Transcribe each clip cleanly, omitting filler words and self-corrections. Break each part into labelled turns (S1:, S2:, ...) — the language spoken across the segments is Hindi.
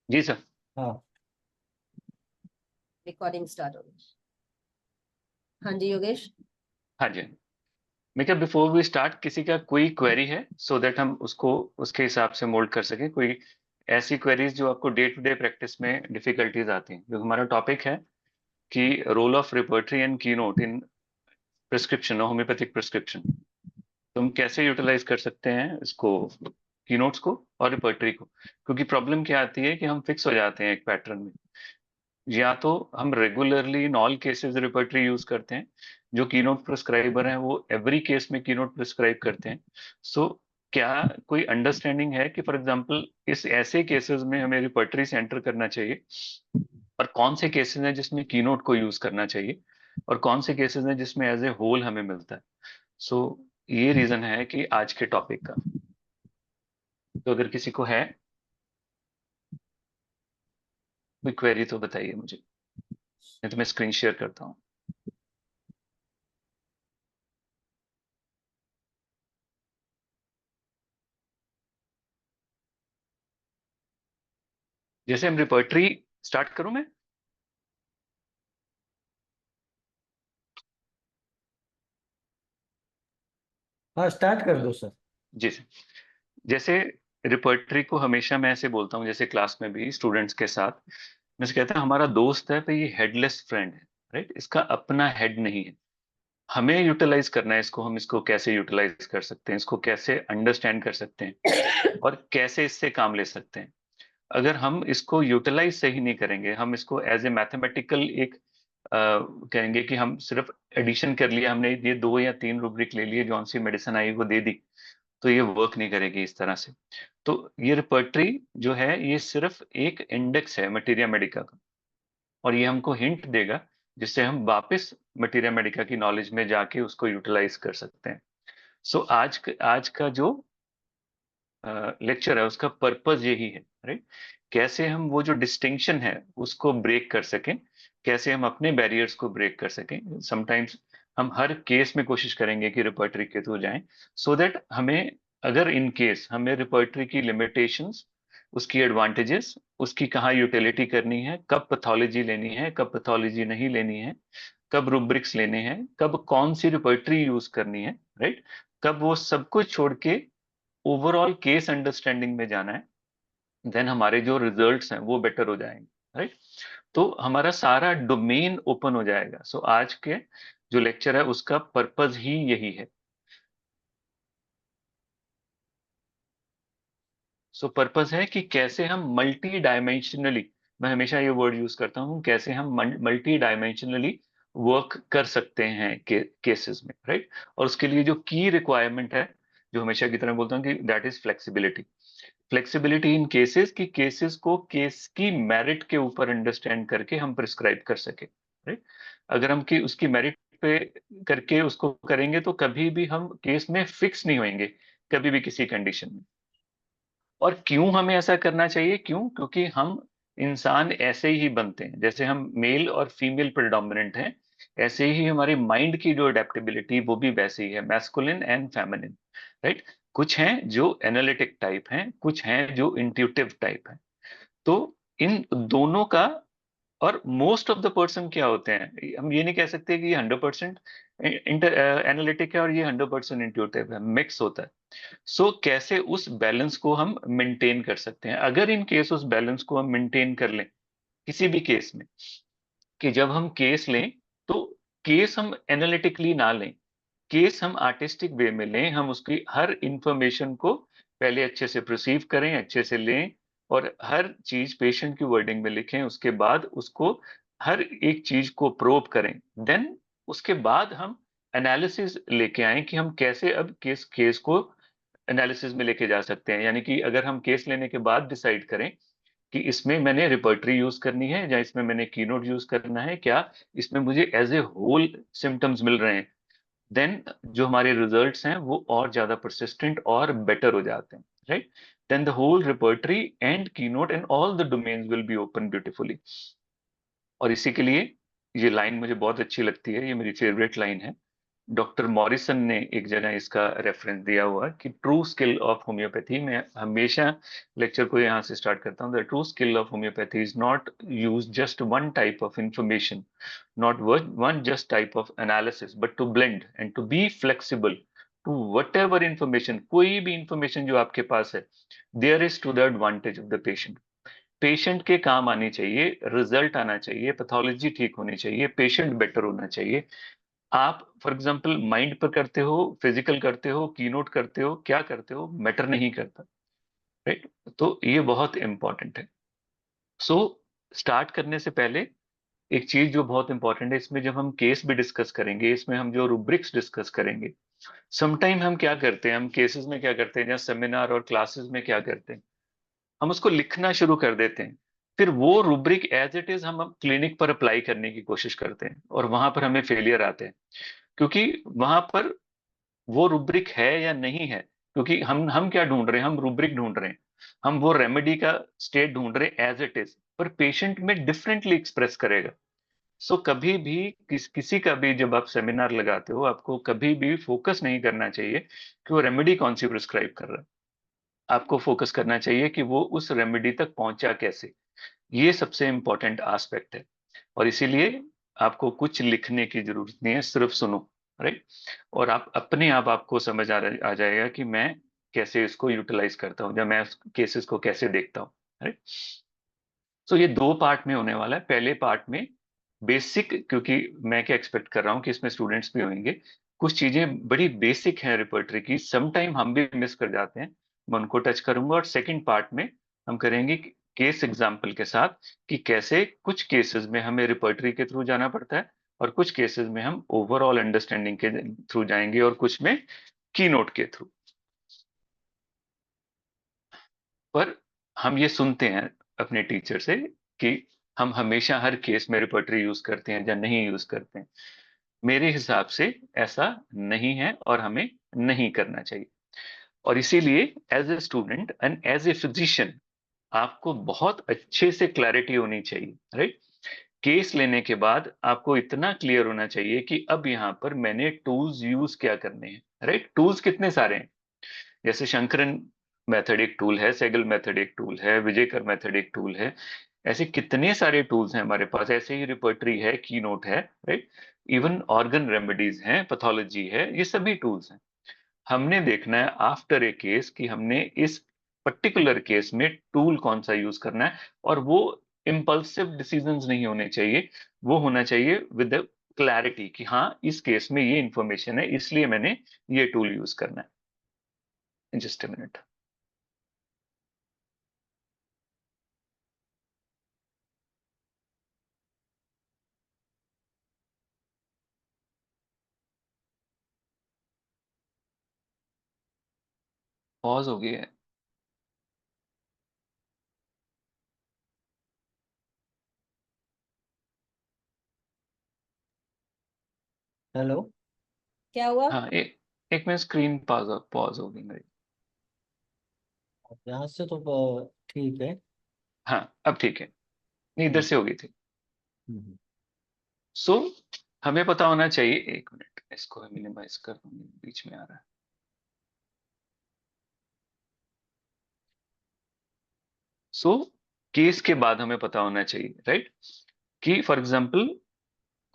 S1: जी सर।
S2: हाँ,
S3: रिकॉर्डिंग स्टार्ट हो गई। हाँ जी योगेश।
S1: हाँ जी। मैं क्या बिफोर वी स्टार्ट किसी का कोई क्वेरी है सो दैट हम उसको उसके हिसाब से मोल्ड कर सकें, कोई ऐसी क्वेरीज जो आपको डे टू डे प्रैक्टिस में डिफिकल्टीज आती हैं। जो हमारा टॉपिक है कि रोल ऑफ रिपर्टरी एंड की नोट इन प्रिस्क्रिप्शन, होम्योपैथिक प्रिस्क्रिप्शन, तो हम कैसे यूटिलाइज कर सकते हैं इसको, की नोट्स को और रिपर्टरी को। क्योंकि प्रॉब्लम क्या आती है कि हम फिक्स हो जाते हैं एक पैटर्न में। या तो हम regularly in all cases repertory use करते हैं, जो कीनोट प्रिस्क्राइबर हैं वो एवरी केस में कीनोट प्रिस्क्राइब करते हैं। सो क्या कोई अंडरस्टैंडिंग है कि फॉर एग्जांपल इस ऐसे केसेस में हमें रिपर्टरी से एंटर करना चाहिए, और कौन से केसेस हैं जिसमें कीनोट को यूज करना चाहिए, और कौन से केसेस हैं जिसमें एज ए होल हमें मिलता है। सो ये रीजन है कि आज के टॉपिक का। तो अगर किसी को है कोई क्वेरी तो बताइए मुझे, नहीं तो मैं स्क्रीन शेयर करता हूँ। जैसे हम रिपर्टरी स्टार्ट करूं मैं।
S2: हाँ स्टार्ट कर दो सर।
S1: जी सर। जैसे रिपर्टरी को हमेशा मैं ऐसे बोलता हूँ, जैसे क्लास में भी स्टूडेंट्स के साथ मैं से कहता हूँ हमारा दोस्त है तो ये हेडलेस फ्रेंड है, राइट। इसका अपना हेड नहीं है। हमें यूटिलाइज करना है इसको, हम इसको कैसे यूटिलाइज कर सकते हैं, इसको कैसे अंडरस्टैंड कर सकते हैं, और कैसे इससे काम ले सकते हैं। अगर हम इसको यूटिलाइज सही नहीं करेंगे, हम इसको एज ए मैथमेटिकल एक कहेंगे कि हम सिर्फ एडिशन कर लिया, हमने ये 2 या 3 रूब्रिक ले लिए, जौन सी मेडिसिन आई वो दे दी, तो ये वर्क नहीं करेगी इस तरह से। तो ये रिपर्टरी जो है ये सिर्फ एक इंडेक्स है मटीरिया मेडिका का, और ये हमको हिंट देगा जिससे हम वापस मटीरिया मेडिका की नॉलेज में जाके उसको यूटिलाइज कर सकते हैं। सो आज का जो लेक्चर है उसका पर्पस यही है, राइट। कैसे हम वो जो डिस्टिंक्शन है उसको ब्रेक कर सकें, कैसे हम अपने बैरियर्स को ब्रेक कर सकें। समटाइम्स हम हर केस में कोशिश करेंगे कि रिपर्टरी के थ्रू जाएं, सो दैट हमें, अगर इन केस हमें रिपर्टरी की लिमिटेशंस, उसकी एडवांटेजेस, उसकी कहाँ यूटिलिटी करनी है, कब पैथोलॉजी लेनी है, कब पैथोलॉजी नहीं लेनी है, कब रूब्रिक्स लेने हैं, कब कौन सी रिपर्टरी यूज करनी है, राइट, कब वो सब कुछ छोड़ के ओवरऑल केस अंडरस्टैंडिंग में जाना है, देन हमारे जो रिजल्ट्स हैं वो बेटर हो जाएंगे, राइट। तो हमारा सारा डोमेन ओपन हो जाएगा। सो आज के जो लेक्चर है उसका पर्पस ही यही है। सो पर्पस है कि कैसे हम मल्टी डायमेंशनली, मैं हमेशा ये वर्ड यूज करता हूँ, कैसे हम मल्टी डायमेंशनली वर्क कर सकते हैं केसेस में, राइट। और उसके लिए जो की रिक्वायरमेंट है, जो हमेशा की तरह बोलता हूँ कि that is flexibility. Flexibility in cases, की केसेस को केस की मेरिट के ऊपर अंडरस्टैंड करके हम प्रिस्क्राइब कर सके, राइट। अगर हम की उसकी मेरिट पे करके उसको करेंगे तो कभी भी हम केस में फिक्स नहीं होंगे, कभी भी किसी कंडीशन में। और क्यों हमें ऐसा करना चाहिए, क्यों? क्योंकि हम इंसान ऐसे ही बनते हैं, जैसे हम मेल और फीमेल प्रेडोमिनेंट हैं, ऐसे ही हमारे माइंड की जो अडेप्टेबिलिटी वो भी वैसे ही है, मैस्कुलिन एंड फेमिनिन, राइट। कुछ हैं जो एनालिटिक टाइप हैं, कुछ हैं जो इंट्यूटिव टाइप हैं। तो इन दोनों का, और मोस्ट ऑफ द पर्सन क्या होते हैं, हम ये नहीं कह सकते कि ये 100% एनालिटिक है और ये 100% इंट्यूटिव है, मिक्स होता है। सो कैसे उस बैलेंस को हम मेंटेन कर सकते हैं, अगर इन केस उस बैलेंस को हम मेंटेन कर लें किसी भी केस में, कि जब हम केस लें तो केस हम एनालिटिकली ना लें, केस हम आर्टिस्टिक वे में लें, हम उसकी हर इंफॉर्मेशन को पहले अच्छे से प्रोसीव करें, अच्छे से लें, और हर चीज पेशेंट की वर्डिंग में लिखें, उसके बाद उसको हर एक चीज को प्रोब करें, देन उसके बाद हम एनालिसिस लेके आए कि हम कैसे अब केस केस को एनालिसिस में लेके जा सकते हैं। यानी कि अगर हम केस लेने के बाद डिसाइड करें कि इसमें मैंने रिपर्टरी यूज करनी है या इसमें मैंने कीनोट यूज करना है, क्या इसमें मुझे एज ए होल सिम्टम्स मिल रहे हैं, देन जो हमारे रिजल्ट्स हैं वो और ज्यादा परसिस्टेंट और बेटर हो जाते हैं, right. Then the whole repertory and keynote and all the domains will be open beautifully. और इसी के लिए ये लाइन मुझे बहुत अच्छी लगती है, ये मेरी फेवरेट लाइन है डॉक्टर मॉरिसन ने एक जगह इसका रेफरेंस दिया हुआ कि ट्रू स्किल ऑफ होम्योपैथी, मैं हमेशा लेक्चर को यहाँ से स्टार्ट करता हूँ, the true skill of homeopathy is not use just one type of information, not one just type of analysis, but to blend and to be flexible to whatever information, कोई भी information जो आपके पास है, there is to the advantage of the patient. Patient के काम आनी चाहिए, रिजल्ट आना चाहिए, पैथोलॉजी ठीक होनी चाहिए, पेशेंट बेटर होना चाहिए। आप फॉर एग्जांपल माइंड पर करते हो, फिजिकल करते हो, कीनोट करते हो, क्या करते हो, मैटर नहीं करता, राइट? तो ये बहुत इंपॉर्टेंट है। सो स्टार्ट करने से पहले एक चीज जो बहुत इंपॉर्टेंट है, इसमें जब हम केस भी डिस्कस करेंगे, इसमें हम जो रूब्रिक्स डिस्कस करेंगे, समटाइम हम क्या करते हैं, हम केसेस में क्या करते हैं या सेमिनार और क्लासेस में क्या करते हैं, हम उसको लिखना शुरू कर देते हैं, फिर वो रूब्रिक एज इट इज हम क्लिनिक पर अप्लाई करने की कोशिश करते हैं और वहां पर हमें फेलियर आते हैं, क्योंकि वहां पर वो रूब्रिक है या नहीं है, क्योंकि हम क्या ढूंढ रहे हैं, हम रूब्रिक ढूंढ रहे हैं, हम वो रेमेडी का स्टेट ढूंढ रहे हैं एज इट इज, पर पेशेंट में डिफरेंटली एक्सप्रेस करेगा। कभी भी किसी का भी जब आप सेमिनार लगाते हो, आपको कभी भी फोकस नहीं करना चाहिए कि वो रेमेडी कौन सी प्रिस्क्राइब कर रहा है, आपको फोकस करना चाहिए कि वो उस रेमेडी तक पहुंचा कैसे। ये सबसे इंपॉर्टेंट एस्पेक्ट है, और इसीलिए आपको कुछ लिखने की जरूरत नहीं है, सिर्फ सुनो, राइट? और आप अपने आप आपको समझ आ जाएगा कि मैं कैसे इसको यूटिलाइज करता हूँ या मैं केसेस को कैसे देखता हूँ, राइट? ये दो पार्ट में होने वाला है। पहले पार्ट में बेसिक, क्योंकि मैं क्या एक्सपेक्ट कर रहा हूँ कि इसमें स्टूडेंट्स भी होंगे, कुछ चीजें बड़ी बेसिक हैं रिपर्टरी की, सम टाइम हम भी मिस कर जाते हैं, मैं उनको टच करूंगा। और सेकंड पार्ट में हम करेंगे केस एग्जाम्पल के साथ कि कैसे कुछ केसेस में हमें रिपर्टरी के थ्रू जाना पड़ता है और कुछ केसेस में हम ओवरऑल अंडरस्टैंडिंग के थ्रू जाएंगे और कुछ में की नोट के थ्रू। पर हम ये सुनते हैं अपने टीचर से कि हम हमेशा हर केस में रिपर्टरी यूज करते हैं या नहीं यूज करते हैं। मेरे हिसाब से ऐसा नहीं है और हमें नहीं करना चाहिए। और इसीलिए as a student and as a physician आपको बहुत अच्छे से क्लैरिटी होनी चाहिए, राइट? केस लेने के बाद आपको इतना क्लियर होना चाहिए कि अब यहाँ पर मैंने टूल्स यूज क्या करने हैं, राइट? टूल्स कितने सारे हैं, जैसे शंकरन मेथड एक टूल है, सेगल मेथड एक टूल है, विजयकर मेथड एक टूल है, ऐसे कितने सारे टूल्स हैं हमारे पास। ऐसे ही रिपर्टरी है, की नोट है, राइट? इवन ऑर्गन रेमेडीज हैं, पैथोलॉजी है, ये सभी टूल्स हैं। हमने देखना है आफ्टर ए केस कि हमने इस पर्टिकुलर केस में टूल कौन सा यूज करना है, और वो इम्पल्सिव डिसीजंस नहीं होने चाहिए, वो होना चाहिए विद क्लैरिटी कि हाँ इस केस में ये इंफॉर्मेशन है, इसलिए मैंने ये टूल यूज करना है। Just a minute. पॉज हो गई है।
S2: हेलो।
S3: क्या हुआ?
S1: हाँ, एक मिनट, स्क्रीन पॉज पॉज हो गई मेरी।
S2: यहाँ से तो ठीक है।
S1: हाँ अब ठीक है, नहीं इधर
S2: हम्म,
S1: से हो गई थी।
S2: हम्म।
S1: सो हमें पता होना चाहिए, एक मिनट इसको मिनिमाइज कर दूंगी, बीच में आ रहा है। केस के बाद हमें पता होना चाहिए, राइट, कि फॉर एग्जांपल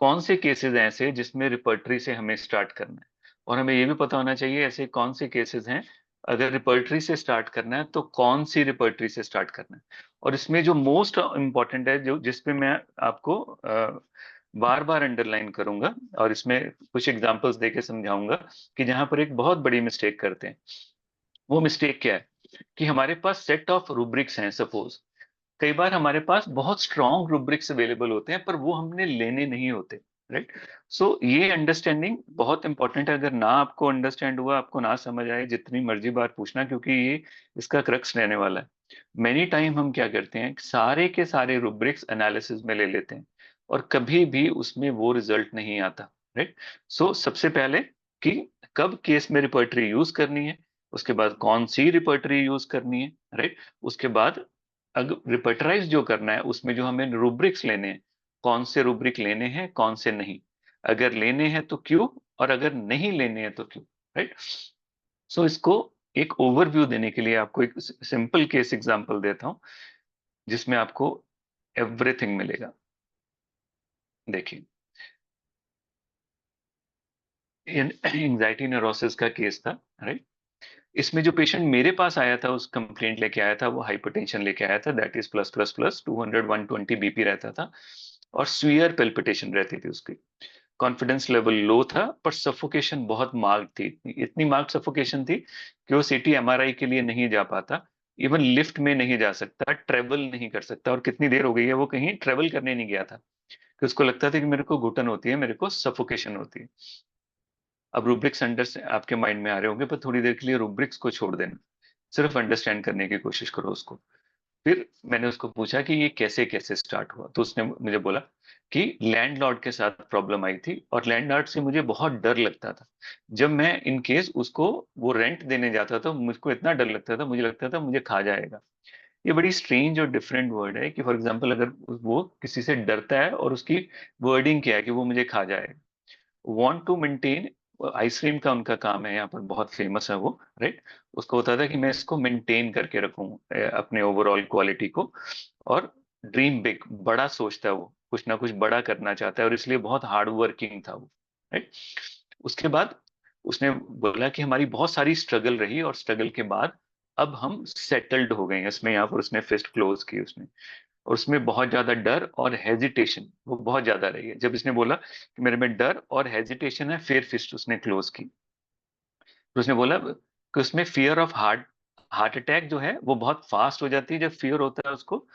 S1: कौन से केसेस हैं ऐसे जिसमें रिपर्टरी से हमें स्टार्ट करना है, और हमें ये भी पता होना चाहिए ऐसे कौन से केसेस हैं अगर रिपर्टरी से स्टार्ट करना है तो कौन सी रिपर्टरी से स्टार्ट करना है। और इसमें जो मोस्ट इम्पॉर्टेंट है, जो जिसपे मैं आपको बार बार अंडरलाइन करूंगा और इसमें कुछ एग्जांपल्स देके समझाऊंगा कि जहां पर एक बहुत बड़ी मिस्टेक करते हैं, वो मिस्टेक क्या है कि हमारे पास सेट ऑफ रूब्रिक्स हैं सपोज, कई बार हमारे पास बहुत स्ट्रॉन्ग रूब्रिक्स अवेलेबल होते हैं पर वो हमने लेने नहीं होते, राइट? ये अंडरस्टैंडिंग बहुत इंपॉर्टेंट है। अगर ना आपको अंडरस्टैंड हुआ, आपको ना समझ आए, जितनी मर्जी बार पूछना, क्योंकि ये इसका क्रक्स रहने वाला है। मेनी टाइम हम क्या करते हैं, सारे के सारे रूब्रिक्स एनालिसिस में ले लेते हैं और कभी भी उसमें वो रिजल्ट नहीं आता, राइट? सबसे पहले कि कब केस में रिपर्टरी यूज करनी है, उसके बाद कौन सी रिपर्टरी यूज करनी है, राइट? उसके बाद अगर रिपर्टराइज जो करना है उसमें जो हमें रूब्रिक्स लेने हैं, कौन से रूब्रिक लेने हैं कौन से नहीं। अगर लेने हैं तो क्यों, और अगर नहीं लेने हैं तो क्यों, राइट। सो इसको एक ओवरव्यू देने के लिए आपको एक सिंपल केस एग्जांपल देता हूं जिसमें आपको एवरीथिंग मिलेगा। देखिए, एंजाइटी न्यूरोसिस का केस था, राइट। इसमें जो पेशेंट मेरे पास आया था, उस कंप्लेंट लेके आया था, वो हाइपरटेंशन लेके आया था, that is plus plus plus 200 120 BP रहता था, और स्वीयर पेल्पिटेशन रहती थी उसकी। कॉन्फिडेंस लेवल लो था, पर सफोकेशन बहुत मार्क्ड थी, इतनी मार्क्ड सफोकेशन थी कि वो सीटी एमआरआई के लिए नहीं जा पाता, इवन लिफ्ट में नहीं जा सकता, ट्रेवल नहीं कर सकता। और कितनी देर हो गई है वो कहीं ट्रेवल करने नहीं गया था, कि उसको लगता था कि मेरे को घुटन होती है, मेरे को सफोकेशन होती है। अब रूब्रिक्स अंडर से आपके माइंड में आ रहे होंगे, पर थोड़ी देर के लिए रूब्रिक्स को छोड़ देना, सिर्फ अंडरस्टैंड करने की कोशिश करो उसको। फिर मैंने उसको पूछा कि ये कैसे कैसे स्टार्ट हुआ, तो उसने मुझे बोला कि लैंडलॉर्ड के साथ प्रॉब्लम आई थी, और लैंडलॉर्ड से मुझे बहुत डर लगता था। जब मैं इन केस उसको वो रेंट देने जाता था, मुझको इतना डर लगता था, मुझे लगता था मुझे खा जाएगा। ये बड़ी स्ट्रेंज और डिफरेंट वर्ड है कि फॉर एग्जाम्पल अगर वो किसी से डरता है और उसकी वर्डिंग क्या है कि वो मुझे खा जाएगा। वांट टू मेंटेन, आइसक्रीम का उनका काम है यहाँ पर, बहुत फेमस है वो, राइट। उसको होता था कि मैं इसको मेंटेन करके रखूं, अपने ओवरऑल क्वालिटी को। और ड्रीम बिग, बड़ा सोचता है वो, कुछ ना कुछ बड़ा करना चाहता है, और इसलिए बहुत हार्ड वर्किंग था वो, राइट। उसके बाद उसने बोला कि हमारी बहुत सारी स्ट्रगल रही, और स्ट्रगल के बाद अब हम सेटल्ड हो गए हैं इसमें। यहाँ पर उसने फिस्ट क्लोज की उसने, और उसमें बहुत ज्यादा डर और हेजिटेशन वो बहुत ज्यादा रही है। जब इसने बोला कि मेरे में डर और हेजिटेशन है, फिर फिस्ट उसने क्लोज की। तो उसने बोला कि उसमें fear of heart heart attack जो है वो बहुत फास्ट हो जाती है जब फियर होता है उसको।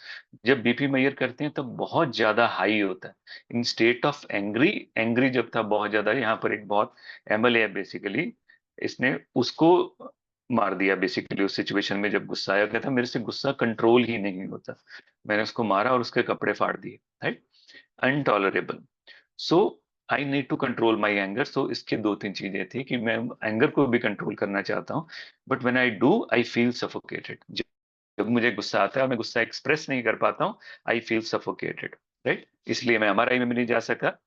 S1: जब बीपी मेजर करते हैं तब बहुत ज्यादा हाई होता है। इन स्टेट ऑफ एंग्री, एंग्री जब था बहुत ज्यादा, यहाँ पर एक बहुत एमएलए है बेसिकली, इसने उसको मार दिया बेसिकली। उस सिचुएशन में जब गुस्सा आया, कहता मेरे से गुस्सा कंट्रोल ही नहीं होता, मैंने उसको मारा और उसके कपड़े फाड़ दिए, right. Intolerable. So I need to control my anger. So इसके दो तीन चीजें थी कि मैं एंगर को भी कंट्रोल करना चाहता हूँ, but when I do I feel suffocated. जब मुझे गुस्सा आता है और मैं गुस्सा एक्सप्रेस नहीं कर पाता हूँ, आई फील सफोकेटेड, राइट। इसलिए मैं एमआरआई में भी नहीं जा सका।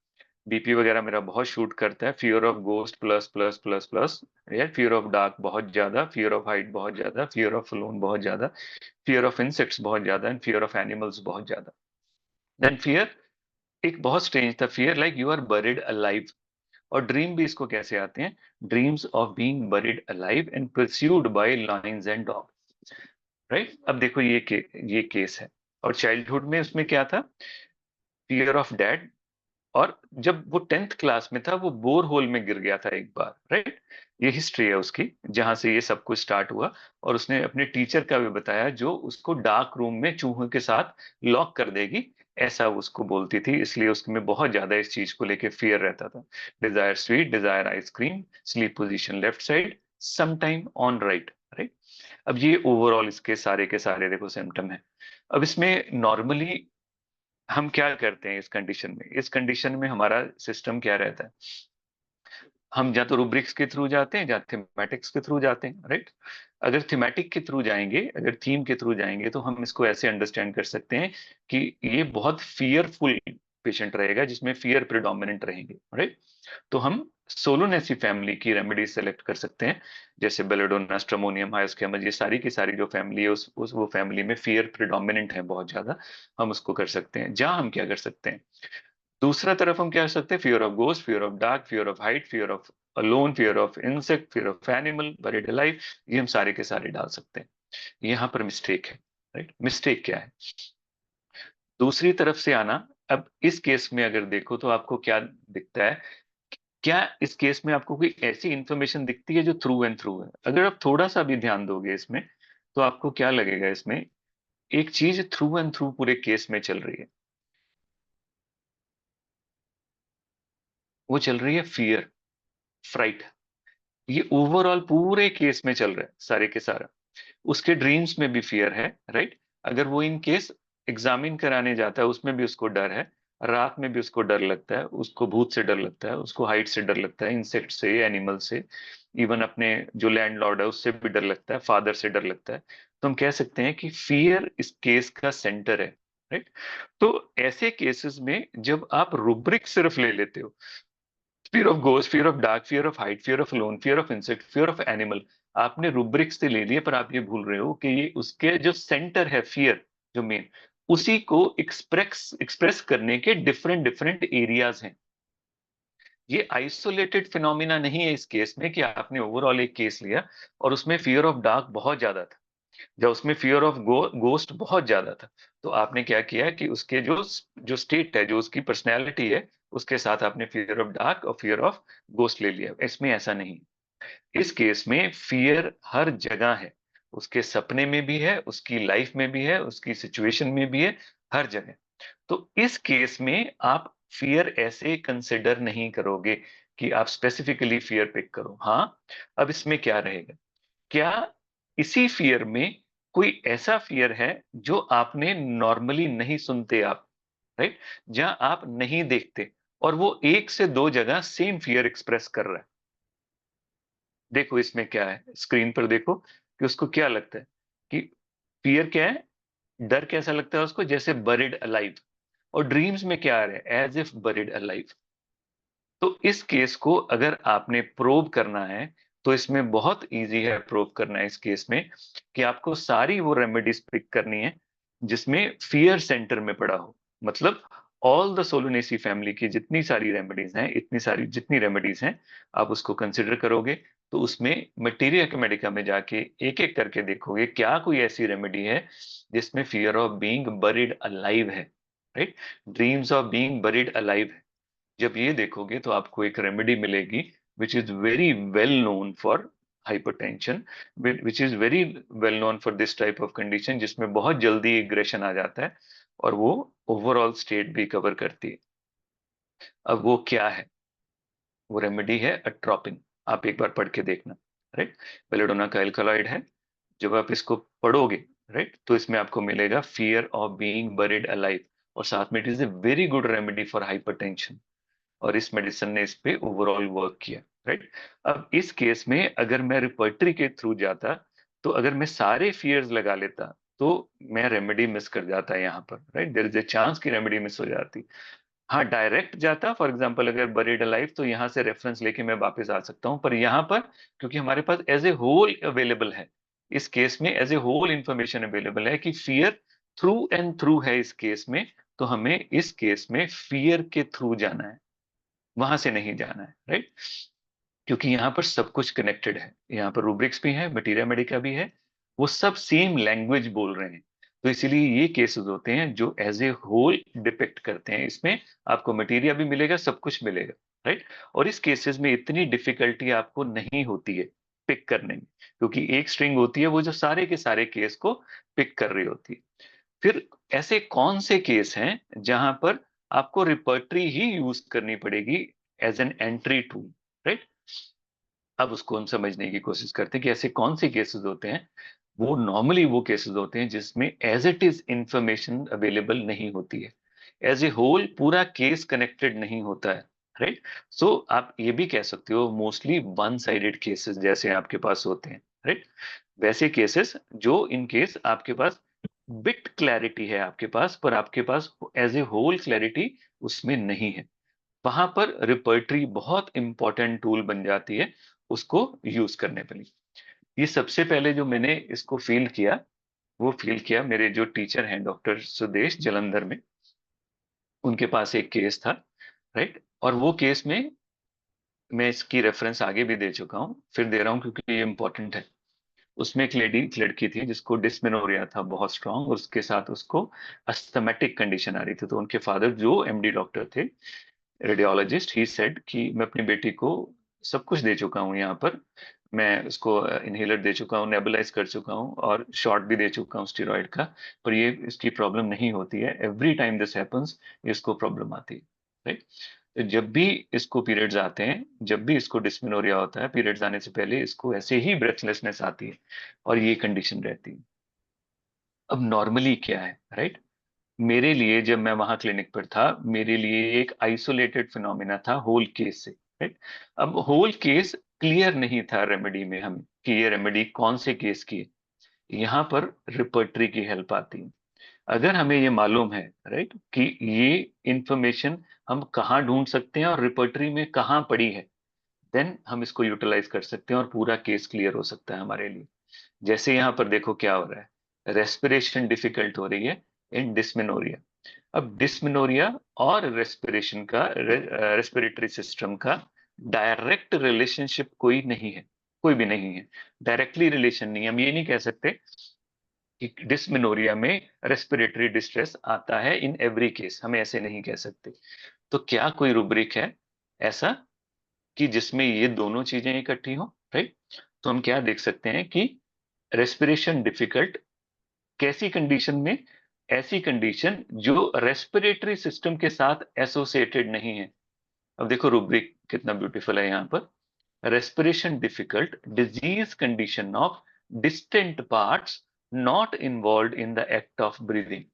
S1: बीपी वगैरह मेरा बहुत शूट करता है। Fear of ghost plus plus plus plus, या फियर ऑफ डार्क बहुत ज्यादा, फियर ऑफ हाइट बहुत ज्यादा, फियर ऑफ लोन बहुत ज्यादा, फियर ऑफ इंसेक्ट्स बहुत ज्यादा, एंड फियर ऑफ एनिमल्स बहुत ज्यादा। देन फियर एक बहुत स्ट्रेंज था, fear like you are buried alive. और ड्रीम भी इसको कैसे आते हैं, dreams of being buried alive and pursued by lions and dog, right. अब देखो ये केस है। और चाइल्डहुड में उसमें क्या था, फियर ऑफ डैड। और जब वो 10th क्लास में था, वो बोर होल में गिर गया था एक बार, राइट। ये हिस्ट्री है उसकी, जहां से ये सब कुछ स्टार्ट हुआ। और उसने अपने टीचर का भी बताया, जो उसको डार्क रूम में चूहों के साथ लॉक कर देगी, ऐसा उसको बोलती थी। इसलिए उसमें बहुत ज्यादा इस चीज को लेके फियर रहता था। Desire sweet, desire ice cream, sleep position left side, some time on right, right. अब ये ओवरऑल इसके सारे के सारे देखो सिम्टम है। अब इसमें नॉर्मली हम क्या करते हैं इस कंडीशन में, इस कंडीशन में हमारा सिस्टम क्या रहता है, हम या तो रूब्रिक्स के थ्रू जाते हैं या थीमेटिक्स के थ्रू जाते हैं, राइट। अगर थीमेटिक के थ्रू जाएंगे, अगर थीम के थ्रू जाएंगे, तो हम इसको ऐसे अंडरस्टैंड कर सकते हैं कि ये बहुत फियरफुल पेशेंट रहेगा, जिसमें फियर प्रिडोमिनेंट रहेंगे, राइट। तो हम सोलोनेसी फैमिली की रेमेडी सेलेक्ट कर सकते हैं, जैसे बेलेडोना, स्ट्रेमोनियम, हायस्केमस, ये सारी की सारी जो फैमिली है, उस वो फैमिली में फियर प्रिडोमिनेंट है बहुत ज्यादा, हम उसको कर सकते हैं। जहां हम क्या कर सकते हैं, दूसरा तरफ हम क्या कर सकते हैं, fear of ghost, fear of dark, fear of height, fear of alone, fear of insect, fear of animal, buried alive, ये हम सारे के सारे डाल सकते हैं। यहाँ पर मिस्टेक है, राइट। मिस्टेक क्या है, दूसरी तरफ से आना। अब इस केस में अगर देखो तो आपको क्या दिखता है, क्या इस केस में आपको कोई ऐसी इंफॉर्मेशन दिखती है जो थ्रू एंड थ्रू है। अगर आप थोड़ा सा भी ध्यान दोगे इसमें, तो आपको क्या लगेगा, इसमें एक चीज थ्रू एंड थ्रू पूरे केस में चल रही है। वो चल रही है फियर, फ्राइट। ये ओवरऑल पूरे केस में चल रहा है सारे के सारा। उसके ड्रीम्स में भी फियर है, राइट। अगर वो इन केस एग्जामिन कराने जाता है, उसमें भी उसको डर है। रात में भी उसको डर लगता है, उसको भूत से डर लगता है, उसको हाइट से डर लगता है, इंसेक्ट से, एनिमल से, इवन अपने जो लैंडलॉर्ड है उससे भी डर लगता है, फादर से डर लगता है। तो हम कह सकते हैं कि फियर इस केस का सेंटर है, राइट। तो ऐसे केसेस में जब आप रुब्रिक सिर्फ ले लेते हो, fear of ghost, fear of dark, fear of height, fear of loan, fear of insect, fear of animal. आपने रूब्रिक्स से ले लिए, पर आप ये भूल रहे हो कि ये उसके जो सेंटर है फियर, जो मेन, उसी को एक्सप्रेस करने के डिफरेंट डिफरेंट एरियाज हैं। ये आइसोलेटेड फिनोमिना नहीं है इस केस में कि आपने ओवरऑल एक केस लिया और उसमें फियर ऑफ डार्क बहुत ज्यादा था, जब उसमें फियर ऑफ गोस्ट बहुत ज्यादा था, तो आपने क्या किया कि उसके जो जो स्टेट है, जो उसकी पर्सनैलिटी है, उसके साथ आपने फियर ऑफ डार्क और फियर ऑफ गोस्ट ले लिया। इसमें ऐसा नहीं। इस केस में फियर हर जगह है, उसके सपने में भी है, उसकी लाइफ में भी है, उसकी सिचुएशन में भी है, हर जगह। तो इस केस में आप फियर ऐसे कंसिडर नहीं करोगे कि आप स्पेसिफिकली फियर पिक करो। हाँ, अब इसमें क्या रहेगा, क्या इसी फियर में कोई ऐसा फियर है जो आपने नॉर्मली नहीं सुनते आप, राइट, जहां आप नहीं देखते, और वो एक से दो जगह सेम फियर एक्सप्रेस कर रहा है। देखो इसमें क्या है, स्क्रीन पर देखो कि उसको क्या लगता है कि फियर क्या है, डर कैसा लगता है उसको, जैसे बरिड अलाइव। और ड्रीम्स में क्या आ रहा है, एज इफ बरिड अलाइव। तो इस केस को अगर आपने प्रोव करना है, तो इसमें बहुत इजी है प्रोव करना है इस केस में, कि आपको सारी वो रेमेडीज पिक करनी है जिसमें फियर सेंटर में पड़ा हो। मतलब ऑल द सोलोनेसी फैमिली की जितनी सारी रेमेडीज हैं, इतनी सारी जितनी रेमेडीज हैं, आप उसको कंसिडर करोगे। तो उसमें मटेरिया मेडिका में जाके एक एक करके देखोगे क्या कोई ऐसी रेमेडी है जिसमें fear of being buried alive है, right, dreams of being buried alive. जब ये देखोगे तो आपको एक रेमेडी मिलेगी which is very well known for hypertension, which is very well known for this type of condition, जिसमें बहुत जल्दी एग्रेशन आ जाता है और वो ओवरऑल स्टेट भी कवर करती है। अब वो क्या है, वो रेमेडी है अट्रोपिन। आप एक बार पढ़ के देखना, राइट, बेलेडोना का एल्कलॉइड है। जब आप इसको पढ़ोगे, राइट, तो इसमें आपको मिलेगा fear of being buried alive, और साथ में it is a very good remedy for hypertension, और इस मेडिसिन ने इस पे ओवरऑल वर्क किया, राइट। अब इस केस में अगर मैं रिपर्टरी के थ्रू जाता, तो अगर मैं सारे फियर्स लगा लेता, तो मैं रेमेडी मिस कर जाता यहाँ पर, right, there is a chance की रेमेडी मिस हो जाती। हाँ, डायरेक्ट जाता, फॉर एग्जांपल अगर बरीड अलाइव, तो यहाँ से रेफरेंस लेके मैं वापस आ सकता हूँ, पर यहाँ पर क्योंकि हमारे पास एज ए होल अवेलेबल है, इस केस में as a whole information available है कि फियर थ्रू एंड थ्रू है इस केस में, तो हमें इस केस में फियर के थ्रू जाना है, वहां से नहीं जाना है, राइट। क्योंकि यहाँ पर सब कुछ कनेक्टेड है, यहाँ पर रूब्रिक्स भी है, मटीरिया मेडिका भी है, वो सब सेम लैंग्वेज बोल रहे हैं। तो इसीलिए ये केसेस होते हैं जो एज ए होल डिपिक्ट करते हैं। इसमें आपको मटीरिया भी मिलेगा, सब कुछ मिलेगा, राइट। और इस केसेस में इतनी डिफिकल्टी आपको नहीं होती है पिक करने में, क्योंकि एक स्ट्रिंग होती है वो जो सारे के सारे केस को पिक कर रही होती है। फिर ऐसे कौन से केस हैं जहां पर आपको रिपर्टरी ही यूज करनी पड़ेगी as an entry tool, right. अब उसको हम समझने की कोशिश करते हैं कि ऐसे कौन से केसेस होते हैं। वो नॉर्मली वो केसेस होते हैं जिसमें as it is information available नहीं होती है, एज ए होल पूरा केस कनेक्टेड नहीं होता है, राइट। सो आप ये भी कह सकते हो मोस्टली वन साइडेड केसेस जैसे आपके पास होते हैं, राइट। वैसे केसेस जो इन केस आपके पास बिट क्लैरिटी है आपके पास, पर आपके पास एज ए होल क्लैरिटी उसमें नहीं है, वहां पर रिपर्टरी बहुत इंपॉर्टेंट टूल बन जाती है उसको यूज करने के लिए। ये सबसे पहले जो मैंने इसको फील किया, वो फील किया मेरे जो टीचर हैं डॉक्टर सुदेश जलंधर में, उनके पास एक केस था, राइट। और वो केस में मैं इसकी रेफरेंस आगे भी दे चुका हूँ, फिर दे रहा हूँ क्योंकि ये इंपॉर्टेंट है। उसमें एक लड़की थी जिसको डिस्मेनोरिया था बहुत स्ट्रांग, और उसके साथ उसको अस्थमेटिक कंडीशन आ रही थी। तो उनके फादर जो एमडी डॉक्टर थे, रेडियोलॉजिस्ट, ही सेड कि मैं अपनी बेटी को सब कुछ दे चुका हूँ यहाँ पर, मैं उसको इनहेलर दे चुका हूँ, नेबुलाइज कर चुका हूँ, और शॉट भी दे चुका हूँ स्टेरॉइड का, पर ये इसकी प्रॉब्लम नहीं होती है। एवरी टाइम दिस हैपेंस, इसको प्रॉब्लम आती है, राइट। जब भी इसको पीरियड्स आते हैं, जब भी इसको डिस्मेनोरिया होता है, पीरियड्स आने से पहले इसको ऐसे ही ब्रेथलेसनेस आती है, और ये कंडीशन रहती है। अब नॉर्मली क्या है, राइट, मेरे लिए जब मैं वहां क्लिनिक पर था, मेरे लिए एक आइसोलेटेड फिनोमिना था होल केस से, राइट। अब होल केस क्लियर नहीं था रेमेडी में हमें कि ये रेमेडी कौन से केस की है। यहाँ पर रिपर्टरी की हेल्प आती है। अगर हमें ये मालूम है राइट कि ये इंफॉर्मेशन हम कहाँ ढूंढ सकते हैं और रिपर्टरी में कहाँ पड़ी है, देन हम इसको यूटिलाइज कर सकते हैं और पूरा केस क्लियर हो सकता है हमारे लिए। जैसे यहाँ पर देखो क्या हो रहा है, रेस्पिरेशन डिफिकल्ट हो रही है इन डिस्मेनोरिया। अब डिस्मेनोरिया और रेस्पिरेशन का रेस्पिरेटरी सिस्टम का डायरेक्ट रिलेशनशिप कोई नहीं है, कोई भी नहीं है। डायरेक्टली रिलेशन नहीं है। हम ये नहीं कह सकते कि डिस्मेनोरिया में रेस्पिरेटरी डिस्ट्रेस आता है इन एवरी केस, हम ऐसे नहीं कह सकते। तो क्या कोई रुब्रिक है ऐसा कि जिसमें ये दोनों चीजें इकट्ठी हो, राइट? तो हम क्या देख सकते हैं कि रेस्पिरेशन डिफिकल्ट कैसी कंडीशन में, ऐसी कंडीशन जो रेस्पिरेटरी सिस्टम के साथ एसोसिएटेड नहीं है। अब देखो रुब्रिक कितना ब्यूटीफुल है यहाँ पर, respiration difficult disease condition of distant parts not involved in the act of breathing।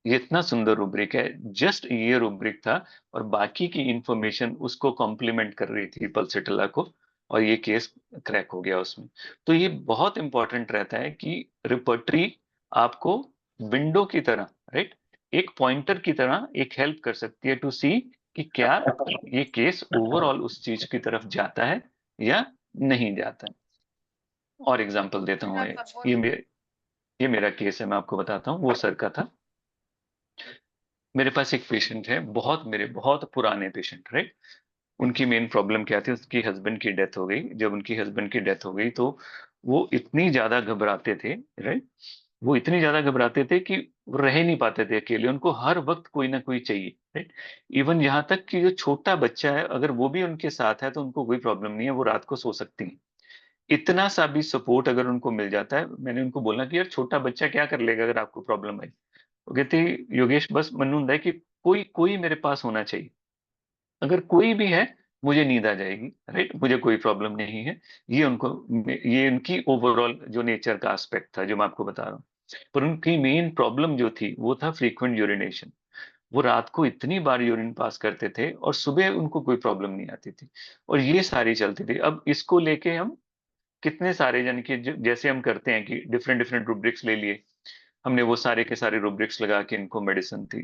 S1: ये इतना सुंदर रूब्रिक है, जस्ट ये रूब्रिक था और बाकी की इंफॉर्मेशन उसको कॉम्प्लीमेंट कर रही थी पल्सिटला को, और ये केस क्रैक हो गया उसमें। तो ये बहुत इंपॉर्टेंट रहता है कि रिपर्टरी आपको विंडो की तरह, राइट, एक पॉइंटर की तरह एक हेल्प कर सकती है टू सी कि क्या ये केस ओवरऑल उस चीज की तरफ जाता है या नहीं जाता है। और एग्जांपल देता हूँ, ये मेरा केस है, मैं आपको बताता हूँ। वो सर का था। मेरे पास एक पेशेंट है, मेरे बहुत पुराने पेशेंट, राइट। उनकी मेन प्रॉब्लम क्या थी, उसकी हस्बैंड की डेथ हो गई। जब उनकी हस्बैंड की डेथ हो गई तो वो इतनी ज्यादा घबराते थे, राइट, वो इतनी ज्यादा घबराते थे कि वो रह नहीं पाते थे अकेले, उनको हर वक्त कोई ना कोई चाहिए, राइट। इवन यहाँ तक कि जो छोटा बच्चा है अगर वो भी उनके साथ है तो उनको कोई प्रॉब्लम नहीं है, वो रात को सो सकती हैं। इतना सा भी सपोर्ट अगर उनको मिल जाता है, मैंने उनको बोला कि यार छोटा बच्चा क्या कर लेगा अगर आपको प्रॉब्लम है। वो कहते योगेश बस मनु है कि कोई कोई मेरे पास होना चाहिए, अगर कोई भी है मुझे नींद आ जाएगी, राइट, मुझे कोई प्रॉब्लम नहीं है। ये उनको, ये उनकी ओवरऑल जो नेचर का एस्पेक्ट था जो मैं आपको बता रहा हूँ। पर उनकी मेन प्रॉब्लम जो थी वो था फ्रीक्वेंट यूरिनेशन। वो रात को इतनी बार यूरिन पास करते थे और सुबह उनको कोई प्रॉब्लम नहीं आती थी, और ये सारी चलती थी। अब इसको लेके हम कितने सारे, यानी कि जैसे हम करते हैं कि डिफरेंट डिफरेंट रूब्रिक्स ले लिए, हमने वो सारे के सारे रूब्रिक्स लगा के इनको मेडिसिन थी।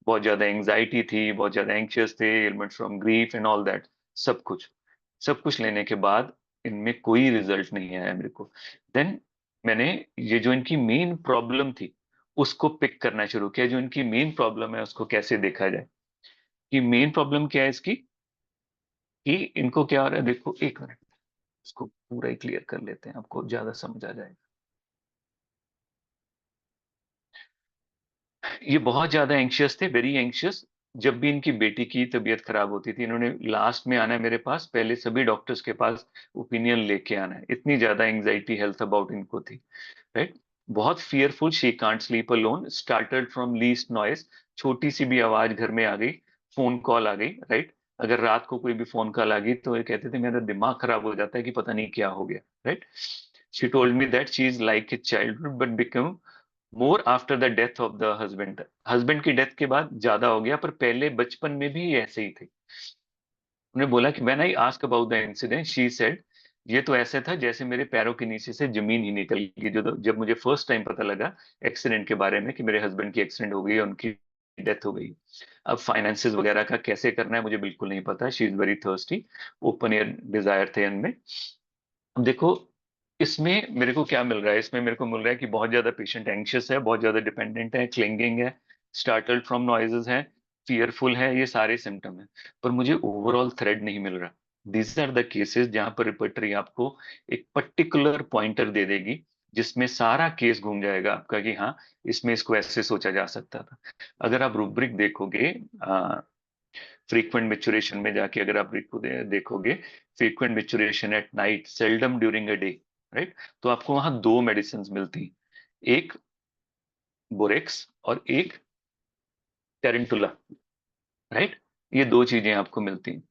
S1: बहुत ज्यादा एंग्जाइटी थी, बहुत ज्यादा एंक्शियस थे, elements from grief and all that, सब कुछ लेने के बाद इनमें कोई रिजल्ट नहीं आया मेरे को। देन मैंने ये जो इनकी मेन प्रॉब्लम थी उसको पिक करना शुरू किया। जो इनकी मेन प्रॉब्लम है उसको कैसे देखा जाए, कि मेन प्रॉब्लम क्या है इसकी, कि इनको क्या हो रहा है। देखो एक मिनट, इसको पूरा ही क्लियर कर लेते हैं, आपको ज्यादा समझ आ जाएगा। ये बहुत ज्यादा एंशियस थे, वेरी एंशियस। जब भी इनकी बेटी की तबीयत खराब होती थी, इन्होंने लास्ट में आना है मेरे पास, पहले सभी डॉक्टर्स के पास ओपिनियन लेके आना है, इतनी ज्यादा एंजाइटी हेल्थ अबाउट इनको थी, राइट। बहुत fearful, she can't sleep alone, started from least noise. छोटी सी भी आवाज घर में आ गई, फोन कॉल आ गई, राइट, अगर रात को कोई भी फोन कॉल आ गई तो ये कहते थे मेरा दिमाग खराब हो जाता है कि पता नहीं क्या हो गया, right. She told me that she is like A childhood but become more after the death of the husband. Husband की डेथ के बाद ज्यादा हो गया, पर पहले बचपन में भी ये ऐसे ही थे। उन्हें बोला कि when I ask about the incident she said, ये तो ऐसे था जैसे मेरे पैरों के नीचे से जमीन ही निकल गई। जो जब मुझे फर्स्ट टाइम पता लगा एक्सीडेंट के बारे में कि मेरे हस्बैंड की एक्सीडेंट हो गई, उनकी डेथ हो गई। अब फाइनेंसेस वगैरह का कैसे करना है मुझे बिल्कुल नहीं पता। She is very thirsty, open air desire थे इनमें। अब देखो इसमें मेरे को क्या मिल रहा है, इसमें मेरे को मिल रहा है कि बहुत ज्यादा पेशेंट एंग्शियस है, बहुत ज्यादा डिपेंडेंट है, क्लिंगिंग है, स्टार्टल्ड फ्रॉम नॉइजेस है, फियरफुल है, ये सारे सिम्टम है। पर मुझे ओवरऑल थ्रेड नहीं मिल रहा। दीज आर द केसेस जहां पर रिपर्टरी आपको एक पर्टिकुलर पॉइंटर दे देगी जिसमें सारा केस घूम जाएगा आपका कि हाँ इसमें इसको ऐसे सोचा जा सकता था। अगर आप रूब्रिक देखोगे, फ्रीक्वेंट मेचुरेशन में जाके अगर आप देखोगे, frequent maturation at night, seldom during a day, right, तो आपको वहां दो मेडिसिन मिलती, एक बोरेक्स और एक टेरेंटुला, राइट। ये दो चीजें आपको मिलती हैं।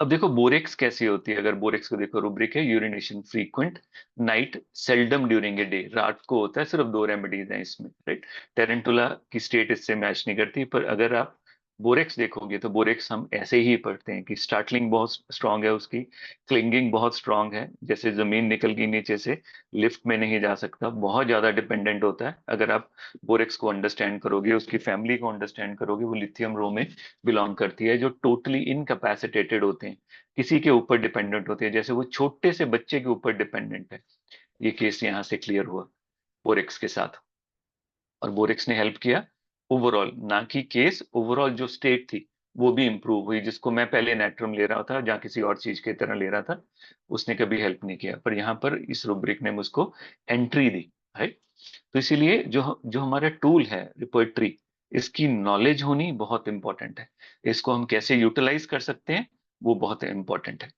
S1: अब देखो बोरेक्स कैसी होती है, अगर बोरेक्स को देखो, रूब्रिक है urination frequent night seldom during a day, रात को होता है, सिर्फ दो रेमेडीज हैं इसमें, राइट। टेरेंटुला की स्टेट इससे मैच नहीं करती, पर अगर आप बोरेक्स देखोगे तो बोरेक्स हम ऐसे ही पढ़ते हैं कि स्टार्टलिंग बहुत स्ट्रांग है उसकी, क्लिंगिंग बहुत स्ट्रांग है, जैसे जमीन निकल गई नीचे से, लिफ्ट में नहीं जा सकता, बहुत ज्यादा डिपेंडेंट होता है। अगर आप बोरेक्स को अंडरस्टैंड करोगे, उसकी फैमिली को अंडरस्टैंड करोगे, वो लिथियम रो में बिलोंग करती है, जो टोटली इनकैपेसिटेटेड होते हैं, किसी के ऊपर डिपेंडेंट होते हैं, जैसे वो छोटे से बच्चे के ऊपर डिपेंडेंट है। ये केस यहाँ से क्लियर हुआ बोरेक्स के साथ। और बोरेक्स ने हेल्प किया ओवरऑल, ना कि केस, ओवरऑल जो स्टेट थी वो भी इंप्रूव हुई, जिसको मैं पहले नेट्रम ले रहा था जहाँ किसी और चीज की तरह ले रहा था, उसने कभी हेल्प नहीं किया, पर यहाँ पर इस रूब्रिक ने मुझको एंट्री दी, राइट। तो इसीलिए जो जो हमारा टूल है रिपोर्टरी, इसकी नॉलेज होनी बहुत इंपॉर्टेंट है, इसको हम कैसे यूटिलाइज कर सकते हैं वो बहुत इंपॉर्टेंट है।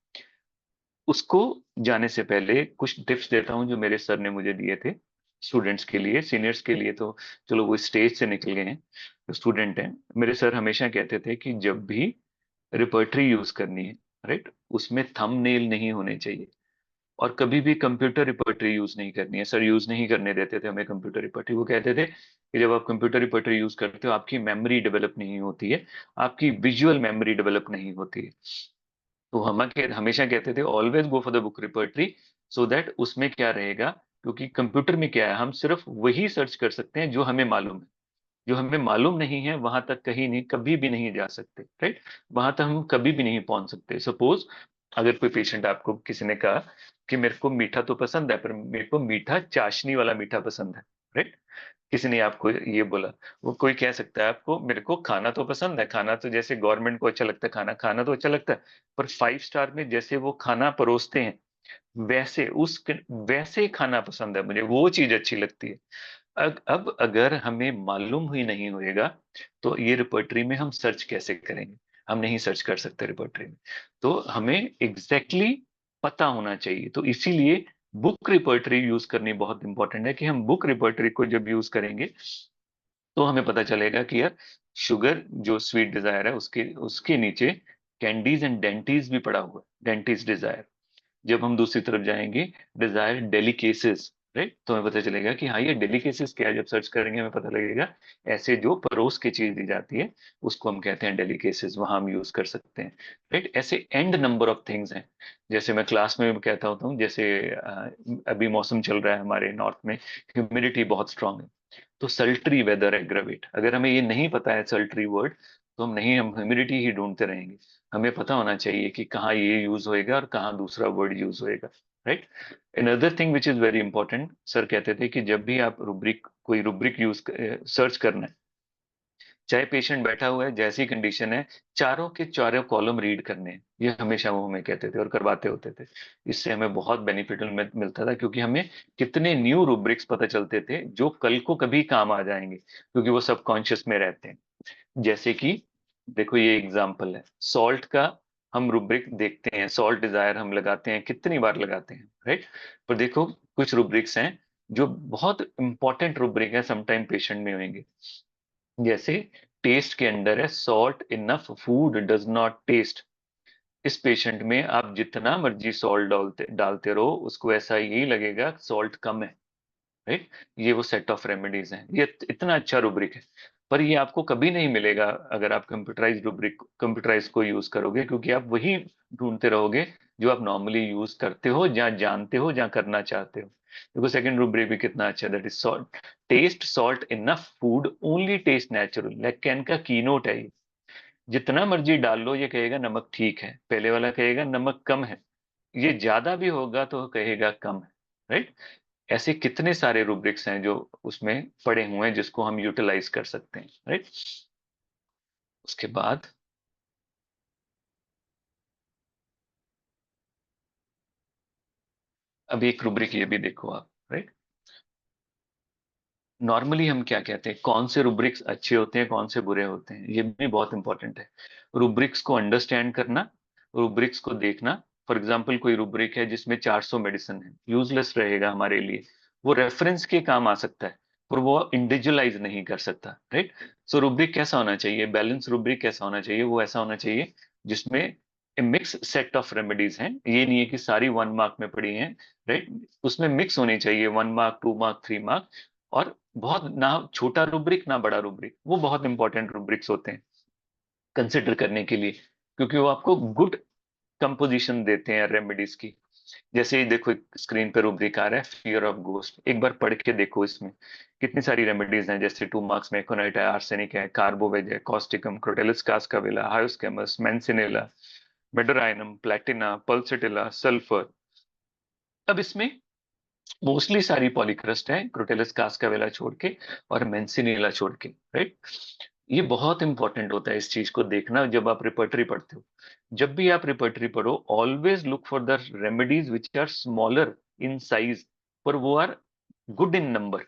S1: उसको जाने से पहले कुछ टिप्स देता हूं जो मेरे सर ने मुझे दिए थे स्टूडेंट्स के लिए। सीनियर्स के लिए तो चलो वो स्टेज से निकल गए हैं, जो स्टूडेंट हैं, मेरे सर हमेशा कहते थे कि जब भी रिपर्टरी यूज करनी है, राइट, उसमें थंबनेल नहीं होने चाहिए, और कभी भी कंप्यूटर रिपर्टरी यूज नहीं करनी है। सर यूज नहीं करने देते थे हमें कंप्यूटर रिपर्टरी, वो कहते थे कि जब आप कंप्यूटर रिपर्टरी यूज करते हो आपकी मेमोरी डेवलप नहीं होती है, आपकी विजुअल मेमोरी डेवलप नहीं होती है। तो हम हमेशा कहते थे always go for the book repertory, so that उसमें क्या रहेगा, क्योंकि कंप्यूटर में क्या है, हम सिर्फ वही सर्च कर सकते हैं जो हमें मालूम है, जो हमें मालूम नहीं है वहां तक कहीं नहीं, कभी भी नहीं जा सकते, राइट। वहां तक हम कभी भी नहीं पहुंच सकते। सपोज अगर कोई पेशेंट, आपको किसी ने कहा कि मेरे को मीठा तो पसंद है पर मेरे को मीठा चाशनी वाला मीठा पसंद है, राइट, किसी ने आपको ये बोला, वो कोई कह सकता है आपको मेरे को खाना तो पसंद है, खाना तो जैसे गवर्नमेंट को अच्छा लगता है, खाना खाना तो अच्छा लगता है, पर 5 स्टार में जैसे वो खाना परोसते हैं वैसे वैसे खाना पसंद है मुझे, वो चीज अच्छी लगती है। अब अगर हमें मालूम ही नहीं होएगा तो ये रिपर्टरी में हम सर्च कैसे करेंगे, हम नहीं सर्च कर सकते रिपर्टरी में। तो हमें एग्जैक्टली exactly पता होना चाहिए, तो इसीलिए बुक रिपर्टरी यूज करनी बहुत इंपॉर्टेंट है, कि हम बुक रिपर्टरी को जब यूज करेंगे तो हमें पता चलेगा कि यार शुगर जो स्वीट डिजायर है उसके उसके नीचे कैंडीज एंड डेंटीज भी पड़ा हुआ है, डेंटीज डिजायर। जब हम दूसरी तरफ जाएंगे, डिजायर डेलिकेसेस, राइट, तो हमें पता चलेगा कि हाँ ये डेलिकेसेस क्या है, जब सर्च करेंगे हमें पता लगेगा ऐसे जो परोस के चीज दी जाती है उसको हम कहते हैं डेलिकेसेस, वहां हम यूज कर सकते हैं, राइट। ऐसे एंड नंबर ऑफ थिंग्स हैं, जैसे मैं क्लास में भी कहता होता हूँ, जैसे अभी मौसम चल रहा है हमारे नॉर्थ में, ह्यूमिडिटी बहुत स्ट्रांग है, तो सल्ट्री वेदर एग्रावेट, अगर हमें ये नहीं पता है सल्ट्री वर्ड, तो हम ह्यूमिडिटी ही ढूंढते रहेंगे। हमें पता होना चाहिए कि कहाँ ये यूज होएगा और कहाँ दूसरा वर्ड यूज होएगा, right. Another thing which is very important, sir कहते थे कि जब भी आप रुब्रिक, कोई रुब्रिक यूज सर्च करना है, चाहे पेशेंट बैठा हुआ है जैसी कंडीशन है, चारों के चारों कॉलम रीड करने हैं, ये हमेशा वो हमें कहते थे और करवाते होते थे। इससे हमें बहुत बेनिफिट मिलता था, क्योंकि हमें कितने न्यू रूब्रिक्स पता चलते थे जो कल को कभी काम आ जाएंगे, क्योंकि वो सबकॉन्शियस में रहते हैं। जैसे कि देखो ये एग्जाम्पल है सॉल्ट का, हम रूब्रिक देखते हैं, सॉल्ट डिजायर हम लगाते हैं, कितनी बार लगाते हैं, राइट। पर देखो कुछ रूब्रिक्स हैं जो बहुत इंपॉर्टेंट रूब्रिक है, समटाइम पेशेंट में होंगे, जैसे टेस्ट के अंदर है salt enough food does not taste. इस पेशेंट में आप जितना मर्जी सॉल्ट डालते डालते रहो उसको ऐसा यही लगेगा सॉल्ट कम है, राइट। ये वो सेट ऑफ रेमेडीज हैं, ये इतना अच्छा रूब्रिक है, पर ये आपको कभी नहीं मिलेगा अगर आप कंप्यूटराइज को यूज करोगे, क्योंकि आप वही ढूंढते रहोगे जो आप नॉर्मली यूज करते हो, जहाँ जानते हो, जहाँ करना चाहते हो। देखो सेकंड रूब्रिक भी कितना अच्छा, that is salt, taste salt enough food only taste natural, लैकेन का कीनोट है ये। जितना मर्जी डाल लो ये कहेगा नमक ठीक है, पहले वाला कहेगा नमक कम है, ये ज्यादा भी होगा तो कहेगा कम है, राइट। ऐसे कितने सारे रूब्रिक्स हैं जो उसमें पड़े हुए हैं जिसको हम यूटिलाइज कर सकते हैं, राइट। उसके बाद अब एक रूब्रिक ये भी देखो आप, राइट। नॉर्मली हम क्या कहते हैं, कौन से रूब्रिक्स अच्छे होते हैं, कौन से बुरे होते हैं, ये भी बहुत इंपॉर्टेंट है। रूब्रिक्स को अंडरस्टैंड करना, रूब्रिक्स को देखना। फॉर एग्जाम्पल कोई रूब्रिक है जिसमें 400 मेडिसिन है, यूजलेस रहेगा हमारे लिए, वो रेफरेंस के काम आ सकता है पर वो इंडिविजुअलाइज नहीं कर सकता, राइट। सो रूब्रिक कैसा होना चाहिए, बैलेंस रूब्रिक कैसा होना चाहिए, वो ऐसा होना चाहिए जिसमें मिक्स सेट ऑफ रेमेडीज हैं, ये नहीं है कि सारी 1 मार्क में पड़ी हैं, राइट। उसमें मिक्स होनी चाहिए, 1 मार्क, 2 मार्क, 3 मार्क, और बहुत ना छोटा रूब्रिक ना बड़ा रूब्रिक, वो बहुत इंपॉर्टेंट रूब्रिक्स होते हैं। कंसिडर करने के लिए, क्योंकि वो आपको गुड कंपोजिशन देते हैं रेमेडीज की। जैसे ही देखो स्क्रीन पे रूब्रिक आ रहा है, फियर ऑफ घोस्ट, एक बार पढ़ के देखो, इसमें कितनी सारी रेमेडीज हैं। जैसे 2 मार्क्स में एकोनाइट है, आर्सेनिक है, कार्बोवेज है, causticum, crotalus cascavella, hyoscyamus, mancinella, medorrhinum, platina, pulsatilla, sulphur. अब इसमें मोस्टली सारी पॉलीक्रस्ट है, क्रोटेलिस कास्कावेला छोड़ के और मेंसिनेला छोड़ के, राइट। ये बहुत इंपॉर्टेंट होता है इस चीज को देखना जब आप रिपर्टरी पढ़ते हो। जब भी आप रिपर्टरी पढ़ो, always look for the remedies which are smaller in size, पर वो आर गुड इन नंबर।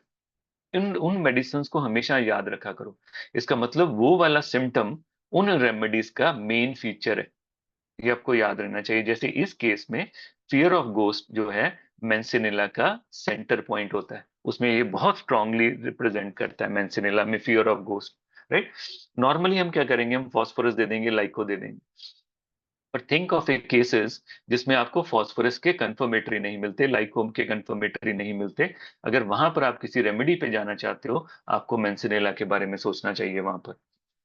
S1: इन उन मेडिसिन को हमेशा याद रखा करो। इसका मतलब वो वाला सिम्टम उन रेमेडीज का मेन फीचर है, ये आपको याद रहना चाहिए। जैसे इस केस में फियर ऑफ गोस्ट जो है मेंसिनेला का सेंटर पॉइंट होता है, उसमें ये बहुत स्ट्रांगली रिप्रेजेंट करता है मेंसिनेला में fear of ghost, right. Normally हम क्या करेंगे, हम फॉस्फोरस दे देंगे, लाइको दे देंगे, पर थिंक ऑफ ए केसेस जिसमें आपको फॉस्फोरस के कंफर्मेटरी नहीं मिलते, लाइकोम के कंफर्मेटरी नहीं मिलते। अगर वहां पर आप किसी रेमेडी पे जाना चाहते हो, आपको मेंसिनेला के बारे में सोचना चाहिए वहां पर।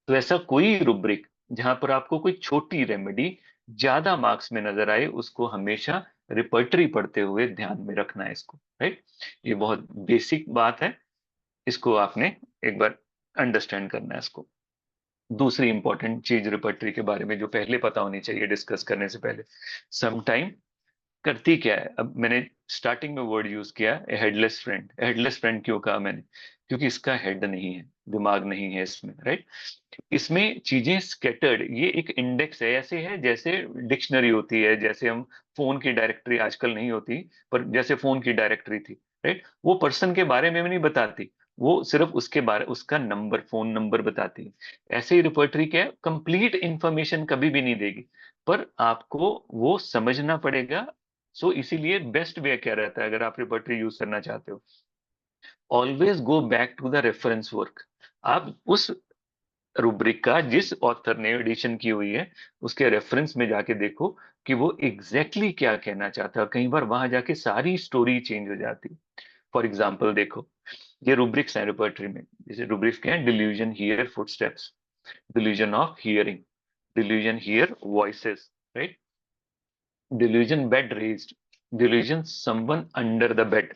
S1: तो ऐसा कोई रुब्रिक जहां पर आपको कोई छोटी रेमेडी ज्यादा मार्क्स में नजर आए, उसको हमेशा रिपर्टरी पढ़ते हुए ध्यान में रखना है इसको, राइट। ये बहुत बेसिक बात है, इसको आपने एक बार अंडरस्टैंड करना है इसको। दूसरी इंपॉर्टेंट चीज रिपर्टरी के बारे में जो पहले पता होनी चाहिए डिस्कस करने से पहले, समटाइम करती क्या है। अब मैंने स्टार्टिंग में वर्ड यूज किया हेडलेस फ्रेंड। हेडलेस फ्रेंड क्यों कहा मैंने, क्योंकि इसका हेड नहीं है, दिमाग नहीं है इसमें, राइट। इसमें चीजें स्कैटर्ड, ये एक इंडेक्स है, ऐसे है जैसे डिक्शनरी होती है, जैसे हम फोन की डायरेक्टरी आजकल नहीं होती, पर जैसे फोन की डायरेक्टरी थी, राइट। वो पर्सन के बारे में भी नहीं बताती, वो सिर्फ उसके बारे, उसका नंबर, फोन नंबर बताती है। ऐसे ही रिपर्टरी क्या है, कंप्लीट इंफॉर्मेशन कभी भी नहीं देगी, पर आपको वो समझना पड़ेगा। सो इसीलिए बेस्ट वे क्या रहता है अगर आप रिपर्टरी यूज करना चाहते हो, always go back to the reference work. आप उस रूब्रिक का जिस ऑथर ने एडिशन की हुई है उसके रेफरेंस में जाके देखो कि वो एग्जैक्टली exactly क्या कहना चाहता है। कई बार वहां जाके सारी स्टोरी चेंज हो जाती है। फॉर एग्जाम्पल देखो, ये रूब्रिक्स हैं रिपर्टरी में। जैसे रूब्रिक्स क्या है, delusion here footsteps, delusion of hearing, delusion here voices, right. Delusion bed raised. Delusion someone under the bed.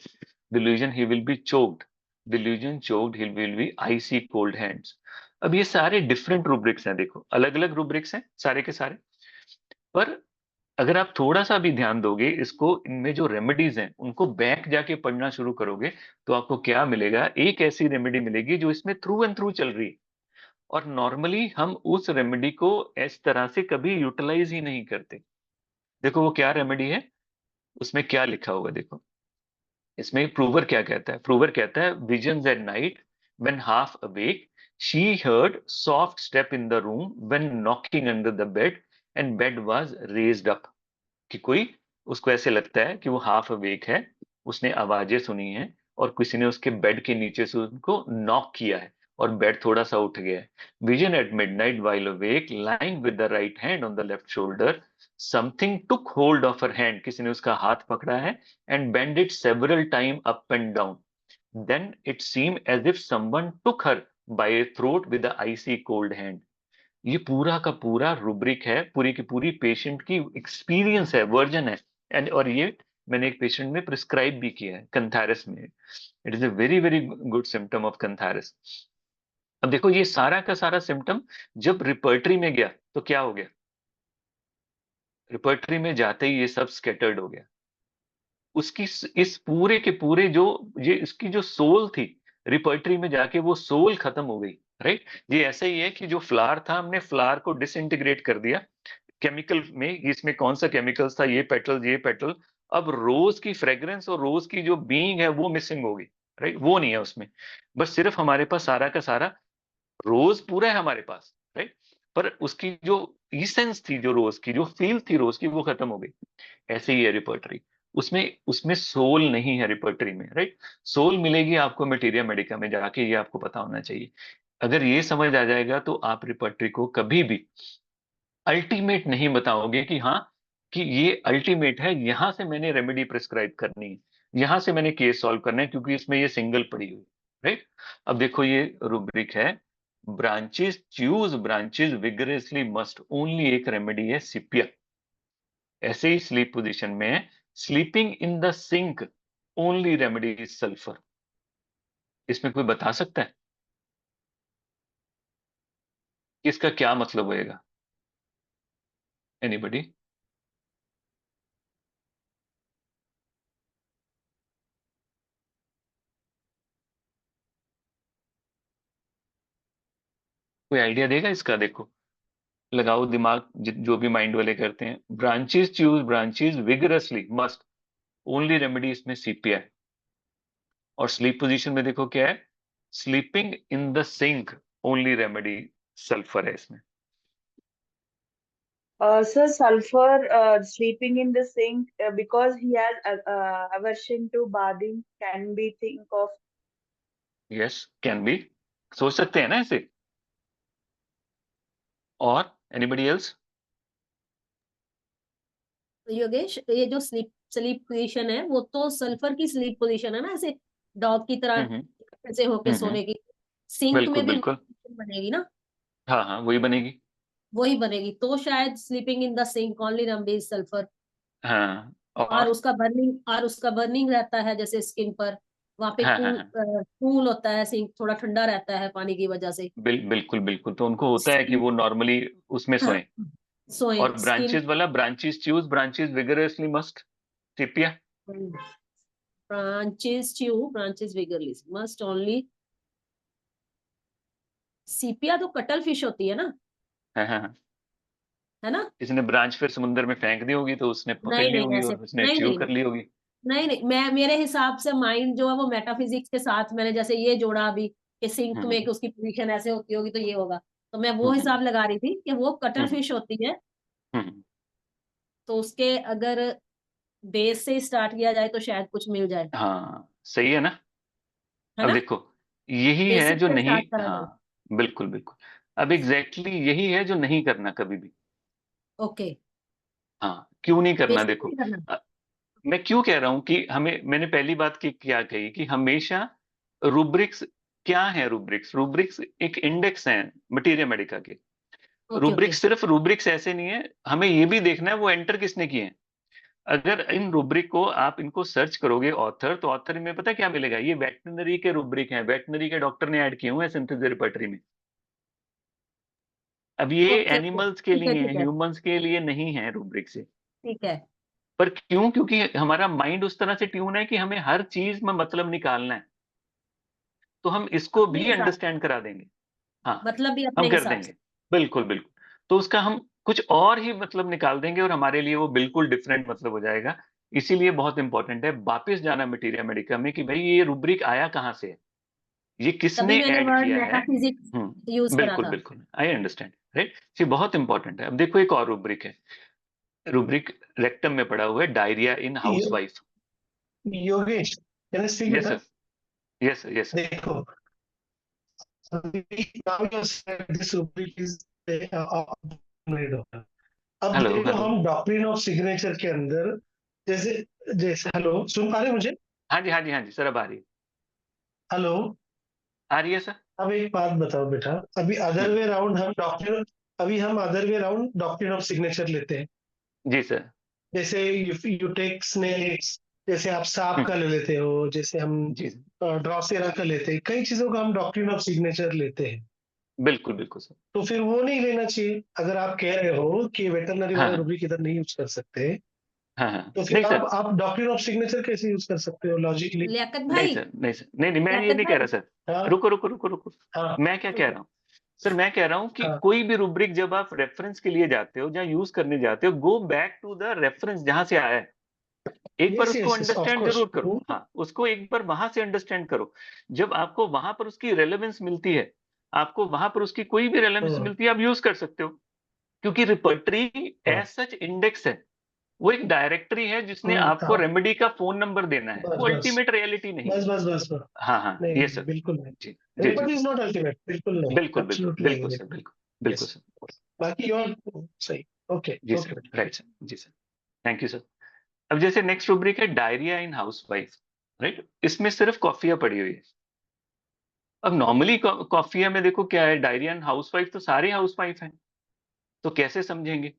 S1: Delusion he will be choked. Delusion choked he will be icy cold hands. अब ये सारे डिफरेंट रूब्रिक्स हैं, देखो अलग अलग रूब्रिक्स हैं सारे के सारे, पर अगर आप थोड़ा सा भी ध्यान दोगे इसको, इनमें जो रेमेडीज हैं उनको बैक जाके पढ़ना शुरू करोगे, तो आपको क्या मिलेगा, एक ऐसी रेमेडी मिलेगी जो इसमें थ्रू एंड थ्रू चल रही है। और नॉर्मली हम उस रेमेडी को इस तरह से कभी यूटिलाइज ही नहीं करते। देखो वो क्या रेमेडी है, उसमें क्या लिखा हुआ देखो। इसमें प्रूवर क्या कहता है, प्रूवर कहता है visions at night when half awake she heard soft step in the room when knocking under the bed and bed was raised up. कि कोई, उसको ऐसे लगता है कि वो हाफ अवेक है, उसने आवाजें सुनी हैं और किसी ने उसके बेड के नीचे से उनको नॉक किया है और बेड थोड़ा सा उठ गया है। Vision at midnight while awake lying with the right hand on the left shoulder, something took hold of her hand, किसी ने उसका हाथ पकड़ा है, and bend it several time up and down, then it seem as if someone took her by a throat with a icy cold hand. ये पूरा का पूरा रूब्रिक है, पूरी की पूरी पेशेंट की एक्सपीरियंस है, वर्जन है। एंड और ये मैंने एक पेशेंट में प्रिस्क्राइब भी किया है कंथारस में। It is a very very good symptom of cantharis. अब देखो ये सारा का सारा सिम्टम जब रिपर्टरी में गया तो क्या हो गया, रिपर्टरी में जाते ही ये सब स्कैटर्ड हो गया। उसकी इस पूरे के पूरे जो, ये इसकी जो सोल थी, रिपर्टरी में जाके वो सोल खत्म हो गई, राइट। ये ऐसा ही है कि जो फ्लावर था, हमने फ्लावर को डिसइंटीग्रेट कर दिया केमिकल में, इसमें कौन सा केमिकल्स था, ये पेटल ये पेटल। अब रोज की फ्रेग्रेंस और रोज की जो बीइंग है वो मिसिंग होगी, राइट, वो नहीं है उसमें। बस सिर्फ हमारे पास सारा का सारा रोज पूरा है हमारे पास, राइट, पर उसकी जो इसेंस थी, जो रोज की जो फील थी रोज की, वो खत्म हो गई। ऐसे ही है रिपर्टरी, उसमें उसमें सोल नहीं है रिपर्टरी में, राइट। सोल मिलेगी आपको मटेरिया मेडिका में जाके, ये आपको पता होना चाहिए। अगर ये समझ आ जाएगा तो आप रिपर्टरी को कभी भी अल्टीमेट नहीं बताओगे कि हाँ, कि ये अल्टीमेट है, यहां से मैंने रेमेडी प्रिस्क्राइब करनी है, यहां से मैंने केस सॉल्व करना है, क्योंकि इसमें ये सिंगल पड़ी हुई, राइट। अब देखो ये रूब्रिक है ब्रांचेस विगरसली मस्ट, ओनली एक रेमेडी है सीपिया। ऐसे ही स्लीप पोजीशन में sleeping in the sink, only remedy is sulphur. इसमें कोई बता सकता है कि इसका क्या मतलब होएगा? एनीबडी? कोई आइडिया देगा इसका? देखो, लगाओ दिमाग, जो भी माइंड वाले करते हैं। Branches vigorously must, only remedy इसमें सीपिया है। और स्लीप पोजीशन में देखो क्या है, sleeping in the sink, only remedy sulphur है इसमें।
S4: Sir, sulfur sleeping in the sink because he has aversion to bathing can be think of.
S1: Yes, can be, सोच सकते हैं ना ऐसे। और एनीबडी एल्स?
S3: योगेश, ये जो स्लीप स्लीप पोजीशन है वो तो सल्फर की स्लीप पोजीशन है ना, ऐसे डॉग की तरह ऐसे होके सोने की। सिंक
S1: बिल्कुल
S3: में भी
S1: बिल्कुल,
S3: बनेगी ना,
S1: हाँ हाँ वही बनेगी।
S3: वही बनेगी। तो शायद sleeping in the sink only remedy is sulphur.
S1: हाँ
S3: और उसका बर्निंग रहता है जैसे स्किन पर, वहां पे
S1: हाँ हाँ
S3: कूल
S1: हाँ,
S3: कूल होता है, सिंक थोड़ा ठंडा रहता है पानी की वजह से।
S1: बिल्कुल बिल्कुल, तो उनको होता है कि वो नॉर्मली उसमें सोएं।
S3: सोए
S1: और
S3: स्किन।
S1: ब्रांचेस वाला, ब्रांचेस विगरसली मस्ट सीपिया।
S3: ब्रांचेस विगरली मस्ट ओनली सीपिया। तो कटल फिश होती है ना,
S1: हाँ हाँ हाँ,
S3: है ना?
S1: इसने ब्रांच फिर समुद्र में फेंक दी होगी, तो उसने पकड़
S3: नहीं
S1: ली
S3: नहीं,
S1: होगी
S3: ऐसे
S1: और उसने
S3: नहीं
S1: च्यू
S3: नहीं
S1: कर
S3: नहीं
S1: ली होगी।
S3: नहीं नहीं, मैं मेरे हिसाब से माइंड जो है वो मेटाफिजिक्स के साथ मैंने जैसे ये जोड़ा अभी कि सिंक में
S1: हम्म
S3: कि उसकी पोजीशन ऐसे होती होगी तो ये होगा। तो मैं वो
S1: हम्म
S3: हिसाब लगा रही थी कि वो कटल
S1: हम्म
S3: फिश होती है।
S1: हम्म,
S3: तो उसके अगर बेस से स्टार्ट किया जाए तो शायद कुछ मिल जाए,
S1: हाँ सही है ना।
S3: है
S1: अब
S3: ना?
S1: देखो, यही है
S3: बेसिक
S1: जो
S3: से
S1: नहीं,
S3: स्टार्ट करा जाए।
S1: हाँ बिल्कुल बिल्कुल। अब एग्जैक्टली यही है जो नहीं करना कभी भी।
S3: ओके।
S1: हाँ, क्यों नहीं करना?
S3: बेसिक
S1: देखो,
S3: नहीं करना।
S1: मैं क्यों कह रहा हूं कि हमें, मैंने पहली बात की क्या कही कि हमेशा रुब्रिक्स, क्या है रुब्रिक्स? रुब्रिक्स एक इंडेक्स है मटीरिया मेडिका के।
S3: Okay okay.
S1: रुब्रिक्स सिर्फ रुब्रिक्स ऐसे नहीं है, हमें ये भी देखना है वो एंटर किसने किए हैं। अगर इन रुब्रिक को आप इनको सर्च करोगे ऑथर, तो ऑथर में पता क्या मिलेगा? ये वेटनरी के रुब्रिक हैं, वेटनरी के डॉक्टर ने ऐड किए हुए हैं सिंथेसिस रिपर्टरी में। अब ये
S3: ओके ओके,
S1: एनिमल्स के
S3: ठीक है
S1: लिए हैं,
S3: ठीक है
S1: ह्यूमंस के लिए नहीं है रुब्रिक से।
S3: ठीक है।
S1: पर क्यों? क्योंकि हमारा माइंड उस तरह से ट्यून है कि हमें हर चीज में मतलब निकालना है, तो हम इसको
S3: अपने
S1: भी
S3: हिसाब से,
S1: अंडरस्टैंड करा देंगे। हाँ,
S3: मतलब भी
S1: हम
S3: अपने
S1: कर
S3: हिसाब से।
S1: देंगे, बिल्कुल बिल्कुल। तो उसका हम कुछ और ही मतलब निकाल देंगे और हमारे लिए वो बिल्कुल डिफरेंट मतलब हो जाएगा। इसीलिए बहुत इंपॉर्टेंट है वापस जाना मटीरिया मेडिका में कि भाई ये रूब्रिक आया कहाँ से है, ये
S3: तभी
S1: किसने
S3: मैंने
S1: ऐड
S3: वर्ड
S1: किया है।
S3: मेटाफिजिक्स यूज करा
S1: बिल्कुल
S3: था।
S1: बिल्कुल, आई अंडरस्टैंड, राइट। ये बहुत इंपॉर्टेंट है। अब देखो एक और रूब्रिक है, रूब्रिक रेक्टम में पड़ा हुआ है, डायरिया इन
S2: यो,
S1: housewife.
S2: Yogesh, can I speak
S1: yes
S2: बेटा?
S1: Sir, yes sir, yes sir.
S2: देखो, अभी now you said this rubric is made of. अब
S1: हेलो
S2: देखो,
S1: हेलो,
S2: हम डॉक्ट्रिन ऑफ सिग्नेचर के अंदर जैसे जैसे हेलो, सुन पा रहे हैं मुझे?
S1: हाँ जी हाँ जी हाँ जी सर, अब आ रही है,
S2: हेलो।
S1: आ रही है सर।
S2: अब एक बात बताओ बेटा, अभी अदर
S1: हम्म,
S2: वे राउंड हम डॉक्ट्रिन, अभी हम other way round doctrine of signature लेते हैं।
S1: जी सर।
S2: जैसे यू टेक स्नेक्स, जैसे आप सांप
S1: हम्म,
S2: का ले लेते हो, जैसे हम
S1: जी सर,
S2: ड्रॉसेरा का लेते हैं, कई चीजों का हम डॉक्ट्रिन ऑफ सिग्नेचर लेते हैं।
S1: बिल्कुल बिल्कुल सर।
S2: तो फिर वो नहीं लेना चाहिए। अगर आप कह रहे हो कि वेटरनरी
S1: हाँ
S2: वाला
S1: हाँ
S2: रूब्रिक इधर नहीं यूज कर सकते,
S1: हाँ हाँ,
S2: तो
S1: नहीं
S2: फिर
S1: सर,
S2: आप डॉक्ट्रिन ऑफ सिग्नेचर कैसे यूज कर सकते हो लॉजिकली?
S3: लियाकत
S1: नहीं
S3: भाई,
S1: सर, नहीं सर, नहीं नहीं, मैं ये
S3: लियाकत
S1: नहीं कह
S3: भाई।
S1: रहा सर।
S2: हाँ
S1: रुको रुको रुको रुको,
S2: हाँ
S1: मैं क्या कह रहा हूँ सर? मैं कह रहा हूँ कि
S2: हाँ।
S1: कोई भी रूब्रिक जब आप रेफरेंस के लिए जाते हो, जहाँ यूज करने जाते हो, go back to the reference जहां से आया है। एक बार
S2: यस
S1: उसको
S2: yes yes, of
S1: understand
S2: course.
S1: जरूर करो, हाँ, उसको एक बार वहां से अंडरस्टैंड करो। जब आपको वहां पर उसकी रेलेवेंस मिलती है, आपको वहां पर उसकी कोई भी रेलेवेंस मिलती है, आप यूज कर सकते हो। क्योंकि रिपर्टरी एज सच इंडेक्स है, वो एक डायरेक्टरी है जिसने आपको
S2: हाँ,
S1: रेमेडी का फोन नंबर देना है,
S2: बस
S1: वो
S2: बस
S1: अल्टीमेट रियलिटी नहीं है।
S2: बस बस बस बस।
S1: हाँ हाँ,
S2: नहीं
S1: ये
S2: नहीं,
S1: सर,
S2: बिल्कुल नहीं।
S1: जी जी जी,
S2: रिपोर्ट इज नॉट अल्टीमेट, बिल्कुल नहीं,
S1: बिल्कुल बिल्कुल
S2: एब्सोल्युटली
S1: बिल्कुल
S2: नहीं।
S1: सर, बिल्कुल बिल्कुल
S2: यस,
S1: सर।
S2: बाकी और सही। ओके
S1: जी
S2: ओके
S1: सर,
S2: बेटा।
S1: राइट सर, जी सर, थैंक यू सर। अब जैसे नेक्स्ट रूब्रिक है diarrhoea in housewife, right. इसमें सिर्फ कॉफिया पड़ी हुई है, अब नॉर्मली कॉफिया में देखो क्या है, डायरिया एंड हाउसवाइफ तो सारे हाउसवाइफ हैं, तो कैसे समझेंगे?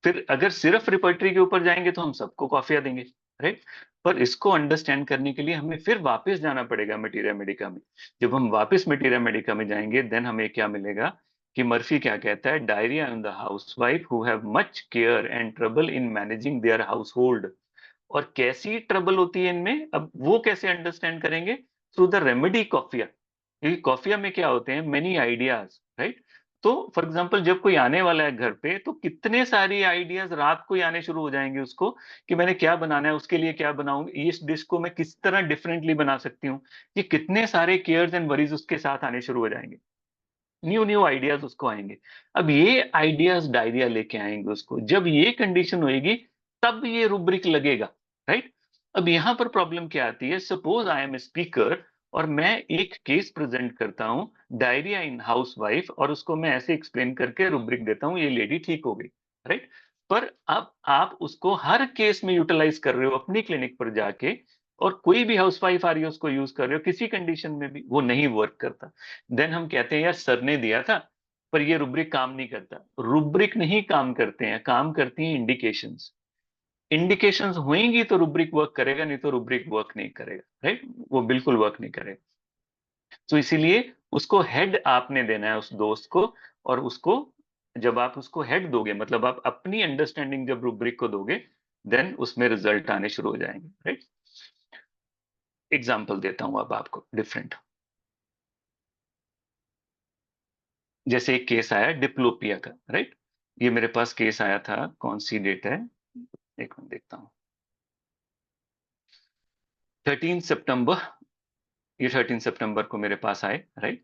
S1: फिर अगर सिर्फ रिपर्टरी के ऊपर जाएंगे तो हम सबको कॉफिया देंगे, राइट? पर इसको अंडरस्टैंड करने के लिए हमें फिर वापस जाना पड़ेगा मटीरिया मेडिका में। जब हम वापस मटीरिया मेडिका में जाएंगे देन हमें क्या मिलेगा कि मर्फी क्या कहता है, diarrhoea in the housewife who have much care and trouble in managing their house hold. और कैसी ट्रबल होती है इनमें, अब वो कैसे अंडरस्टैंड करेंगे? Through the remedy coffea. क्योंकि कॉफिया में क्या होते हैं, मेनी आइडियाज, राइट? तो फॉर एग्जाम्पल जब कोई आने वाला है घर पे तो कितने सारी आइडियाज रात को ही आने शुरू हो जाएंगे उसको, कि मैंने क्या बनाना है, उसके लिए क्या बनाऊं, इस डिश को मैं किस तरह डिफरेंटली बना सकती हूँ। ये कितने सारे केयर्स एंड वरीज उसके साथ आने शुरू हो जाएंगे, न्यू न्यू आइडियाज उसको आएंगे। अब ये आइडियाज डायरिया लेके आएंगे उसको, जब ये कंडीशन होएगी तब ये रुब्रिक लगेगा, राइट? अब यहां पर प्रॉब्लम क्या आती है, suppose I am a speaker और मैं एक केस प्रेजेंट करता हूं, डायरिया इन हाउस वाइफ, और उसको मैं ऐसे एक्सप्लेन करके रुब्रिक देता हूं, ये लेडी ठीक हो गई, राइट? पर अब आप उसको हर केस में यूटिलाइज कर रहे हो अपनी क्लिनिक पर जाके, और कोई भी हाउसवाइफ आ रही है उसको यूज कर रहे हो, किसी कंडीशन में भी वो नहीं वर्क करता। देन हम कहते हैं यार सर ने दिया था पर ये रुब्रिक काम नहीं करता। रुब्रिक नहीं काम करते हैं, काम करती हैं इंडिकेशंस। इंडिकेशंस होंगी तो रुब्रिक वर्क करेगा, नहीं तो रुब्रिक वर्क नहीं करेगा, राइट? वो बिल्कुल वर्क नहीं करेगा। तो इसीलिए उसको हेड आपने देना है उस दोस्त को, और उसको जब आप उसको हेड दोगे, मतलब आप अपनी अंडरस्टैंडिंग जब रुब्रिक को दोगे, देन उसमें रिजल्ट आने शुरू हो जाएंगे, राइट? एग्जाम्पल देता हूं अब आपको डिफरेंट। जैसे एक केस आया डिप्लोपिया का, राइट? ये मेरे पास केस आया था, कौन सी डेट है, एक मिनट देखता हूँ, 13 सितंबर। ये 13 सितंबर को मेरे पास आए, राइट?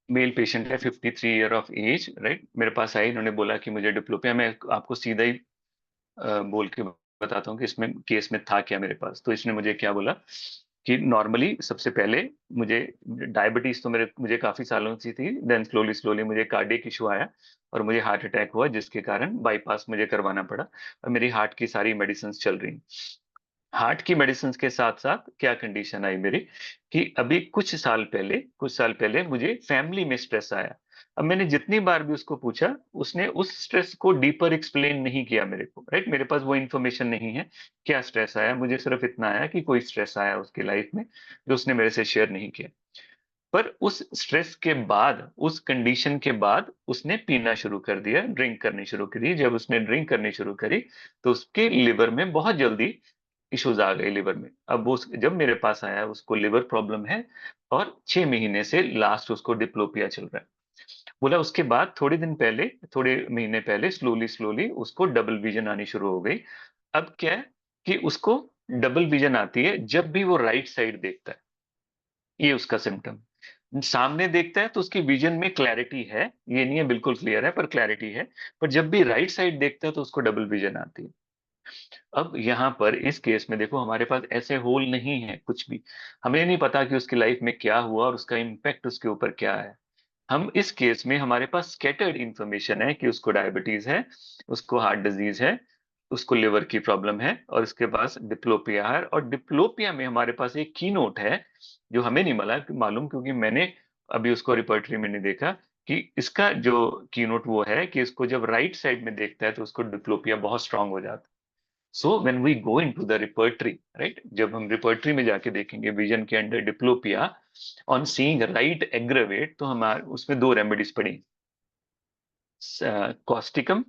S1: मेल पेशेंट है, 53 ईयर ऑफ एज, राइट? मेरे पास आए, इन्होंने बोला कि मुझे डिप्लोपिया, मैं आपको सीधा ही बोल के बताता हूँ कि इसमें केस में था क्या मेरे पास। तो इसने मुझे क्या बोला कि नॉर्मली सबसे पहले मुझे डायबिटीज तो मुझे काफी सालों से थी, देन स्लोली स्लोली मुझे कार्डियक इशू आया और मुझे हार्ट अटैक हुआ, जिसके कारण बाईपास मुझे करवाना पड़ा, और मेरी हार्ट की सारी मेडिसिन चल रही। हार्ट की मेडिसिन के साथ साथ क्या कंडीशन आई मेरी, कि अभी कुछ साल पहले मुझे फैमिली में स्ट्रेस आया। अब मैंने जितनी बार भी उसको पूछा, उसने उस स्ट्रेस को डीपर एक्सप्लेन नहीं किया मेरे को, राइट? मेरे पास वो इन्फॉर्मेशन नहीं है क्या स्ट्रेस आया, मुझे सिर्फ इतना आया कि कोई स्ट्रेस आया उसकी लाइफ में, जो उसने मेरे से शेयर नहीं किया। पर उस स्ट्रेस के बाद, उस कंडीशन के बाद उसने पीना शुरू कर दिया, ड्रिंक करनी शुरू करी। जब उसने ड्रिंक करनी शुरू करी तो उसके लिवर में बहुत जल्दी इश्यूज आ गए लिवर में। अब वो जब मेरे पास आया, उसको लिवर प्रॉब्लम है और 6 महीने से लास्ट उसको डिप्लोपिया चल रहा है। बोला उसके बाद थोड़े महीने पहले स्लोली स्लोली उसको डबल विजन आनी शुरू हो गई। अब क्या है कि उसको डबल विजन आती है जब भी वो राइट साइड देखता है, ये उसका सिम्टम। सामने देखता है तो उसकी विजन में क्लैरिटी है, ये नहीं है बिल्कुल क्लियर है पर क्लैरिटी है, पर जब भी राइट साइड देखता है तो उसको डबल विजन आती है। अब यहाँ पर इस केस में देखो, हमारे पास ऐसे होल नहीं है कुछ भी, हमें नहीं पता कि उसकी लाइफ में क्या हुआ और उसका इम्पैक्ट उसके ऊपर क्या है। हम इस केस में हमारे पास स्कैटर्ड इंफॉर्मेशन है कि उसको डायबिटीज है, उसको हार्ट डिजीज है, उसको लिवर की प्रॉब्लम है, और उसके पास डिप्लोपिया है। और डिप्लोपिया में हमारे पास एक की नोट है जो हमें नहीं मालूम, क्योंकि मैंने अभी उसको रिपर्टरी में नहीं देखा, कि इसका जो की नोट वो है कि इसको जब राइट साइड में देखता है तो उसको डिप्लोपिया बहुत स्ट्रांग हो जाता है। So when we go into the repertory, right, जब हम रिपर्टरी में जाके देखेंगे विजन के under diplopia on seeing right aggravate, तो हमारे उसमें दो रेमेडीज पड़ी, causticum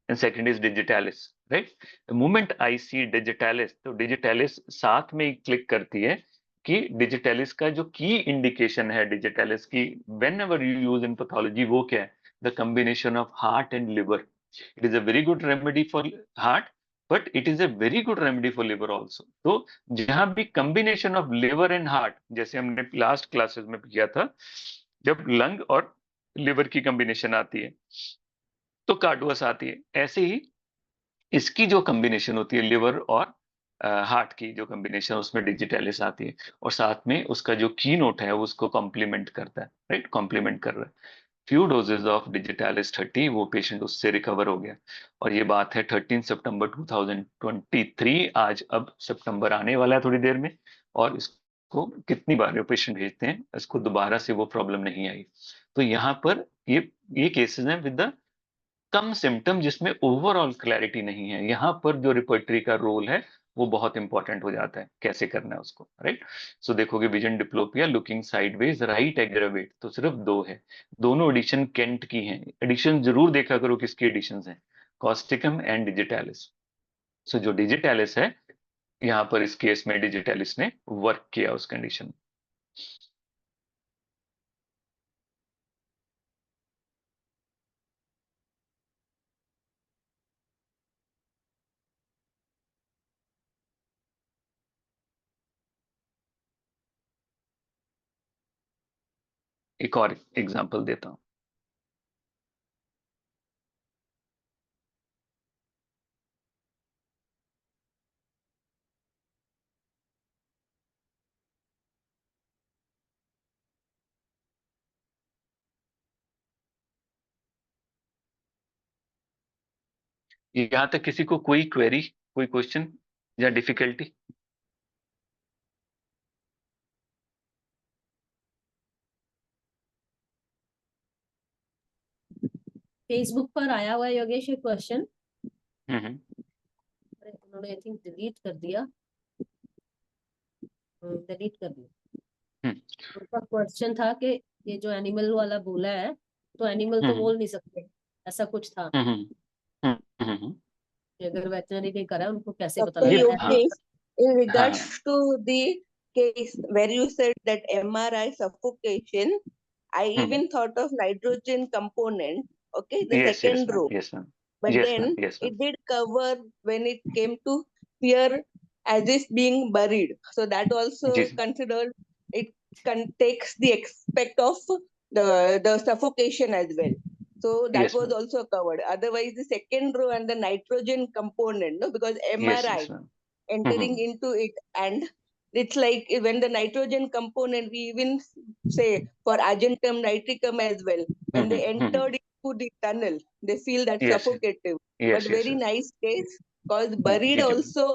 S1: and second is digitalis, right? Moment I see digitalis, तो डिजिटालिस साथ में ही क्लिक करती है कि डिजिटालिस का जो की इंडिकेशन है डिजिटालिस की when ever you use in pathology, वो क्या है, the combination of heart and liver. It is a very good remedy for heart, but it is a very good remedy for liver also. तो जहां भी combination of liver and heart, जैसे हमने लास्ट क्लासेस में किया था, जब लंग और लिवर की कॉम्बिनेशन आती है तो कार्डुअस आती है, ऐसे ही इसकी जो कॉम्बिनेशन होती है लिवर और हार्ट की जो कॉम्बिनेशन, उसमें डिजिटलिस आती है, और साथ में उसका जो की नोट है वो उसको कॉम्प्लीमेंट करता है, राइट? कॉम्प्लीमेंट कर रहा है। फ्यू डोजेज ऑफ डिजिटलिस 30, वो पेशेंट उससे रिकवर हो गया। और ये बात है 13 सितंबर 2023, आज अब सितंबर आने वाला है थोड़ी देर में, और को कितनी बार पेशेंट भेजते हैं, इसको दोबारा से वो प्रॉब्लम नहीं आई। तो यहाँ पर ये केसेस हैं विद द कम सिम्टम जिसमें ओवरऑल क्लैरिटी नहीं है। यहाँ पर जो रिपर्टरी का रोल है वो बहुत इंपॉर्टेंट हो जाता है, कैसे करना है उसको, राइट। सो देखोगे vision diplopia, looking sideways, right aggravate, तो सिर्फ 2 है। दोनों एडिशन केंट की हैं। एडिशन जरूर देखा करो किसकी एडिशन है, कॉस्टिकम एंड डिजिटैलिस। सो जो डिजिटैलिस है, यहाँ पर इस केस में डिजिटैलिस ने वर्क किया उस कंडीशन। एक और एग्जांपल देता हूं। यहाँ तक किसी को कोई क्वेरी, कोई क्वेश्चन या डिफिकल्टी?
S3: फेसबुक पर आया हुआ है योगेश एक क्वेश्चन,
S1: हम्म।
S3: उन्होंने आई थिंक डिलीट कर दिया, उनका क्वेश्चन था कि ये जो एनिमल वाला बोला है तो एनिमल तो बोल नहीं सकते, ऐसा कुछ था। अगर वेटनरी नहीं करा है उनको कैसे पता
S4: Dr.
S3: लगता है?
S4: Yogesh, in regards to the case where you said that MRI suffocation, I even thought of nitrogen component, okay, the
S1: Yes,
S4: second
S1: ma'am.
S4: row.
S1: Yes, ma'am.
S4: But
S1: Yes,
S4: then
S1: ma'am. Yes, ma'am.
S4: it did cover when it came to fear as if being buried. So that also
S1: Yes.
S4: considered, it takes the aspect of the suffocation as well. So that
S1: Yes,
S4: was
S1: ma'am.
S4: also covered. Otherwise, the second row and the nitrogen component, no, because
S1: Yes,
S4: MRI
S1: yes, ma'am.
S4: entering into it, and it's like when the nitrogen component, we even say for argentum nitricum as well, when they entered into the tunnel, they feel that
S1: Yes.
S4: suffocative.
S1: Yes,
S4: But
S1: yes,
S4: very
S1: yes.
S4: nice case, because buried
S1: जी, जी,
S4: also,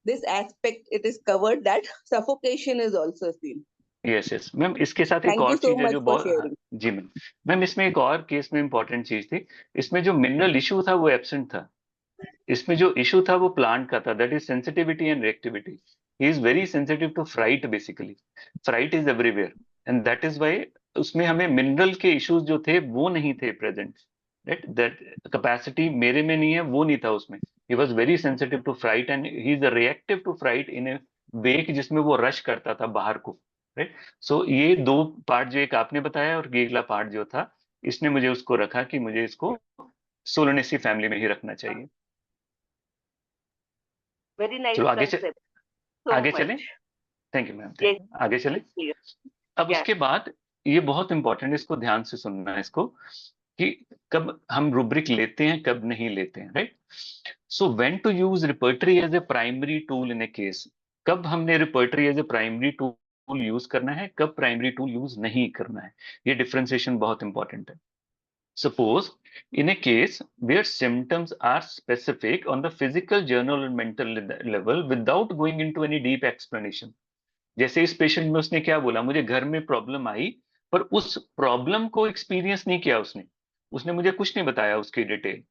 S4: this aspect it is covered, that suffocation is also seen.
S1: Yes yes ma'am. इसके साथ एक
S4: Thank
S1: और
S4: you so
S1: चीज है
S4: much
S1: जो
S4: for
S1: बहुत,
S4: sharing.
S1: जी मैम। मैम इसमें एक और केस में इंपॉर्टेंट चीज थी, इसमें जो मिनरल इशू था वो एब्सेंट था। इसमें जो इशू था वो प्लांट का था, that is sensitivity and reactivity. He is very sensitive to fright basically. Fright is everywhere and that is why उसमें हमें मिनरल के इश्यूज जो थे वो नहीं थे प्रेजेंट, राइट। दैट कैपेसिटी मेरे में नहीं है, वो नहीं था उसमें। He was very sensitive to fright and he is reactive to fright in a way जिसमें वो रश करता था बाहर को, राइट। सो ये 2 पार्ट जो एक आपने बताया और ये अगला पार्ट जो था, इसने मुझे उसको रखा कि मुझे इसको सोलोनेसी फैमिली में ही रखना चाहिए।
S4: Very nice
S1: चलो
S4: concept. So
S1: आगे चलें।
S4: much.
S1: Thank you ma'am,
S4: Yes,
S1: thank you. आगे चलें।
S4: yes.
S1: अब
S4: Yeah.
S1: उसके बाद ये बहुत इंपॉर्टेंट है, इसको ध्यान से सुनना है इसको, कि कब हम रूब्रिक लेते हैं कब नहीं लेते हैं, right. So when to use repertory as a primary tool in a case. कब हमने repertory as a primary tool use करना है, कब प्राइमरी टूल यूज नहीं करना है, ये डिफरेंशिएशन बहुत इंपॉर्टेंट है। Suppose in a case where symptoms are specific on the physical, journal and mental level without going into any deep explanation. जैसे इस पेशेंट में उसने क्या बोला, मुझे घर में प्रॉब्लम आई, पर उस प्रॉब्लम को एक्सपीरियंस नहीं किया उसने, उसने मुझे कुछ नहीं बताया उसकी डिटेल।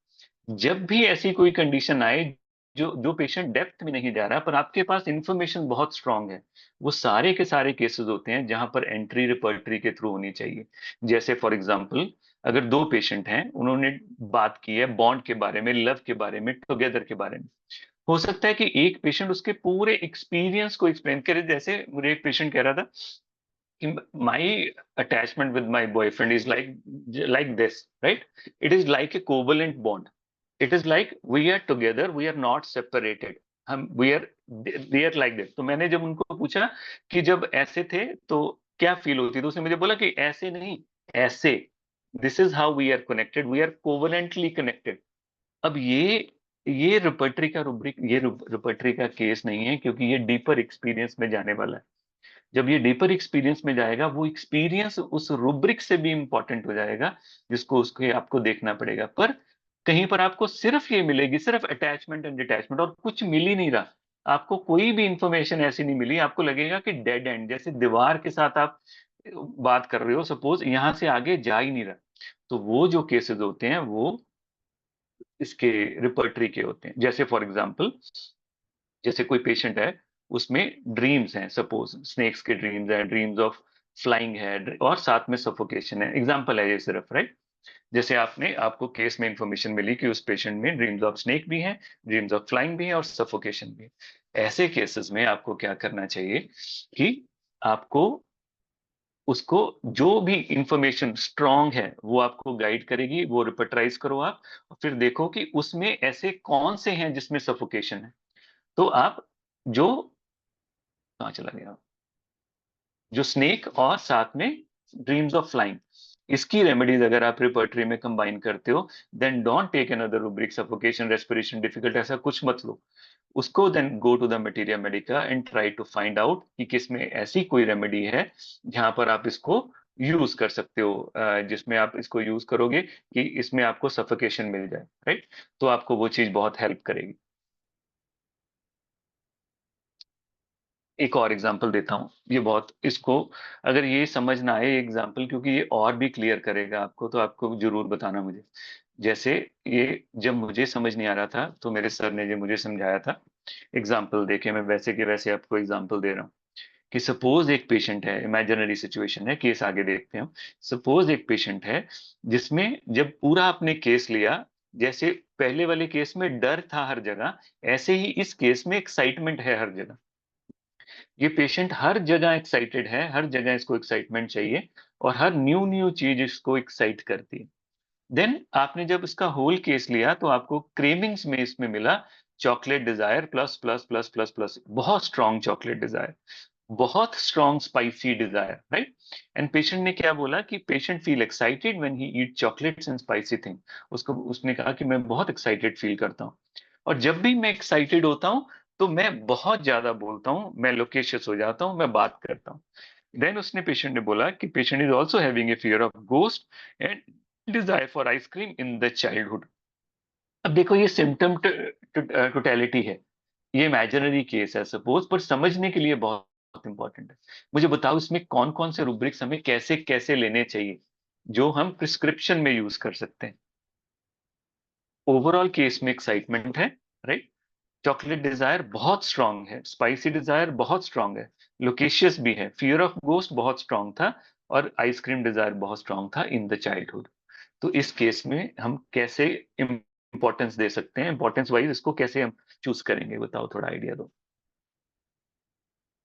S1: जब भी ऐसी कोई कंडीशन आए जो जो पेशेंट डेप्थ में नहीं जा रहा पर आपके पास इंफॉर्मेशन बहुत स्ट्रांग है, वो सारे के सारे केसेस होते हैं जहां पर एंट्री रिपर्टरी के थ्रू होनी चाहिए। जैसे फॉर एग्जांपल, अगर 2 पेशेंट हैं, उन्होंने बात की है बॉन्ड के बारे में, लव के बारे में, टुगेदर के बारे में, हो सकता है कि एक पेशेंट उसके पूरे एक्सपीरियंस को एक्सप्लेन करे। जैसे मुझे एक पेशेंट कह रहा था कि my attachment with my boyfriend is like this, right. It is like a covalent bond. It is like we are together, we are not separated, हम वी आर लाइक दिस। तो मैंने जब उनको पूछा कि जब ऐसे थे तो क्या फील होती, तो उसने मुझे बोला कि ऐसे नहीं, ऐसे, this is how we are connected, we are covalently connected. अब ये रिपर्टरी का रूब्रिक, ये रिपर्टरी का केस नहीं है, क्योंकि ये डीपर एक्सपीरियंस में जाने वाला है। जब ये डीपर एक्सपीरियंस में जाएगा, वो एक्सपीरियंस उस रूब्रिक से भी इंपॉर्टेंट हो जाएगा, जिसको उसके आपको देखना पड़ेगा। पर कहीं पर आपको सिर्फ ये मिलेगी, सिर्फ अटैचमेंट एंड डिटैचमेंट, और कुछ मिल ही नहीं रहा, आपको कोई भी इंफॉर्मेशन ऐसी नहीं मिली, आपको लगेगा कि डेड एंड, जैसे दीवार के साथ आप बात कर रहे हो, सपोज यहां से आगे जा ही नहीं रहा। तो वो जो केसेस होते हैं वो इसके रिपर्टरी के होते हैं। जैसे फॉर एग्जांपल, जैसे कोई पेशेंट है, उसमें ड्रीम्स हैं, सपोज स्नेक्स के ड्रीम्स हैं, ड्रीम्स ऑफ फ्लाइंग है, और साथ में सफोकेशन है। एग्जांपल है ये सिर्फ, राइट। जैसे आपको केस में इंफॉर्मेशन मिली कि उस पेशेंट में ड्रीम्स ऑफ स्नेक भी हैं, ड्रीम्स ऑफ फ्लाइंग भी है, और सफोकेशन भी है। ऐसे केसेस में आपको क्या करना चाहिए कि आपको उसको, जो भी इंफॉर्मेशन स्ट्रांग है वो आपको गाइड करेगी, वो रिपर्टराइज करो आप, और फिर देखो कि उसमें ऐसे कौन से हैं जिसमें सफोकेशन है। तो आप जो, कहाँ चला गया, जो स्नेक और साथ में ड्रीम्स ऑफ फ्लाइंग, इसकी रेमेडीज अगर आप रिपर्टरी में कंबाइन करते हो, then don't take another rubric, suffocation, respiration difficult, ऐसा कुछ मत लो। उसको then go to the materia medica and try to find out कि किसमें ऐसी कोई रेमेडी है जहां पर आप इसको यूज कर सकते हो, जिसमें आप इसको यूज करोगे कि इसमें आपको सफोकेशन मिल जाए, राइट। तो आपको वो चीज बहुत हेल्प करेगी। एक और एग्जांपल देता हूँ, ये बहुत, इसको अगर ये समझ ना आए एग्जांपल, क्योंकि ये और भी क्लियर करेगा आपको, तो आपको जरूर बताना मुझे। जैसे ये जब मुझे समझ नहीं आ रहा था तो मेरे सर ने जो मुझे समझाया था, एग्जांपल देके मैं वैसे के वैसे आपको एग्जांपल दे रहा हूँ। कि सपोज एक पेशेंट है, इमेजिनरी सिचुएशन है, केस आगे देखते हैं। सपोज एक पेशेंट है जिसमें जब पूरा आपने केस लिया, जैसे पहले वाले केस में डर था हर जगह, ऐसे ही इस केस में एक्साइटमेंट है हर जगह। ये पेशेंट हर जगह एक्साइटेड है, हर जगह इसको एक्साइटमेंट चाहिए, और हर न्यू न्यू चीज इसको एक्साइट करती है। देन आपने जब इसका होल केस लिया तो आपको क्रेविंग्स में इसमें मिला chocolate desire plus plus plus plus plus, बहुत स्ट्रॉन्ग चॉकलेट डिजायर, बहुत strong spicy desire, right. And patient ने क्या बोला कि patient feel excited when he eat chocolates and spicy thing. उसको उसने कहा कि मैं बहुत एक्साइटेड फील करता हूँ, और जब भी मैं एक्साइटेड होता हूँ तो मैं बहुत ज्यादा बोलता हूँ, मैं लोकेशियस हो जाता हूँ, मैं बात करता हूँ। देन उसने, पेशेंट ने बोला कि patient is also having a fear of ghost and desire for ice cream in the childhood. अब देखो ये सिम्टम टोटलिटी है, ये इमेजिनरी केस है सपोज, पर समझने के लिए बहुत इंपॉर्टेंट है। मुझे बताओ इसमें कौन कौन से रूब्रिक्स हमें कैसे कैसे लेने चाहिए जो हम प्रिस्क्रिप्शन में यूज कर सकते हैं। ओवरऑल केस में एक्साइटमेंट है, राइट। चॉकलेट डिजायर बहुत स्ट्रांग है, स्पाइसी डिजायर बहुत स्ट्रांग है, लोकेशियस भी है, फियर ऑफ गोस्ट बहुत स्ट्रांग था, और आइसक्रीम डिजायर बहुत स्ट्रांग था इन द चाइल्डहुड। तो इस केस में हम कैसे इंपॉर्टेंस दे सकते हैं, इंपॉर्टेंस वाइज इसको कैसे हम चूज करेंगे, बताओ, थोड़ा आइडिया दो।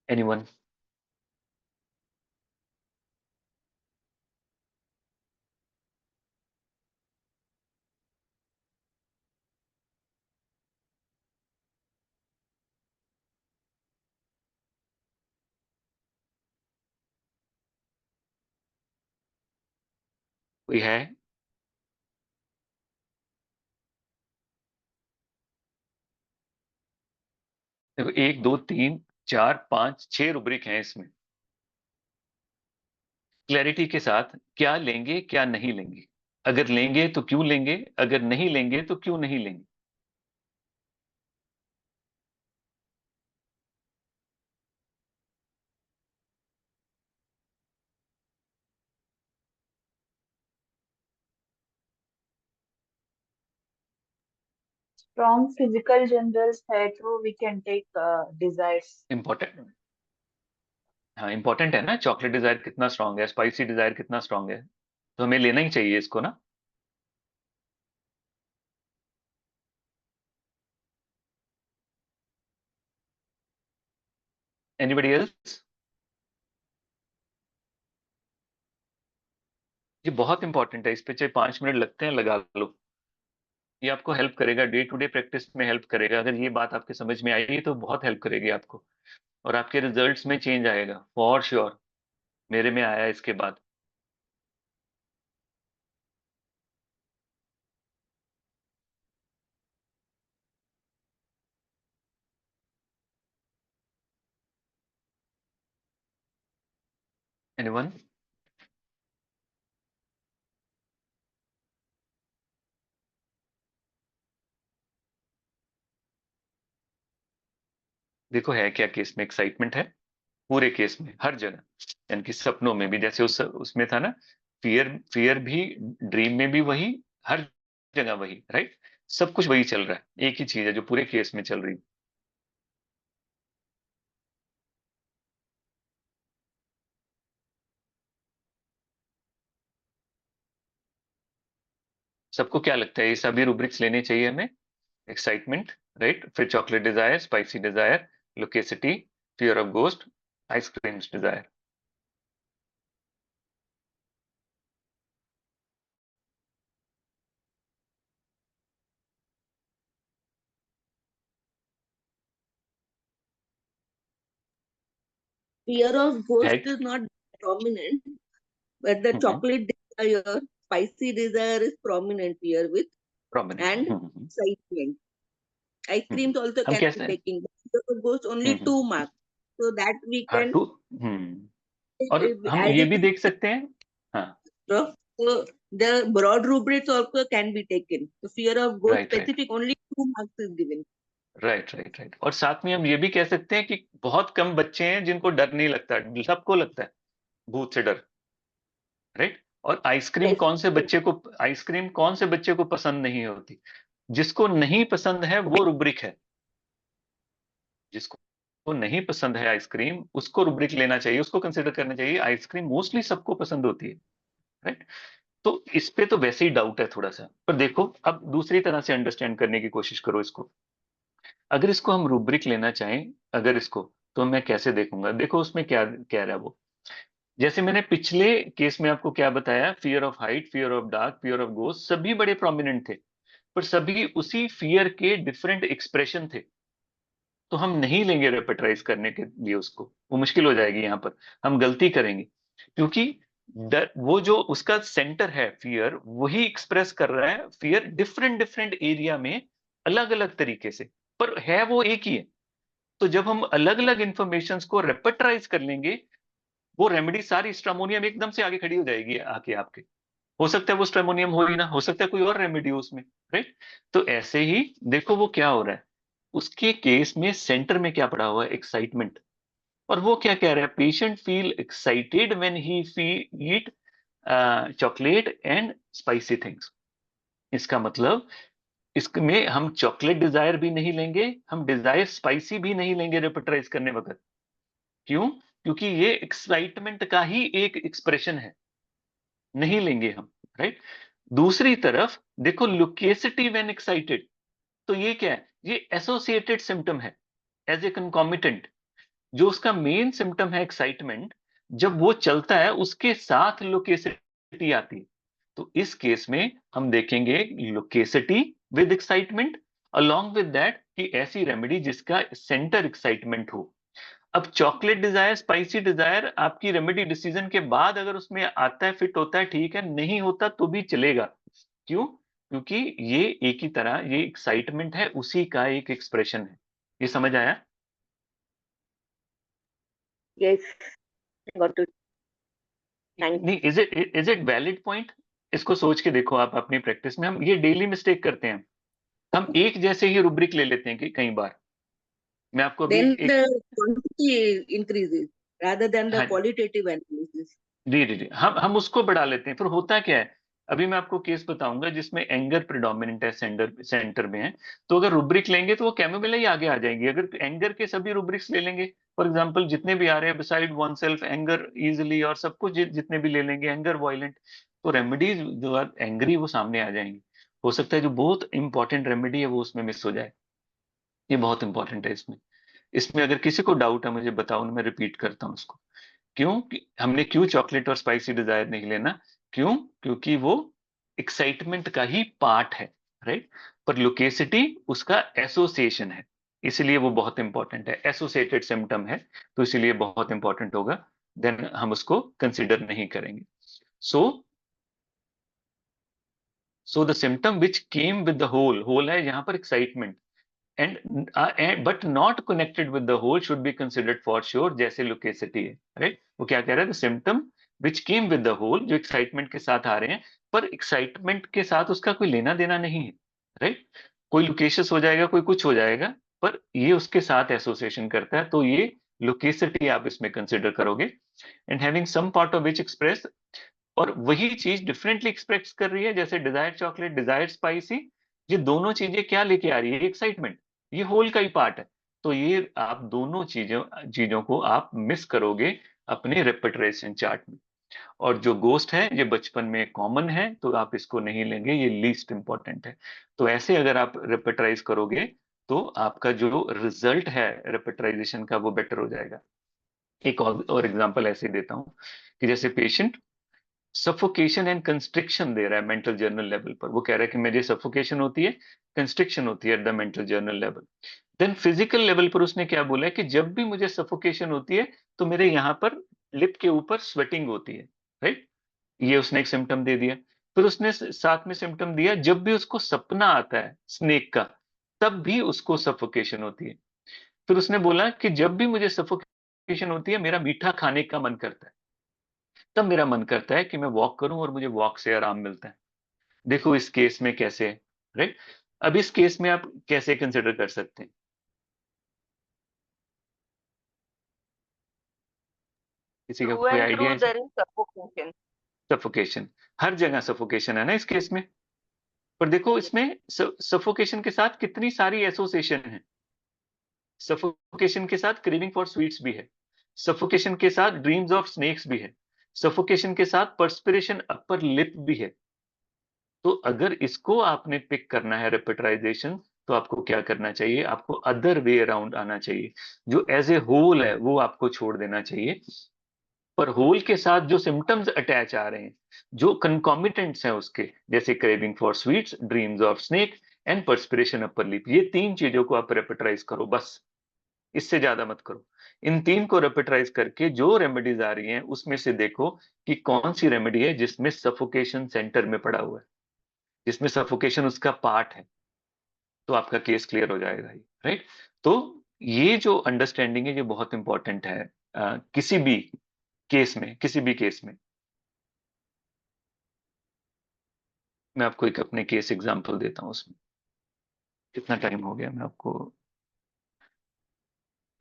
S1: एनीवन? कोई है? देखो, एक दो तीन चार पांच छह रुब्रिक हैं इसमें। क्लैरिटी के साथ, क्या लेंगे क्या नहीं लेंगे, अगर लेंगे तो क्यों लेंगे, अगर नहीं लेंगे तो क्यों नहीं लेंगे।
S5: Strong physical generals है तो we can take desires.
S1: Important, हाँ इंपॉर्टेंट है ना, चॉकलेट डिजायर कितना स्ट्रांग है, स्पाइसी डिजायर कितना स्ट्रांग है, तो हमें लेना ही चाहिए इसको ना। Anybody else? ये बहुत इंपॉर्टेंट है, इस पे चाहे 5 मिनट लगते हैं लगा लो। ये आपको हेल्प करेगा, डे टू डे प्रैक्टिस में हेल्प करेगा। अगर ये बात आपके समझ में आएगी तो बहुत हेल्प करेगी आपको, और आपके रिजल्ट्स में चेंज आएगा फॉर श्योर। मेरे में आया इसके बाद। एनीवन? देखो है क्या केस में एक्साइटमेंट है, पूरे केस में हर जगह, यानी कि सपनों में भी, जैसे उसमें था ना, फियर फियर भी, ड्रीम में भी वही, हर जगह वही, राइट। सब कुछ वही चल रहा है, एक ही चीज है जो पूरे केस में चल रही है। सबको क्या लगता है, ये सभी रूब्रिक्स लेने चाहिए हमें? एक्साइटमेंट, राइट, फिर chocolate desire, spicy desire, loquacity, fear of ghost, ice creams desire.
S4: Fear of
S1: है।
S4: ghost is not prominent, but the chocolate desire, spicy desire is prominent here with, and
S1: prominent.
S4: excitement. Ice creams also
S1: हम
S4: can be
S1: कैसे,
S4: taken, but fear of ghost only 2 marks. So that we
S1: हाँ
S4: can
S1: टू, और हम
S4: add
S1: ये
S4: it
S1: भी
S4: to
S1: देख सकते हैं। हाँ,
S4: the, so the broad rubrics also can be taken. So fear of ghost
S1: right right
S4: specific only 2 marks is given.
S1: Right right right. और साथ में हम ये भी कह सकते हैं कि बहुत कम बच्चे हैं जिनको डर नहीं लगता, सबको लगता है भूत से डर, राइट। और
S4: Yes.
S1: आइसक्रीम कौन से बच्चे को पसंद नहीं होती? जिसको नहीं पसंद है वो रुब्रिक है, जिसको नहीं पसंद है आइसक्रीम उसको रुब्रिक लेना चाहिए, उसको कंसिडर करना चाहिए। आइसक्रीम मोस्टली सबको पसंद होती है, राइट। तो इस पे तो वैसे ही डाउट है थोड़ा सा, पर देखो अब दूसरी तरह से अंडरस्टैंड करने की कोशिश करो इसको। अगर इसको हम रूब्रिक लेना चाहें, अगर इसको, तो मैं कैसे देखूंगा? देखो उसमें क्या कह रहा है वो। जैसे मैंने पिछले केस में आपको क्या बताया, fear of height, fear of dark, fear of ghost, सभी बड़े प्रोमिनेंट थे, पर सभी उसी फियर के डिफरेंट एक्सप्रेशन थे। तो हम नहीं लेंगे रेपेटराइज करने के लिए उसको, वो मुश्किल हो जाएगी यहाँ पर, हम गलती करेंगे, क्योंकि वो जो उसका सेंटर है फियर, वही एक्सप्रेस कर रहा है फियर डिफरेंट डिफरेंट एरिया में, अलग अलग तरीके से, पर है वो एक ही है। तो जब हम अलग अलग इंफॉर्मेशन को रेपेटराइज कर लेंगे, वो रेमेडी सारी स्ट्रामोनियम एकदम से आगे खड़ी हो जाएगी आके आपके। हो सकता है वो स्ट्रामोनियम हो ही ना, हो सकता है कोई और रेमेडी हो उसमें, राइट। तो ऐसे ही देखो वो क्या हो रहा है, उसके केस में सेंटर में क्या पड़ा हुआ है, एक्साइटमेंट। और वो क्या कह रहा है, patient feel excited when he eat chocolate and spicy things. इसका मतलब इसमें हम चॉकलेट डिजायर भी नहीं लेंगे, हम डिजायर स्पाइसी भी नहीं लेंगे रेपेटराइज करने वक्त। क्यों? क्योंकि ये एक्साइटमेंट का ही एक एक्सप्रेशन है, नहीं लेंगे हम, राइट। दूसरी तरफ देखो लुकेसिटी व्हेन एक्साइटेड, तो ये क्या है, ये एसोसिएटेड सिम्टम है, एज ए कंकॉमिटेंट। जो उसका मेन सिम्टम है एक्साइटमेंट, जब वो चलता है उसके साथ लोकेसिटी आती है। तो इस केस में हम देखेंगे loquacity with excitement, along with that कि ऐसी रेमेडी जिसका सेंटर एक्साइटमेंट हो। अब चॉकलेट डिजायर, स्पाइसी डिजायर आपकी रेमेडी डिसीजन के बाद अगर उसमें आता है, फिट होता है, ठीक है, नहीं होता तो भी चलेगा। क्यों? क्योंकि ये एक ही तरह, ये एक्साइटमेंट है, उसी का एक एक्सप्रेशन है। ये समझ आया?
S4: Yes, got it. Thank
S1: नहीं, इज इट वैलिड पॉइंट? इसको सोच के देखो आप अपनी प्रैक्टिस में, हम ये डेली मिस्टेक करते हैं, हम एक जैसे ही रुब्रिक ले लेते हैं कि कई बार। मैं आपको अभी
S4: Then
S1: एक,
S4: the quantity increases rather than the
S1: हाँ
S4: qualitative analysis.
S1: जी जी जी, हम उसको बढ़ा लेते हैं, फिर होता क्या है, अभी मैं आपको केस बताऊंगा जिसमें एंगर प्रिडोमिनेंट है, सेंटर में है। तो अगर रुब्रिक लेंगे तो वो कैमोमिला ही आगे आ जाएंगी। अगर एंगर के सभी रुब्रिक्स ले लेंगे, फॉर एग्जांपल जितने भी आ रहे हैं, beside one self, anger easily, और सब कुछ जितने भी ले लेंगे, एंगर वायलेंट, तो रेमेडीज जो आर एंग्री वो सामने आ जाएंगी। हो सकता है जो बहुत इंपॉर्टेंट रेमेडी है वो उसमें मिस हो जाए। ये बहुत इंपॉर्टेंट है इसमें। इसमें अगर किसी को डाउट है मुझे बताओ, मैं रिपीट करता हूँ उसको। क्यों हमने क्यों चॉकलेट और स्पाइसी डिजायर नहीं लेना? क्यों? क्योंकि वो एक्साइटमेंट का ही पार्ट है, राइट। पर लोकेसिटी उसका एसोसिएशन है, इसलिए वो बहुत इंपॉर्टेंट है, एसोसिएटेड सिम्टम है, तो इसलिए बहुत इंपॉर्टेंट होगा। देन हम उसको कंसिडर नहीं करेंगे। So so the symptom which came with the whole है यहाँ पर excitement, and but not connected with the whole should be considered for sure, जैसे लोकेसिटी है, राइट। वो क्या कह रहा है, the symptom which came with the whole, जो एक्साइटमेंट के साथ आ रहे हैं, पर एक्साइटमेंट के साथ उसका कोई लेना देना नहीं है, राइट। कोई लोकेशियस हो जाएगा, कोई कुछ हो जाएगा, पर ये उसके साथ एसोसिएशन करता है, तो ये लोकेसिटी आप इसमें कंसिडर करोगे। And having some part of which express, और वही चीज डिफरेंटली एक्सप्रेस कर रही है, जैसे डिजायर चॉकलेट, डिजायर स्पाइसी, ये दोनों चीजें क्या लेके आ रही है? एक्साइटमेंट, ये होल का ही पार्ट है। तो ये आप दोनों चीजों को आप मिस करोगे अपने रेपिटेशन चार्ट में। और जो गोस्ट है ये बचपन में कॉमन है, तो आप इसको नहीं लेंगे, ये लीस्ट इंपॉर्टेंट है। तो ऐसे अगर आप रेपिटराइज करोगे तो आपका जो रिजल्ट है रेपिटराइजेशन का वो बेटर हो जाएगा। एक और एग्जांपल ऐसे देता हूं कि जैसे पेशेंट सफोकेशन एंड कंस्ट्रिक्शन दे रहा है मेंटल जर्नल लेवल पर, वो कह रहा है कि मुझे सफोकेशन होती है, कंस्ट्रिक्शन होती है at the mental general level. Then physical level पर उसने क्या बोला है कि जब भी मुझे सफोकेशन होती है तो मेरे यहाँ पर लिप के ऊपर स्वेटिंग होती है, राइट? ये उसने एक सिम्टम दे दिया। फिर उसने साथ में सिम्टम दिया, जब भी उसको सपना आता है स्नेक का, तब भी उसको सफोकेशन होती है। फिर उसने बोला कि जब भी मुझे सफोकेशन होती है, मेरा मीठा खाने का मन करता है, तब मेरा मन करता है कि मैं वॉक करूं और मुझे वॉक से आराम मिलता है। देखो इस केस में कैसे, राइट? अब इस केस में आप कैसे कंसिडर कर सकते हैं? किसी का
S5: Through
S1: कोई
S5: and
S1: आइडिया
S5: through
S1: है?
S5: there is suffocation.
S1: सफोकेशन, हर जगह सफोकेशन है ना इस केस में। पर देखो इसमें सफोकेशन के साथ कितनी सारी एसोसिएशन है। सफोकेशन के साथ क्रेविंग फॉर स्वीट्स भी है, सफोकेशन के साथ ड्रीम्स ऑफ स्नेक्स भी है, सफोकेशन के साथ पर्सपिरेशन अपर लिप भी है। तो अगर इसको आपने पिक करना है रेपिटराइजेशन, तो आपको क्या करना चाहिए? आपको अदर वे अराउंड आना चाहिए, जो एज ए होल है वो आपको छोड़ देना चाहिए। पर होल के साथ जो सिम्टम्स अटैच आ रहे हैं, जो कंकॉमिटेंट्स हैं उसके, जैसे craving for sweets, dreams of snake and perspiration upper lip, ये तीन चीजों को आप रेपिटराइज करो बस, इससे ज्यादा मत करो। इन तीन को रेपिटराइज करके जो रेमेडीज आ रही हैं उसमें से देखो कि कौन सी रेमेडी है जिसमें सफोकेशन सेंटर में पड़ा हुआ है, जिसमें सफोकेशन उसका पार्ट है, तो आपका केस क्लियर हो जाएगा ही, राइट? तो ये जो अंडरस्टैंडिंग है ये बहुत इंपॉर्टेंट है किसी भी केस में, किसी भी केस में। मैं आपको एक अपने केस एग्जांपल देता हूँ उसमें। कितना टाइम हो गया? मैं आपको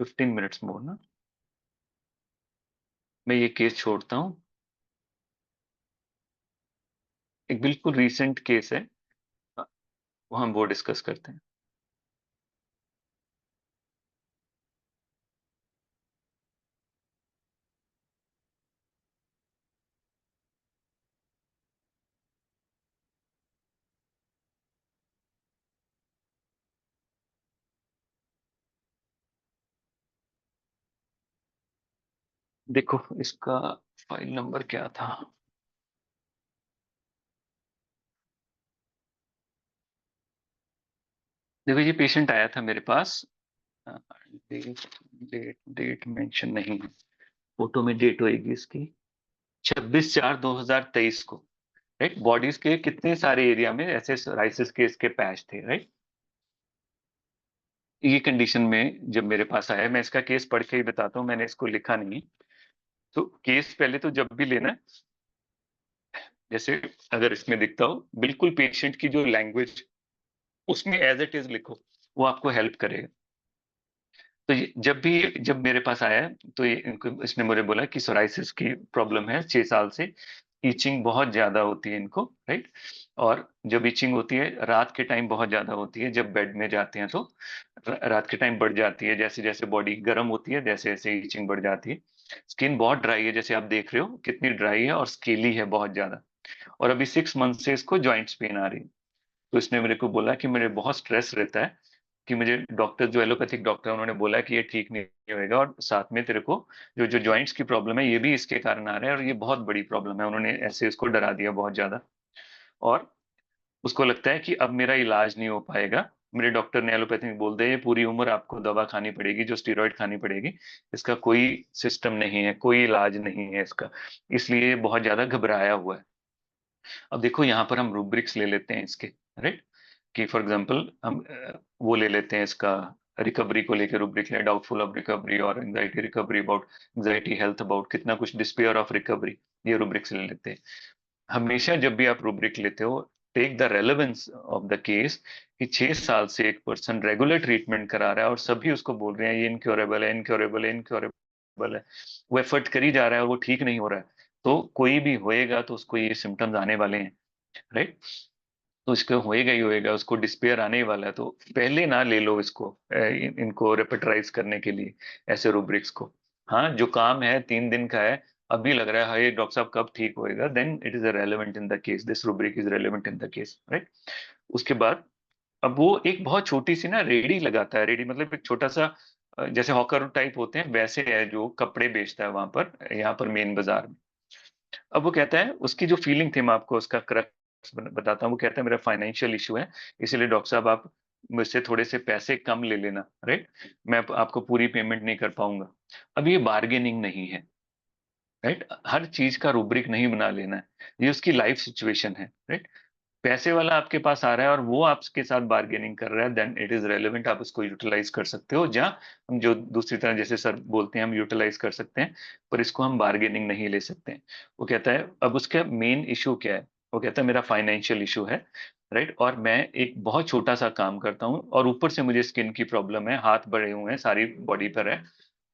S1: 15 मिनट्स मोर ना, मैं ये केस छोड़ता हूँ। एक बिल्कुल रीसेंट केस है, वो हम वो डिस्कस करते हैं। देखो इसका फाइल नंबर क्या था? देखो ये पेशेंट आया था मेरे पास, डेट डेट डेट मेंशन नहीं है, फोटो में डेट होएगी इसकी 26/4/2023 को, राइट? बॉडीज के कितने सारे एरिया में ऐसे सोराइसिस के इसके पैच थे, राइट? ये कंडीशन में जब मेरे पास आया, मैं इसका केस पढ़ के ही बताता हूँ, मैंने इसको लिखा नहीं। तो केस पहले तो जब भी लेना, जैसे अगर इसमें दिखता हो बिल्कुल पेशेंट की जो लैंग्वेज उसमें एज इट इज लिखो, वो आपको हेल्प करेगा। तो जब मेरे पास आया तो ये इनको इसने मुझे बोला कि सोराइसिस की प्रॉब्लम है 6 साल से, इचिंग बहुत ज्यादा होती है इनको, राइट? और जब इचिंग होती है रात के टाइम बहुत ज्यादा होती है, जब बेड में जाते हैं तो रात के टाइम बढ़ जाती है, जैसे जैसे बॉडी गर्म होती है जैसे जैसे इचिंग बढ़ जाती है। स्किन बहुत ड्राई है, जैसे आप देख रहे हो कितनी ड्राई है और स्केली है बहुत ज्यादा। और अभी 6 मंथ से इसको जॉइंट्स पेन आ रही है। तो इसने मेरे को बोला कि मुझे बहुत स्ट्रेस रहता है, कि मुझे डॉक्टर जो एलोपैथिक डॉक्टर है उन्होंने बोला कि ये ठीक नहीं होएगा, और साथ में तेरे को जो जो जॉइंट्स की प्रॉब्लम है ये भी इसके कारण आ रहा है, और ये बहुत बड़ी प्रॉब्लम है। उन्होंने ऐसे इसको डरा दिया बहुत ज्यादा, और उसको लगता है कि अब मेरा इलाज नहीं हो पाएगा। मेरे डॉक्टर ने एलोपैथी में बोल दिया ये पूरी उम्र आपको दवा खानी पड़ेगी, जो स्टेरॉइड खानी पड़ेगी, इसका कोई सिस्टम नहीं है, कोई इलाज नहीं है इसका, इसलिए ये बहुत ज्यादा घबराया हुआ है। अब देखो यहाँ पर हम रूब्रिक्स ले लेते हैं इसके, राइट? कि फॉर एग्जांपल हम वो ले लेते हैं इसका, रिकवरी को लेकर रूब्रिक ले, डाउटफुल ऑफ रिकवरी और anxiety recovery about, anxiety health about, कितना कुछ डिस्पेयर ऑफ रिकवरी, ये रूब्रिक्स ले लेते हैं। हमेशा जब भी आप रूब्रिक लेते हो take the relevance of the case कि 6 साल से एक पर्सन रेगुलर ट्रीटमेंट करा रहा है और सभी उसको बोल रहे हैं ये इनक्योरेबल है, इनक्योरेबल है, इनक्योरेबल है, वो एफर्ट करी जा रहा है और वो ठीक नहीं हो रहा है, तो कोई भी होएगा तो उसको ये सिम्टम्स आने वाले हैं, राइट। तो इसको होएगा ही होएगा, उसको डिस्पेयर आने ही वाला है, तो पहले ना ले लो इसको, इनको रेपेटराइज करने के लिए ऐसे रूब्रिक्स को। हाँ, जो काम है 3 दिन का है, अभी लग रहा है हाय डॉक्टर साहब कब ठीक होएगा, then it is relevant in the case, this rubric is relevant in the case, right. उसके बाद अब वो एक बहुत छोटी सी ना रेडी लगाता है, रेडी मतलब एक छोटा सा जैसे हॉकर टाइप होते हैं वैसे है, जो कपड़े बेचता है वहां पर, यहाँ पर मेन बाजार में। अब वो कहता है, उसकी जो फीलिंग थी मैं आपको उसका करक्ट बताता हूँ, वो कहता है मेरा फाइनेंशियल इशू है, इसीलिए डॉक्टर साहब आप मुझसे थोड़े से पैसे कम ले लेना, राइट, मैं आपको पूरी पेमेंट नहीं कर पाऊंगा। अब ये बार्गेनिंग नहीं है, राइट, हर चीज का रूब्रिक नहीं बना लेना है, ये उसकी लाइफ सिचुएशन है, राइट। पैसे वाला आपके पास आ रहा है और वो आपके साथ बार्गेनिंग कर रहा है, देन इट इज रेलेवेंट, आप उसको यूटिलाइज कर सकते हो, जहां हम जो दूसरी तरह जैसे सर बोलते हैं हम यूटिलाइज कर सकते हैं, पर इसको हम बार्गेनिंग नहीं ले सकते हैं। वो कहता है अब उसका मेन इशू क्या है, वो कहता है मेरा फाइनेंशियल इशू है, राइट, और मैं एक बहुत छोटा सा काम करता हूँ और ऊपर से मुझे स्किन की प्रॉब्लम है, हाथ बड़े हुए हैं, सारी बॉडी पर है,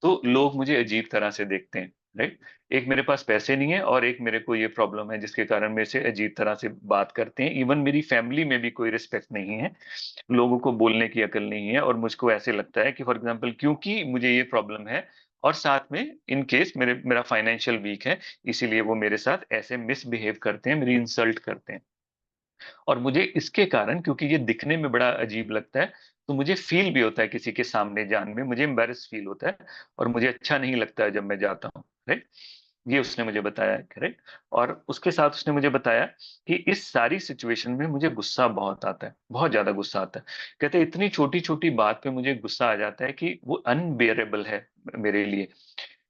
S1: तो लोग मुझे अजीब तरह से देखते हैं, राइट। एक मेरे पास पैसे नहीं है और एक मेरे को ये प्रॉब्लम है जिसके कारण मेरे से अजीब तरह से बात करते हैं, इवन मेरी फैमिली में भी कोई रिस्पेक्ट नहीं है, लोगों को बोलने की अकल नहीं है, और मुझको ऐसे लगता है कि फॉर एग्जांपल क्योंकि मुझे ये प्रॉब्लम है और साथ में इन केस मेरा फाइनेंशियल वीक है, इसीलिए वो मेरे साथ ऐसे मिसबिहेव करते हैं, मेरी इंसल्ट करते हैं। और मुझे इसके कारण, क्योंकि ये दिखने में बड़ा अजीब लगता है, तो मुझे फील भी होता है किसी के सामने जान में, मुझे एम्बेरस फील होता है और मुझे अच्छा नहीं लगता है जब मैं जाता हूँ, राइट। ये उसने मुझे बताया, करेक्ट। और उसके साथ उसने मुझे बताया कि इस सारी सिचुएशन में मुझे गुस्सा बहुत आता है, बहुत ज्यादा गुस्सा आता है। कहते हैं इतनी छोटी छोटी बात पे मुझे गुस्सा आ जाता है कि वो अनबेरेबल है मेरे लिए,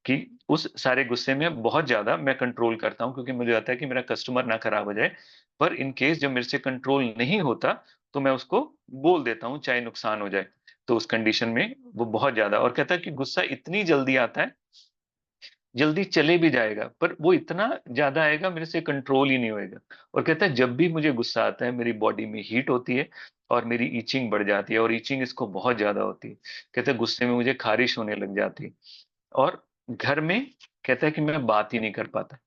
S1: कि उस सारे गुस्से में बहुत ज्यादा मैं कंट्रोल करता हूँ, क्योंकि मुझे आता है कि मेरा कस्टमर ना खराब हो जाए, पर इन केस जब मेरे से कंट्रोल नहीं होता तो मैं उसको बोल देता हूँ चाहे नुकसान हो जाए, तो उस कंडीशन में वो बहुत ज्यादा, और कहता है कि गुस्सा इतनी जल्दी आता है, जल्दी चले भी जाएगा, पर वो इतना ज्यादा आएगा मेरे से कंट्रोल ही नहीं होएगा। और कहता है जब भी मुझे गुस्सा आता है मेरी बॉडी में हीट होती है और मेरी ईचिंग बढ़ जाती है, और ईचिंग इसको बहुत ज्यादा होती है। कहता है गुस्से में मुझे खारिश होने लग जाती है, और घर में कहता है कि मैं बात ही नहीं कर पाता।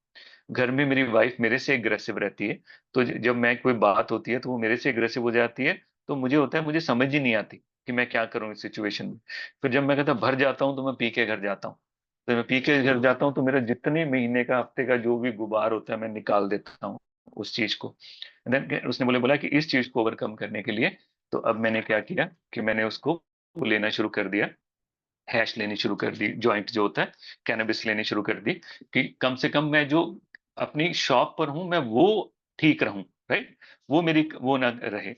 S1: घर में मेरी वाइफ मेरे से एग्रेसिव रहती है, तो जब मैं कोई बात होती है तो वो मेरे से एग्रेसिव हो जाती है, तो मुझे होता है मुझे समझ ही नहीं आती कि मैं क्या करूं इस सिचुएशन में। फिर जब मैं कहता भर जाता हूँ तो मैं पी के घर जाता हूँ, तो मैं पी के घर जाता हूँ तो मेरा जितने महीने का हफ्ते का जो भी गुबार होता है मैं निकाल देता हूँ उस चीज को। देन उसने बोला कि इस चीज को ओवरकम करने के लिए, तो अब मैंने क्या किया कि मैंने उसको वो लेना शुरू कर दिया, हैश लेनी शुरू कर दी, जॉइंट जो होता है, कैनबिस लेनी शुरू कर दी, कि कम से कम मैं जो अपनी शॉप पर हूं मैं वो ठीक रहूं, राइट, वो मेरी वो ना रहे।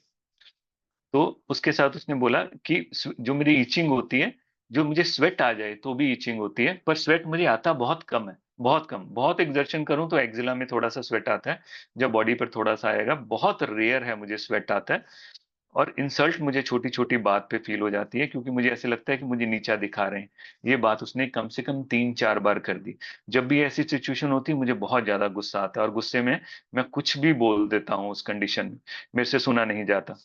S1: तो उसके साथ उसने बोला कि जो मेरी ईचिंग होती है, जो मुझे स्वेट आ जाए तो भी ईचिंग होती है, पर स्वेट मुझे आता बहुत कम है, बहुत कम, बहुत एक्सर्शन करूं तो एक्जिला में थोड़ा सा स्वेट आता है, जब बॉडी पर थोड़ा सा आएगा, बहुत रेयर है मुझे स्वेट आता है। और इंसल्ट मुझे छोटी छोटी बात पे फील हो जाती है, क्योंकि मुझे ऐसे लगता है कि मुझे नीचा दिखा रहे हैं। ये बात उसने कम से कम 3-4 बार कर दी। जब भी ऐसी सिचुएशन होती है मुझे बहुत ज्यादा गुस्सा आता है, और गुस्से में मैं कुछ भी बोल देता हूँ उस कंडीशन में, मेरे से सुना नहीं जाता।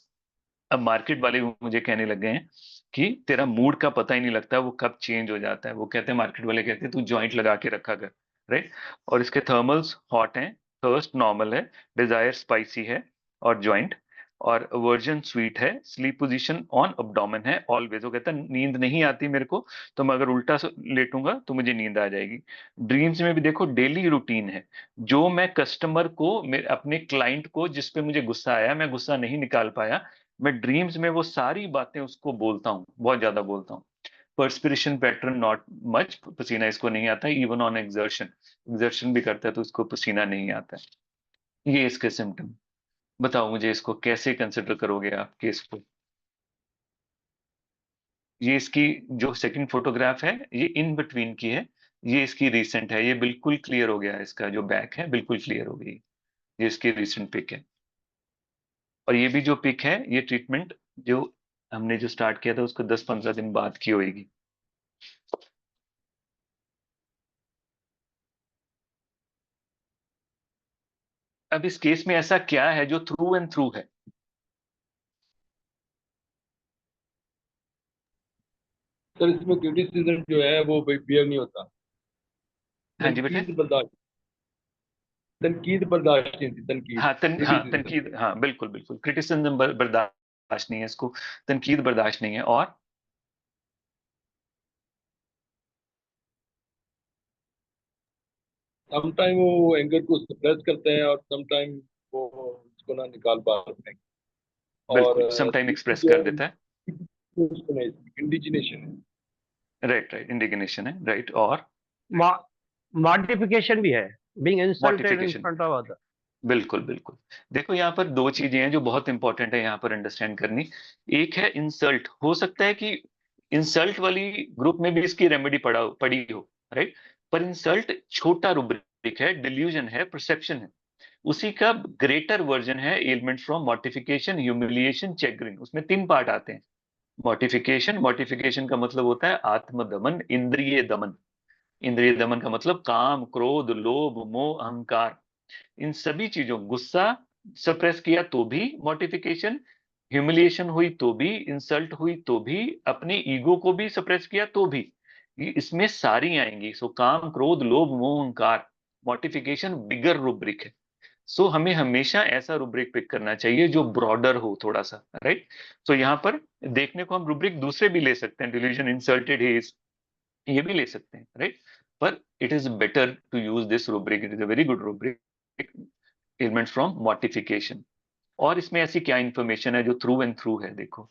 S1: अब मार्केट वाले भी मुझे कहने लग गए हैं कि तेरा मूड का पता ही नहीं लगता, वो कब चेंज हो जाता है। वो कहते हैं, मार्केट वाले कहते हैं तू जॉइंट लगा के रखा कर, राइट, और इसके थर्मल्स हॉट हैं, थर्स्ट नॉर्मल है, डिजायर स्पाइसी है और जॉइंट, और वर्जन स्वीट है, स्लीप पोजीशन ऑन अब्डोमेन है ऑलवेज। वो कहता है नींद नहीं आती मेरे को, तो मैं अगर उल्टा लेटूंगा तो मुझे नींद आ जाएगी। ड्रीम्स में भी देखो डेली रूटीन है, जो मैं कस्टमर को, अपने क्लाइंट को जिस पे मुझे गुस्सा आया, मैं गुस्सा नहीं निकाल पाया, मैं ड्रीम्स में वो सारी बातें उसको बोलता हूँ, बहुत ज्यादा बोलता हूँ। पर्सपिरेशन पैटर्न नॉट मच, पसीना इसको नहीं आता है, इवन ऑन एक्सर्शन, एक्सर्शन भी करता है तो उसको पसीना नहीं आता है। ये इसके सिम्टम। बताओ मुझे इसको कैसे कंसिडर करोगे आप केस को। ये इसकी जो सेकंड फोटोग्राफ है ये इन बिटवीन की है, ये इसकी रीसेंट है, ये बिल्कुल क्लियर हो गया है, इसका जो बैक है बिल्कुल क्लियर हो गई, ये इसकी रीसेंट पिक है। और ये भी जो पिक है ये ट्रीटमेंट जो हमने जो स्टार्ट किया था उसको 10-15 दिन बाद की होगी। अब इस केस में ऐसा क्या है जो थ्रू एंड थ्रू है?
S6: सर इसमें क्रिटिसिज्म जो है वो बियर नहीं होता,
S1: हाँ जी बेटा।
S6: तनकीद बर्दाश्त, तनकीद बर्दाश्त नहीं थी, तनकीद
S1: हाँ
S6: criticism।
S1: तनकीद, हाँ बिल्कुल बिल्कुल, क्रिटिसिज्म बर्दाश्त नहीं है इसको, तनकीद बर्दाश्त नहीं है। और
S6: समटाइम वो एंगर को सप्रेस करते हैं और समटाइम वो उसको ना निकाल पाते हैं। और
S1: बिल्कुल समटाइम एक्सप्रेस
S6: जो
S1: कर देता है।
S6: इंडिजिनेशन है।
S1: राइट राइट, इंडिग्नेशन है, राइट। और
S7: मॉडिफिकेशन भी है, being insulted in
S1: modification,
S7: front of other.
S1: बिल्कुल बिल्कुल। देखो यहाँ पर दो चीजें हैं जो बहुत इंपॉर्टेंट है यहाँ पर अंडरस्टैंड करनी। एक है इंसल्ट, हो सकता है कि इंसल्ट वाली ग्रुप में भी इसकी रेमेडी पड़ी हो, राइट। पर इंसल्ट छोटा रूब्रिक है, डिल्यूजन है, परसेप्शन है। उसी का ग्रेटर वर्जन है एलिमेंट फ्रॉम मॉर्टिफिकेशन, ह्यूमिलिएशन, चैग्रिन। उसमें 3 पार्ट आते हैं। मॉर्टिफिकेशन का मतलब होता है आत्मदमन, इंद्रिय दमन। इंद्रिय दमन का मतलब काम, क्रोध, लोभ, मोह, अहंकार। इन सभी चीजों, गुस्सा सप्रेस किया तो भी मॉर्टिफिकेशन, ह्यूमिलिएशन हुई तो भी, इंसल्ट हुई तो भी, अपने ईगो को भी सप्रेस किया तो भी, इसमें सारी आएंगी। सो काम, क्रोध, लोभ, मोह, अहंकार, मॉर्टिफिकेशन बिगर रूब्रिक है। सो हमें हमेशा ऐसा रूब्रिक पिक करना चाहिए जो ब्रॉडर हो थोड़ा सा, राइट। सो यहाँ पर देखने को हम रूब्रिक दूसरे भी ले सकते हैं, डिल्यूजन, इंसल्टेड, ये भी ले सकते हैं, राइट। पर it is better to use this rubric, it is a very good rubric, elements from mortification. और इसमें ऐसी क्या इंफॉर्मेशन है जो थ्रू एंड थ्रू है, देखो।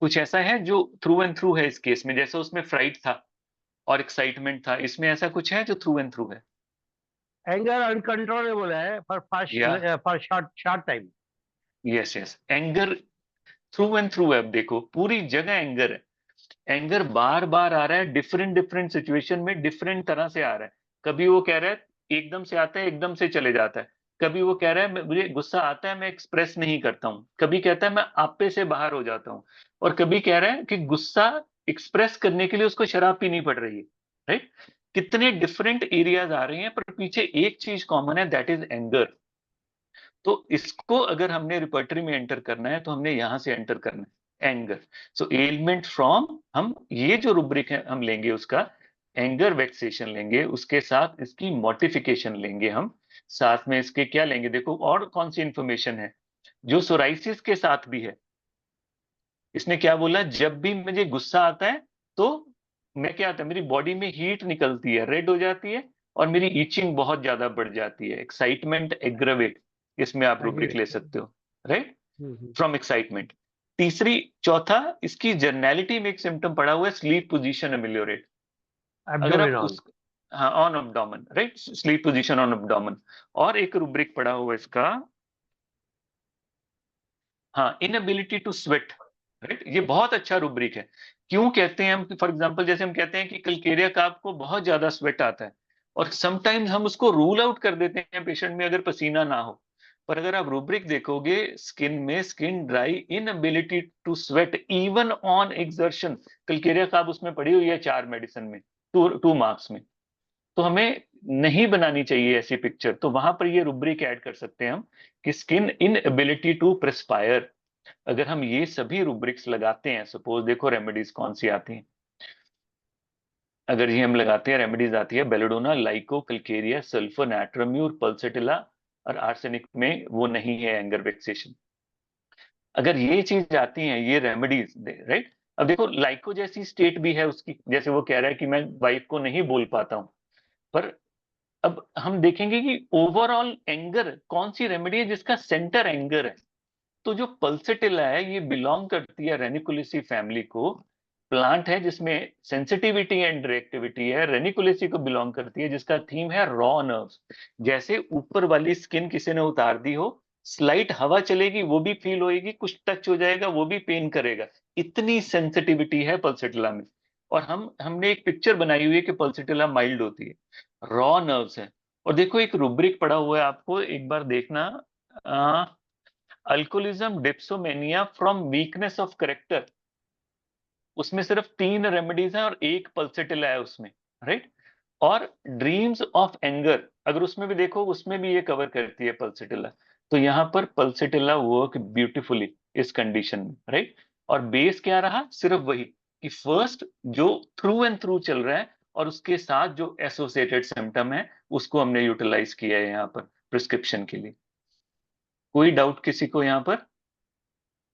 S1: कुछ ऐसा है जो थ्रू एंड थ्रू है इस केस में, जैसे उसमें फ्राइट था और एक्साइटमेंट था, इसमें ऐसा कुछ है जो थ्रू एंड थ्रू है?
S7: एंगर अनकंट्रोलेबल है
S1: या
S7: for short time.
S1: Yes yes, anger through and through है। अब देखो पूरी जगह एंगर है, एंगर बार बार आ रहा है, डिफरेंट डिफरेंट सिचुएशन में डिफरेंट तरह से आ रहा है। कभी वो कह रहा है, एकदम से आता है, एकदम से चले जाता है। कभी वो कह रहा है मुझे गुस्सा आता है, मैं एक्सप्रेस नहीं करता हूँ। कभी कहता है मैं आपे से बाहर हो जाता हूँ। और कभी कह रहा है कि गुस्सा एक्सप्रेस करने के लिए उसको शराब पीनी पड़ रही है, राइट। कितने डिफरेंट एरियाज आ रहे हैं, पर पीछे एक चीज कॉमन है, दैट इज एंगर। तो इसको अगर हमने रिपर्टरी में एंटर करना है तो हमने यहां से एंटर करना है, एंगर। सो एलिमेंट फ्रॉम, हम ये जो रुब्रिक है हम लेंगे उसका, एंगर वेक्सेशन लेंगे, उसके साथ इसकी मॉर्टिफिकेशन लेंगे हम, साथ में इसके क्या लेंगे, देखो और कौन सी इंफॉर्मेशन है जो सोराइसिस के साथ भी है। इसने क्या बोला, जब भी मुझे गुस्सा आता है तो मैं क्या आता है, मेरी बॉडी में हीट निकलती है, रेड हो जाती है, और मेरी ईचिंग बहुत ज्यादा बढ़ जाती है। एक्साइटमेंट, एग्रवेट, इसमें आप रूब्रिक ले सकते हो, राइट, फ्रॉम एक्साइटमेंट। तीसरी, चौथा, इसकी जर्नैलिटी में एक सिम्टम पड़ा हुआ है, स्लीप पोजीशन अमेलियोरेट। अगर आप उस, हाँ, on abdomen, right, sleep position on abdomen. और एक रूब्रिक पड़ा हुआ है इसका, हाँ, इनएबिलिटी टू स्वेट, राइट। ये बहुत अच्छा रूब्रिक है। क्यों कहते हैं हम, फॉर एग्जांपल जैसे हम कहते हैं कि कलकेरिया का आपको बहुत ज्यादा स्वेट आता है, और समटाइम्स हम उसको रूल आउट कर देते हैं पेशेंट में अगर पसीना ना हो। पर अगर आप रूब्रिक देखोगे, स्किन में, skin dry, inability to sweat even on exertion, calcarea का उसमें पड़ी हुई है 4 मेडिसिन में, 2 मार्क्स में। तो हमें नहीं बनानी चाहिए ऐसी पिक्चर, तो वहां पर ये रूब्रिक ऐड कर सकते हैं हम कि स्किन इनएबिलिटी टू प्रेस्पायर। अगर हम ये सभी रूब्रिक्स लगाते हैं, सपोज देखो रेमेडीज कौन सी आती हैं, अगर ये हम लगाते हैं, रेमेडीज आती है बेलेडोना, लाइको, कलकेरिया, सल्फर, नाट्राम्यूर, पल्सेटिला, और आर्सेनिक में वो नहीं है एंगर वेक्सेशन। अगर ये चीज आती हैं, ये रेमेडीज, राइट। अब देखो लाइको जैसी स्टेट भी है उसकी, जैसे वो कह रहा है कि मैं वाइफ को नहीं बोल पाता हूं। पर अब हम देखेंगे कि ओवरऑल एंगर, कौन सी रेमेडी है जिसका सेंटर एंगर है। तो जो पल्सेटिला है, ये बिलोंग करती है रेनिकुलेसी फैमिली को, प्लांट है जिसमें सेंसिटिविटी एंड रिएक्टिविटी है। रेनिकुलेसी को बिलोंग करती है जिसका थीम है रॉ नर्व्स। जैसे ऊपर वाली स्किन किसी ने उतार दी हो, स्लाइट हवा चलेगी वो भी फील होएगी, कुछ टच हो जाएगा वो भी पेन करेगा, इतनी सेंसिटिविटी है पल्सेटिला में। और हमने एक पिक्चर बनाई हुई है कि पल्सिटिला माइल्ड होती है, रॉ नर्व्स है। और देखो एक रूब्रिक पड़ा हुआ है, आपको एक बार देखना, alcoholism dipsomania from weakness of character, उसमें सिर्फ 3 रेमेडीज हैं और एक पल्सिटिला है उसमें, राइट। और ड्रीम्स ऑफ एंगर, अगर उसमें भी देखो, उसमें भी ये कवर करती है पल्सिटिला। तो यहाँ पर पल्सिटिला वर्क ब्यूटीफुली इस कंडीशन में, राइट। और बेस क्या रहा, सिर्फ वही कि फर्स्ट जो थ्रू एंड थ्रू चल रहा है और उसके साथ जो एसोसिएटेड सिम्टम है उसको हमने यूटिलाइज किया है यहाँ पर प्रिस्क्रिप्शन के लिए। कोई डाउट किसी को यहाँ पर?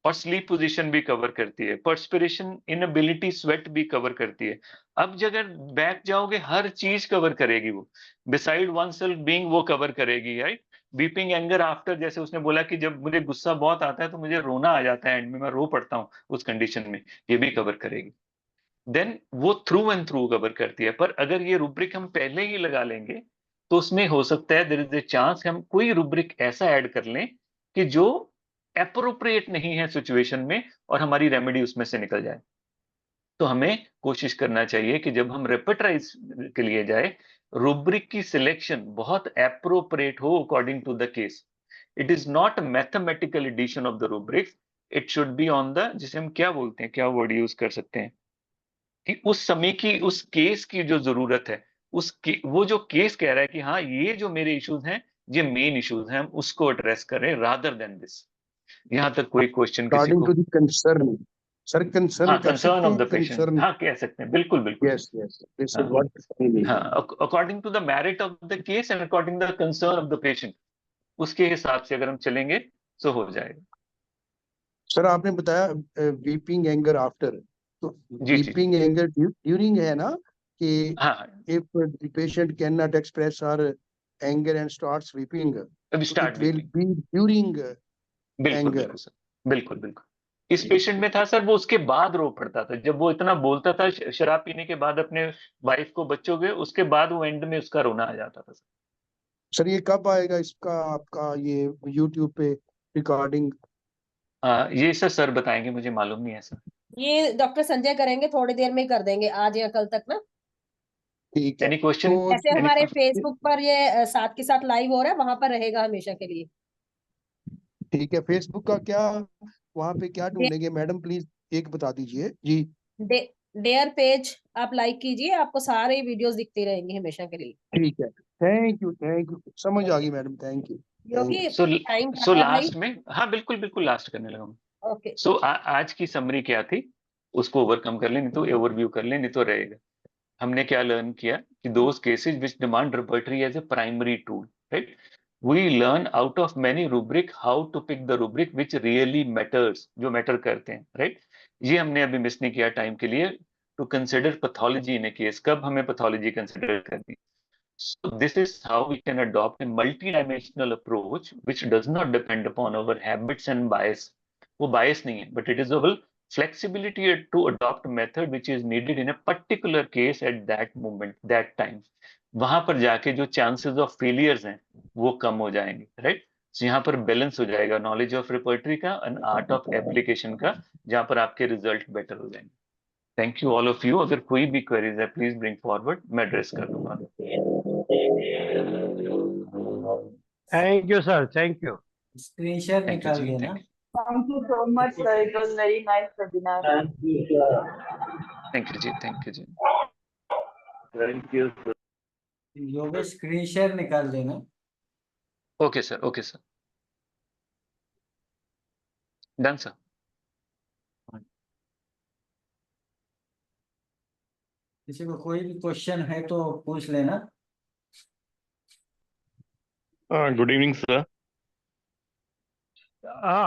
S1: और स्लीप पोजीशन भी कवर करती है, पर्सपिरेशन इनएबिलिटी स्वेट भी कवर करती है। अब अगर बैक जाओगे, हर चीज कवर करेगी वो, बिसाइड वन सेल्फ बीइंग वो कवर करेगी, राइट। वीपिंग एंगर आफ्टर, जैसे उसने बोला कि जब मुझे गुस्सा बहुत आता है तो मुझे रोना आ जाता है, एंड में मैं रो पड़ता हूँ उस कंडीशन में, ये भी कवर करेगी। देन वो थ्रू एंड थ्रू कवर करती है। पर अगर ये रूब्रिक हम पहले ही लगा लेंगे तो उसमें हो सकता है देयर इज ए चांस हम कोई रूब्रिक ऐसा ऐड कर लें कि जो एप्रोप्रिएट नहीं है सिचुएशन में और हमारी रेमेडी उसमें से निकल जाए। तो हमें कोशिश करना चाहिए कि जब हम रेपर्टराइज के लिए जाए, रूब्रिक की सिलेक्शन बहुत एप्रोप्रिएट हो according to the case. It is not mathematical addition of the rubrics, it should be on the, जिसे हम क्या बोलते हैं, क्या वर्ड यूज कर सकते हैं, कि उस समय की, उस केस की जो जरूरत है, वो जो केस कह रहा है कि हाँ ये जो मेरे इश्यूज हैं ये मेन इश्यूज हैं, हम उसको एड्रेस करें रादर देन दिस। यहां तक कोई क्वेश्चन किसी
S8: अकॉर्डिंग
S1: को?
S8: To the concern, sir concern
S1: हाँ,
S8: कर
S1: कंसर्न
S8: सकते
S1: ऑफ
S8: हैं,
S1: द पेशेंट,
S8: कंसर्न।
S1: हाँ कह सकते हैं, बिल्कुल बिल्कुल।
S8: यस यस, दिस इज
S1: हाँ,
S8: व्हाट।
S1: हाँ, according to the merit of the case and according the concern of the patient, उसके हिसाब से अगर हम चलेंगे तो हो जाएगा।
S8: सर आपने बताया वीपिंग एंगर आफ्टर, तो
S1: जी जी,
S8: वीपिंग एंगर ड्यूरिंग है ना, कि
S1: हाँ हाँ,
S8: if the patient cannot express her anger and starts weeping,
S1: अभी
S8: so
S1: start
S8: it will
S1: weeping,
S8: be during
S1: बिल्कुल
S8: anger.
S1: बिल्कुल सर, बिल्कुल बिल्कुल। इस पेशेंट में था सर, वो उसके बाद रो पड़ता था, जब वो इतना बोलता था शराब पीने के बाद अपने वाइफ को, बच्चों के, उसके बाद वो एंड में उसका रोना आ जाता था सर।
S8: सर ये कब आएगा इसका आपका ये YouTube पे रिकॉर्डिंग?
S1: ये सर बताएंगे, मुझे मालूम नहीं है सर।
S3: ये डॉक्टर संजय करेंगे, थोड़ी देर में ही कर देंगे, आज या कल तक ना।
S8: ठीक है,
S1: एनी क्वेश्चन?
S8: तो
S3: ऐसे हमारे फेसबुक पर ये साथ के साथ लाइव हो रहा है, वहां पर रहेगा हमेशा के लिए।
S8: ठीक है, फेसबुक का क्या, वहां पे क्या ढूंढेंगे मैडम, प्लीज एक बता दीजिए जी।
S3: डेयर पेज आप लाइक कीजिए, आपको सारे वीडियोस दिखती रहेंगी हमेशा के लिए।
S8: ठीक है, थैंक यू, समझ आ गई मैडम, थैंक यू।
S3: क्योंकि
S1: सो
S3: टाइम
S1: सो
S3: ज्यादा भाई।
S1: लास्ट में, हाँ बिल्कुल बिल्कुल, लास्ट करने लगा हूँ।
S3: ओके,
S1: सो आज की समरी क्या थी, उसको ओवरकम कर ले, नहीं तो ओवरव्यू कर ले, नहीं तो रहेगा। हमने क्या लर्न किया कि those cases which demand repertory as a primary tool, right, we learn out of many rubric how to pick the rubric which really matters, जो मैटर करते हैं, राइट। ये हमने अभी मिस नहीं किया टाइम के लिए, to consider pathology in a case, कब हमें पैथोलॉजी कंसिडर करनी। So this is how we can adopt a multi-dimensional approach which does not depend upon our habits and bias. वो bias नहीं है, but it is our flexibility to adopt a method which is needed in a particular case at that moment, that time. वहां पर जाके जो chances of failures हैं वो कम हो जाएंगे, right? So यहाँ पर balance हो जाएगा knowledge of repertory का and art of application का, जहाँ पर आपके result better हो जाएंगे। Thank you all of you. अगर कोई भी क्वेरीज है प्लीज ब्रिंग फॉरवर्ड, मैं एड्रेस कर दूंगा।
S7: Thank you sir, thank you.
S9: Screen share
S1: thank you
S9: निकाल
S1: जी,
S9: देना।
S5: Thank you so much, sir. It was very nice webinar.
S1: Thank you जी, थैंक यू जी।
S6: Thank you.
S9: Yogesh screen share निकाल देना।
S1: Okay sir, okay sir, done sir.
S9: किसी को कोई भी क्वेश्चन है तो पूछ लेना।
S6: Good evening sir.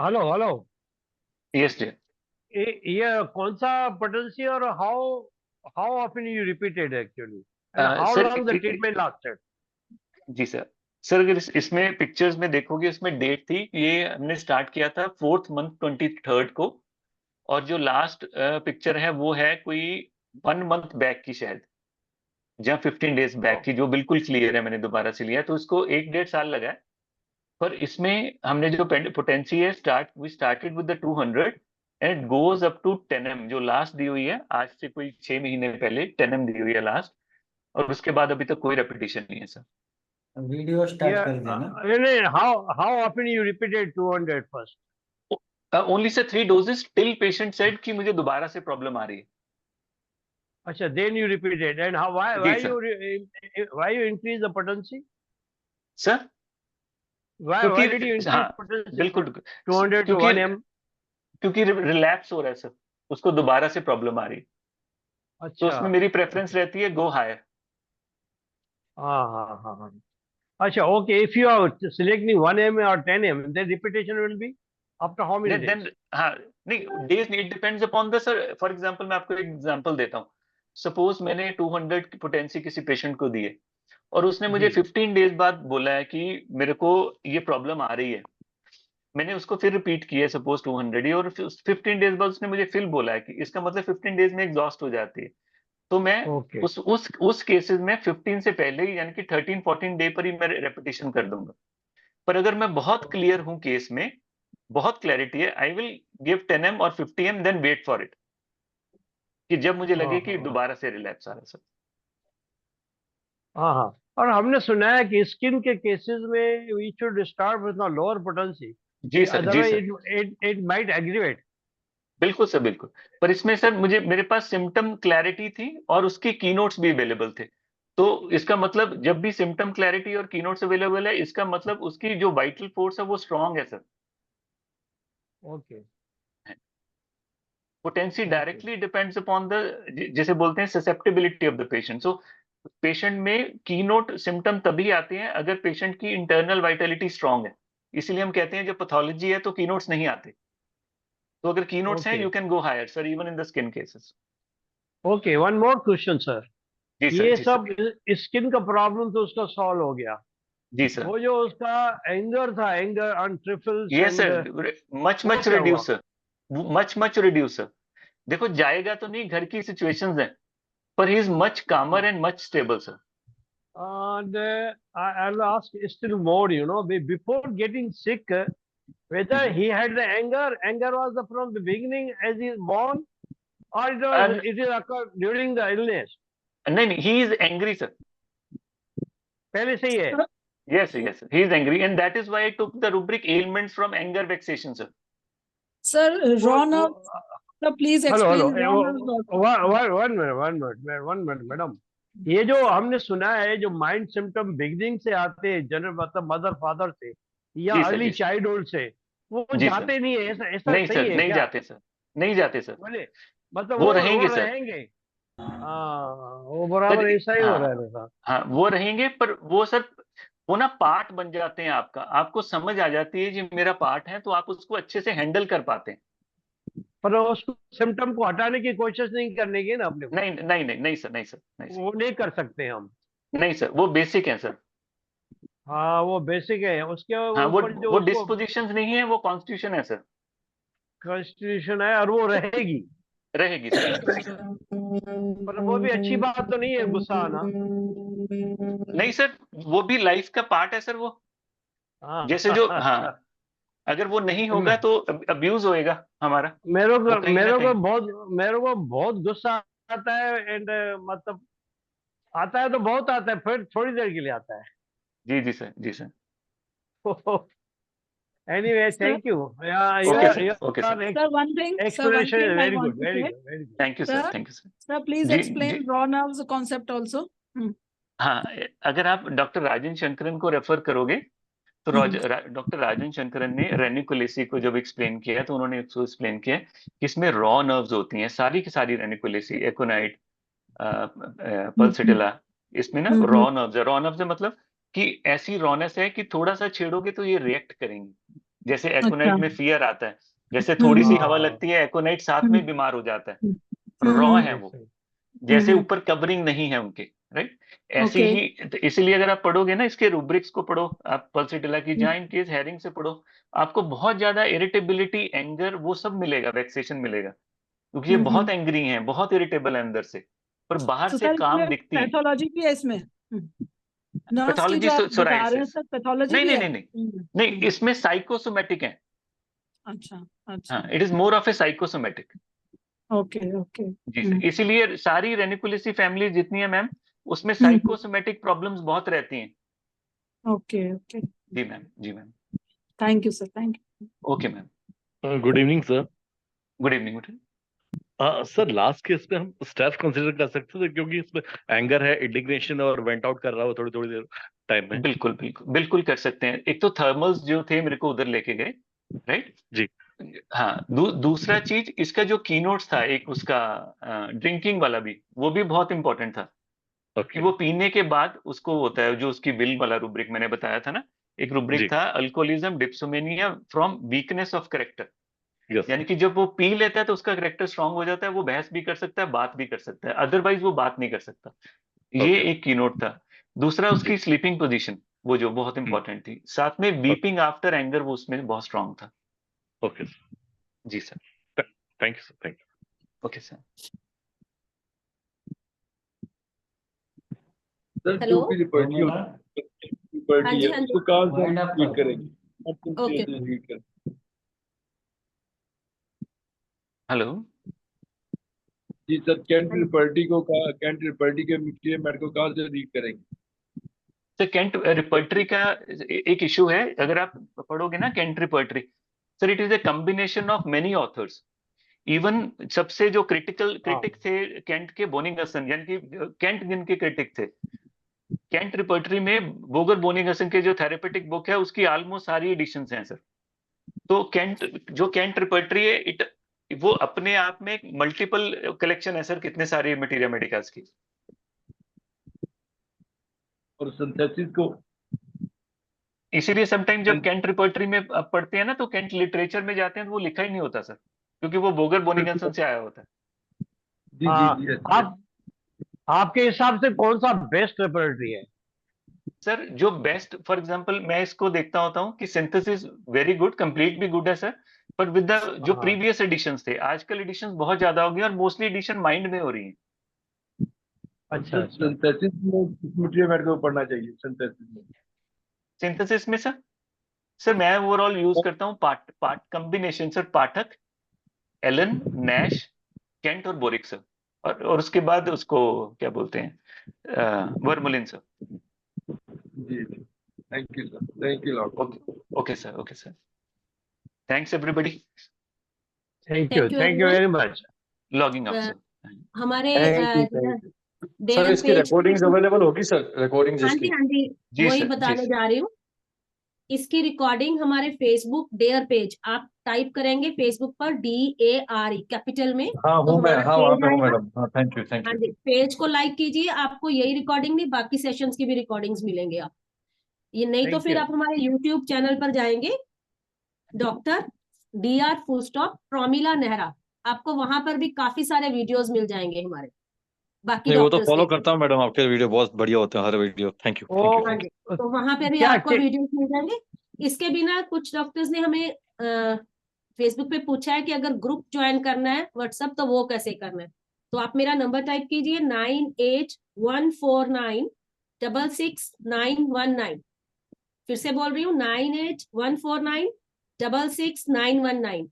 S7: Hello hello,
S1: yes जी।
S7: ये कौन सा पोटेंसी और how how often you repeated actually, and how
S1: sir
S7: long the treatment lasted?
S1: जी सर अगर इसमें पिक्चर्स में देखोगे, इसमें डेट थी, ये हमने स्टार्ट किया था 4th month 23rd को, और जो लास्ट पिक्चर है वो है कोई 1 month बैक की शायद, जहाँ 15 days बैक की, जो बिल्कुल क्लियर है, मैंने दोबारा से लिया, तो इसको 1-1.5 साल लगा है। पर इसमें हमने जो पोटेंसी है, we started with the 200, and it goes up to 10m, जो लास्ट दी हुई है आज से कोई 6 महीने पहले 10m दी हुई है लास्ट, और उसके बाद अभी तक कोई रेपिटेशन नहीं है सर।
S9: वीडियो स्टार्ट कर देना।
S7: how often you repeated 200 first?
S1: Only sir 3 doses till patient said कि मुझे दोबारा से प्रॉब्लम आ रही है।
S7: अच्छा, then you repeated, and how, why
S1: जी sir.
S7: why you increase the potency?
S1: Sir
S7: Why did you increase
S1: हाँ
S7: potency
S1: बिल्कुल,
S7: from 200 to 1m?
S1: क्योंकि रिलैप्स हो रहा है सर, उसको दोबारा से प्रॉब्लम आ रही है, तो
S7: अच्छा,
S1: उसमें मेरी प्रेफरेंस रहती है गो हायर।
S7: हाँ। अच्छा, okay, if you are selecting 1m or 10m, then repetition will be after how many days?
S1: Then हाँ नहीं, days it depends upon the sir. For example मैं आपको एक एग्जांपल देता हूँ। सपोज मैंने 200 की पोटेंसी किसी पेशेंट को दी है, और उसने मुझे 15 डेज बाद बोला है कि मेरे को ये प्रॉब्लम आ रही है। मैंने उसको फिर रिपीट किया है सपोज 200 ही, और 15 डेज बाद उसने मुझे फिर बोला है कि इसका मतलब 15 डेज में एग्जॉस्ट हो जाती है, तो मैं
S7: Okay.
S1: उस केसेस में 15 से पहले ही, यानी कि 13-14 डे पर ही मैं रेपिटेशन कर दूंगा। पर अगर मैं बहुत क्लियर हूं केस में, बहुत क्लैरिटी है, आई विल गिव 10m और 50m, then wait for it, कि जब मुझे लगे कि दोबारा से रिलैप्स आ रहा है सर।
S7: हाँ, और हमने सुना है कि स्किन के केसेस में we should start with a lower potency.
S1: जी सर, जी
S7: Otherwise
S1: sir,
S7: it might aggravate.
S1: बिल्कुल सर, बिल्कुल। पर इसमें सर मेरे पास सिम्टम क्लैरिटी थी और उसके कीनोट्स भी अवेलेबल थे, तो इसका मतलब जब भी सिम्टम क्लैरिटी और कीनोट्स अवेलेबल है, इसका मतलब उसकी जो वाइटल फोर्स है वो स्ट्रांग है sir.
S7: Okay.
S1: Potency directly depends upon the, जिसे बोलते हैं susceptibility of the patient. So patient में कीनोट सिम्टम तभी आते हैं अगर पेशेंट की इंटरनल वाइटलिटी स्ट्रांग है। इसीलिए हम कहते हैं जब पैथोलॉजी है तो कीनोट्स नहीं आते, तो अगर कीनोट्स हैं you can go higher sir, even in the skin cases.
S7: Okay, one more question, sir.
S1: जी सर,
S7: ये
S1: जी
S7: सब
S1: सर,
S7: स्किन का प्रॉब्लम तो उसका सॉल्व हो गया,
S1: जी सर।
S7: वो जो उसका एंगर था, anger on trifles,
S1: yes sir, much
S7: क्या
S1: reduce sir, much reduce sir. देखो जाएगा तो नहीं, घर की सिचुएशंस हैं, पर he is much calmer and much stable sir.
S7: And I'll ask still more, before getting sick, whether he had the anger was from the beginning as he is born, or it is occurred during the illness?
S1: नहीं, ही इज एंग्री सर,
S7: पहले से ही है।
S1: yes, he is angry, and that is why I took the rubric ailments from anger vexation sir.
S10: Sir, raw nerves. Sir, please explain raw nerves also.
S7: one minute, madam. ये जो हमने सुना है, जो माइंड सिम्टम बिगिनिंग से आते हैं, जनरल मतलब मदर फादर से या
S1: जी सर,
S7: अर्ली
S1: जी सर।
S7: चाइल्डहुड से, वो
S1: जी
S7: जाते
S1: सर।
S7: नहीं है, ऐसा
S1: नहीं
S7: सही
S1: सर,
S7: है
S1: नहीं
S7: क्या?
S1: जाते सर, नहीं जाते सर,
S7: बोले मतलब
S1: वो रहेंगे सर।
S7: रहेंगे। वो बराबर ऐसा ही हो रहा है मेरा।
S1: हाँ वो रहेंगे, पर वो सर वो ना पार्ट बन जाते हैं आपका, आपको समझ आ जाती है ये मेरा पार्ट है, तो आप उसको अच्छे से हैंडल कर पाते हैं।
S7: पर उस सिम्टम को हटाने की कोशिश नहीं करने की ना अपने को।
S1: नहीं सर, नहीं सर,
S7: वो नहीं कर सकते हम।
S1: नहीं सर, वो बेसिक है सर।
S7: हाँ, वो बेसिक है, उसके
S1: हाँ
S7: ऊपर जो
S1: वो डिस्पोजिशंस नहीं है, वो कॉन्स्टिट्यूशन है सर,
S7: कॉन्स्टिट्यूशन है, और वो रहेगी
S1: सर।
S7: पर वो भी अच्छी बात तो नहीं है गुस्सा आना।
S1: नहीं सर, वो भी लाइफ का पार्ट है सर। वो जैसे जो हाँ, अगर वो नहीं होगा तो अब्यूज होएगा हमारा।
S7: मेरे को बहुत गुस्सा आता है, एंड मतलब आता है तो बहुत आता है, फिर थोड़ी देर के लिए आता है।
S1: जी सर, जी sir.
S7: Anyway, thank you.
S1: Okay, sir.
S10: Sir, one thing.
S7: Explanation is very good,
S10: very
S7: good.
S1: Thank you, sir. Thank you, sir.
S10: Sir, please explain raw nerves concept also.
S1: हाँ, अगर आप डॉक्टर राजन शंकरन को रेफर करोगे तो डॉक्टर राजन शंकरन ने रेनिकुलेसी को जब एक्सप्लेन किया, तो उन्होंने एक्सप्लेन किया कि इसमें रॉ नर्व्स होती हैं, सारी की सारी रेनिकुलेसी, एकोनाइट, पल्सिटिला, इसमें ना रॉ नर्व्स है। रॉ नर्व्स है मतलब कि ऐसी रॉनेस है कि थोड़ा सा छेड़ोगे तो ये रिएक्ट करेंगे। जैसे एकोनाइट में फियर आता है, जैसे थोड़ी सी हवा लगती है एकोनाइट साथ में बीमार हो जाता है। रॉ है वो, जैसे ऊपर कवरिंग नहीं है उनके, राइट? ऐसे ही, इसीलिए अगर आप पढ़ोगे ना, इसके रूब्रिक्स को पढ़ो आप, पल्सिटिला की, जहाँ इन केस हेरिंग से पढ़ो, आपको बहुत ज्यादा इरिटेबिलिटी, एंगर, वो सब मिलेगा, वेक्सेशन मिलेगा, क्योंकि ये बहुत एंग्री हैं, बहुत इरिटेबल है अंदर से, पर बाहर से काम दिखती है।
S10: पैथोलॉजी भी है इसमें?
S1: Pathology, psoriasis?
S10: पैथोलॉजी
S1: नहीं, इसमें साइकोसोमैटिक है।
S10: अच्छा अच्छा
S1: हाँ, it is more of a psychosomatic.
S10: Okay okay
S1: जी सर, इसीलिए सारी रेनिकुलेसी फैमिली जितनी है मैम, उसमें
S10: हम्म
S1: साइकोसोमेटिक प्रॉब्लम्स बहुत रहती हैं।
S10: ओके ओके
S1: जी मैम, जी ma'am.
S10: Thank you sir, thank you.
S1: Okay ma'am,
S6: good evening sir.
S1: Good evening.
S6: Sir last case में हम स्टेप्स कंसीडर कर सकते थे, क्योंकि इसमें एंगर है, इंडिग्नेशन और वेंट आउट कर रहा हो थोड़ी थोड़ी देर टाइम में।
S1: बिल्कुल बिल्कुल बिल्कुल कर सकते हैं। एक तो थर्मल्स जो थे मेरे को उधर लेके गए, राइट
S6: जी।
S1: हाँ, दूसरा चीज इसका जो कीनोट्स था, एक उसका ड्रिंकिंग वाला भी, वो भी बहुत इंपॉर्टेंट था कि
S6: ओके
S1: वो पीने के बाद उसको होता है जो उसकी बिल वाला रुब्रिक मैंने बताया था ना, एक रुब्रिक
S6: जी।
S1: था alcoholism dipsomania from weakness of character.
S6: Yes
S1: यानी कि जब वो पी लेता है तो उसका करेक्टर स्ट्रांग हो जाता है, वो बहस भी कर सकता है, बात भी कर सकता है, अदरवाइज वो बात नहीं कर सकता। ये
S6: ओके
S1: एक कीनोट था। दूसरा
S6: जी।
S1: उसकी स्लीपिंग पोजीशन, वो जो बहुत इंपॉर्टेंट थी। साथ में वीपिंग आफ्टर एंगर, वो उसमें बहुत स्ट्रांग था।
S6: ओके
S1: जी sir.
S6: Thank you sir, thank you.
S1: Okay sir.
S6: Sir
S3: hello.
S6: जो भी रिपर्टी
S9: मैडम,
S3: हाँ जी,
S6: है
S3: हाँ जी।
S6: उसको कहाँ से
S9: वाइंड अप
S6: रीड
S9: कर दो।
S6: करेंगे? आप
S3: ओके।
S6: रीड करें।
S1: हेलो।
S6: जी सर, कैंट रिपर्टी के मेट को कहाँ से रीड करेंगे?
S1: सर कैंट रिपर्टरी का एक इशू है, अगर आप पढ़ोगे ना Kent repertory, sir it is a combination of many authors. Even सबसे जो क्रिटिक थे कैंट के, बोनिंगसन, यानी कि कैंट जिनके क्रिटिक थे, कैंट रिपर्टरी में बोगर बोनिंगसन के जो थेरेपेटिक बुक है उसकी ऑलमोस्ट सारी एडिशंस हैं सर। तो कैंट रिपर्टरी है, इट वो अपने आप में मल्टीपल कलेक्शन है सर, कितने सारे मटीरिया मेडिकास की।
S6: और सिंथेसिस को
S1: इसीलिए समटाइम जब कैंट रिपर्टरी में आप पढ़ते हैं ना, तो कैंट लिटरेचर में जाते हैं तो वो लिखा ही नहीं होता सर, क्योंकि वो बोगर बोनिंगसन से आया होता है।
S6: जी जी जी अच्छा।
S7: आप आपके हिसाब से कौन सा बेस्ट रेपरेटरी है?
S1: सर जो बेस्ट, फॉर एग्जांपल मैं इसको देखता होता हूँ कि सिंथेसिस वेरी गुड, कंप्लीट भी गुड है सर, पर विद द जो
S7: हाँ।
S1: प्रीवियस एडिशंस थे, आजकल एडिशंस बहुत ज्यादा हो गई और मोस्टली एडिशन माइंड में हो रही है।
S7: अच्छा अच्छा
S6: सिंथेसिस में किस मटेरियल मेट को पढ़ना चाहिए सिंथेसिस में?
S1: सिंथेसिस में सर मैं ओवरऑल यूज करता हूँ part combination sir, Pathak, Allen, Nash, Kent और बोरिक सर, और उसके बाद उसको क्या बोलते हैं, वर्मुलिन सर।
S6: जी जी, thank you sir, thank you lot.
S1: Okay sir, okay sir, thanks everybody,
S7: thank
S3: Thank you,
S7: you
S3: everyone.
S7: Very much.
S1: Logging out sir.
S3: हमारे
S11: थैंक यू। सर
S3: डेयर
S11: इसकी
S3: पेज
S11: रिकॉर्डिंग्स अवेलेबल होगी सर, रिकॉर्डिंग्स
S3: हाँ
S11: इसकी?
S3: जी, हाँ जी,
S1: जी
S3: वही
S1: सर, जी
S3: बताने
S1: सर।
S3: जा रही हूँ। इसकी रिकॉर्डिंग हमारे फेसबुक डेयर पेज, आप टाइप करेंगे फेसबुक पर DARE कैपिटल में,
S11: हाँ
S3: तो
S11: हूँ मैं,
S3: हमारा
S11: हाँ वहाँ
S3: पेज
S11: पे हूँ
S3: आएगा।
S11: मैडम। हाँ थैंक यू, थैंक
S3: हाँ
S11: यू।
S3: जी, पेज को लाइक कीजिए, आपको यही रिकॉर्डिंग नहीं, बाकी सेशंस की भी रिकॉर्डिंग्स मिलेंगे। आप ये नहीं तो
S7: थैंक
S3: फिर
S7: यू।
S3: आप हमारे यूट्यूब चैनल पर जाएंगे, doctor DR full stop Promila Nehra, आपको वहां पर भी काफी सारे वीडियोस मिल जाएंगे हमारे बाकी
S11: नहीं वो तो
S3: डॉक्टर्स
S11: फॉलो
S3: के।
S11: करता हूँ मैडम, आपके वीडियो बहुत बढ़िया होते हैं हर video. Thank you, thank you,
S3: हाँ
S11: थैंक
S3: जी,
S11: यू।
S3: तो वहां पे भी
S7: क्या
S3: आपको वीडियोस मिल जाएंगे। इसके बिना कुछ डॉक्टर्स ने हमें फेसबुक पे पूछा है कि अगर ग्रुप ज्वाइन करना है व्हाट्सएप, तो वो कैसे करना है। तो आप मेरा नंबर टाइप कीजिए 9814966919। फिर से बोल रही हूँ 9814966919।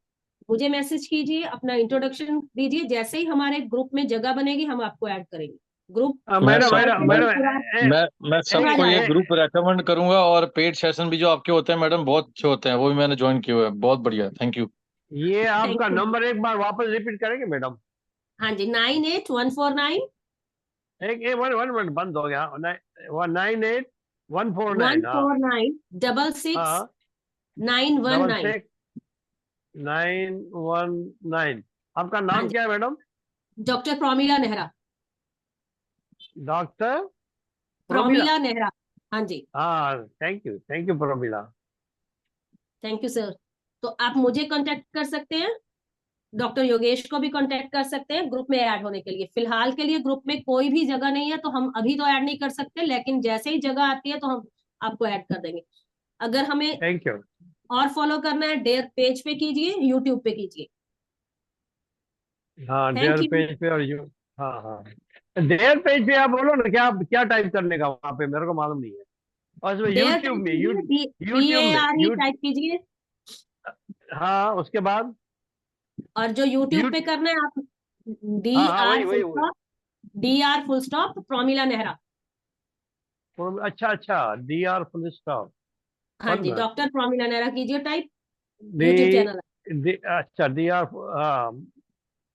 S3: मुझे मैसेज कीजिए, अपना इंट्रोडक्शन दीजिए, जैसे ही हमारे ग्रुप में जगह बनेगी हम आपको ऐड करेंगे। ग्रुप
S11: मैं
S7: मैडम
S11: सब
S7: मैडम
S11: मैं
S7: मैडम
S11: मैं सबको ये
S7: ए-
S11: ग्रुप रेकमेंड करूंगा, और पेड सेशन भी जो आपके होते हैं मैडम बहुत अच्छे होते हैं, वो भी मैंने ज्वाइन किए हुए हैं, बहुत बढ़िया। Thank you.
S7: ये
S3: थैंक
S7: आपका
S3: यू।
S7: नंबर एक बार वापस रिपीट करेंगे मैडम?
S3: हाँ जी, 98149149
S7: एक वन वन मिनट बंद हो गया। 198149। हाँ
S3: 66
S7: हाँ,
S3: 919।
S7: 66919। आपका
S3: हाँ
S7: नाम
S3: जी,
S7: क्या है madam?
S3: Doctor Promila Nehra.
S7: Doctor Promila.
S3: Promila Nehra, हाँ जी।
S7: हाँ thank you Promila.
S3: Thank you sir. तो आप मुझे कांटेक्ट कर सकते हैं, डॉक्टर योगेश को भी कांटेक्ट कर सकते हैं ग्रुप में ऐड होने के लिए। फिलहाल के लिए ग्रुप में कोई भी जगह नहीं है, तो हम अभी तो ऐड नहीं कर सकते, लेकिन जैसे ही जगह आती है तो हम आपको ऐड कर देंगे। अगर हमें
S7: थैंक यू।
S3: और फॉलो करना है, डेयर पेज पे कीजिए, यूट्यूब पे कीजिए।
S7: हाँ
S3: थैंक
S7: डेयर
S3: यू।
S7: पेज पे और यू। हाँ हाँ, डेयर पेज पे आप बोलो ना, क्या क्या टाइप करने का वहां पे, मेरे को मालूम नहीं है। और इसमें
S3: डेयर
S7: यूट्यूब
S3: टाइप
S7: में
S3: कीजिए,
S7: यूट्यूब में
S3: DARE टाइप कीजिए।
S7: हाँ, उसके बाद
S3: और जो यूट्यूब पे करना है आप
S7: हाँ, वही वही वही।
S3: DR full stop Promila Nehra.
S7: अच्छा, DR फुल स्टॉप।
S3: हाँ जी, डॉक्टर प्रोमिला नेहरा कीजिए टाइप,
S7: डी
S3: यूट्यूब चैनल
S7: अच्छा, DR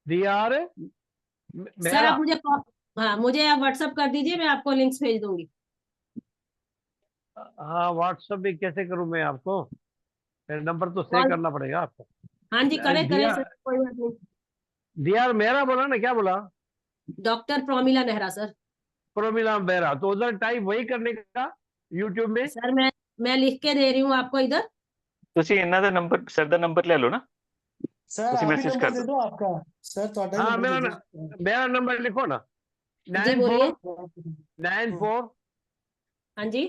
S7: DR
S3: है। सर
S7: मेरा।
S3: आप मुझे आप व्हाट्सअप कर दीजिए, मैं आपको लिंक्स भेज दूंगी।
S7: हाँ, व्हाट्सएप भी कैसे करूं मैं आपको? मेरा नंबर तो सेव करना पड़ेगा आपको।
S3: हाँ जी, करे सर, कोई बात नहीं।
S7: DR मेरा बोला ना, क्या बोला?
S3: Doctor Promila Nehra sir.
S7: प्रोमिला बेहरा, तो उधर टाइप वही करने का यूट्यूब में।
S3: सर मैं लिख के दे रही हूँ आपको इधर।
S1: ਤੁਸੀਂ ਇਹਨਾਂ ਦਾ ਨੰਬਰ ਸਰ ਦਾ ਨੰबर ਲੈ ਲਓ ਨਾ।
S2: सर
S1: ਤੁਸੀਂ
S2: आप ही
S1: मैसेज
S2: नंबर
S1: कर
S2: दे
S1: दो।
S2: दो आपका। सर तो
S7: हाँ,
S2: नंबर दे दो।
S7: मेरा नंबर लिखो ना।
S3: जी बोलिए।
S7: 94
S3: हाँ जी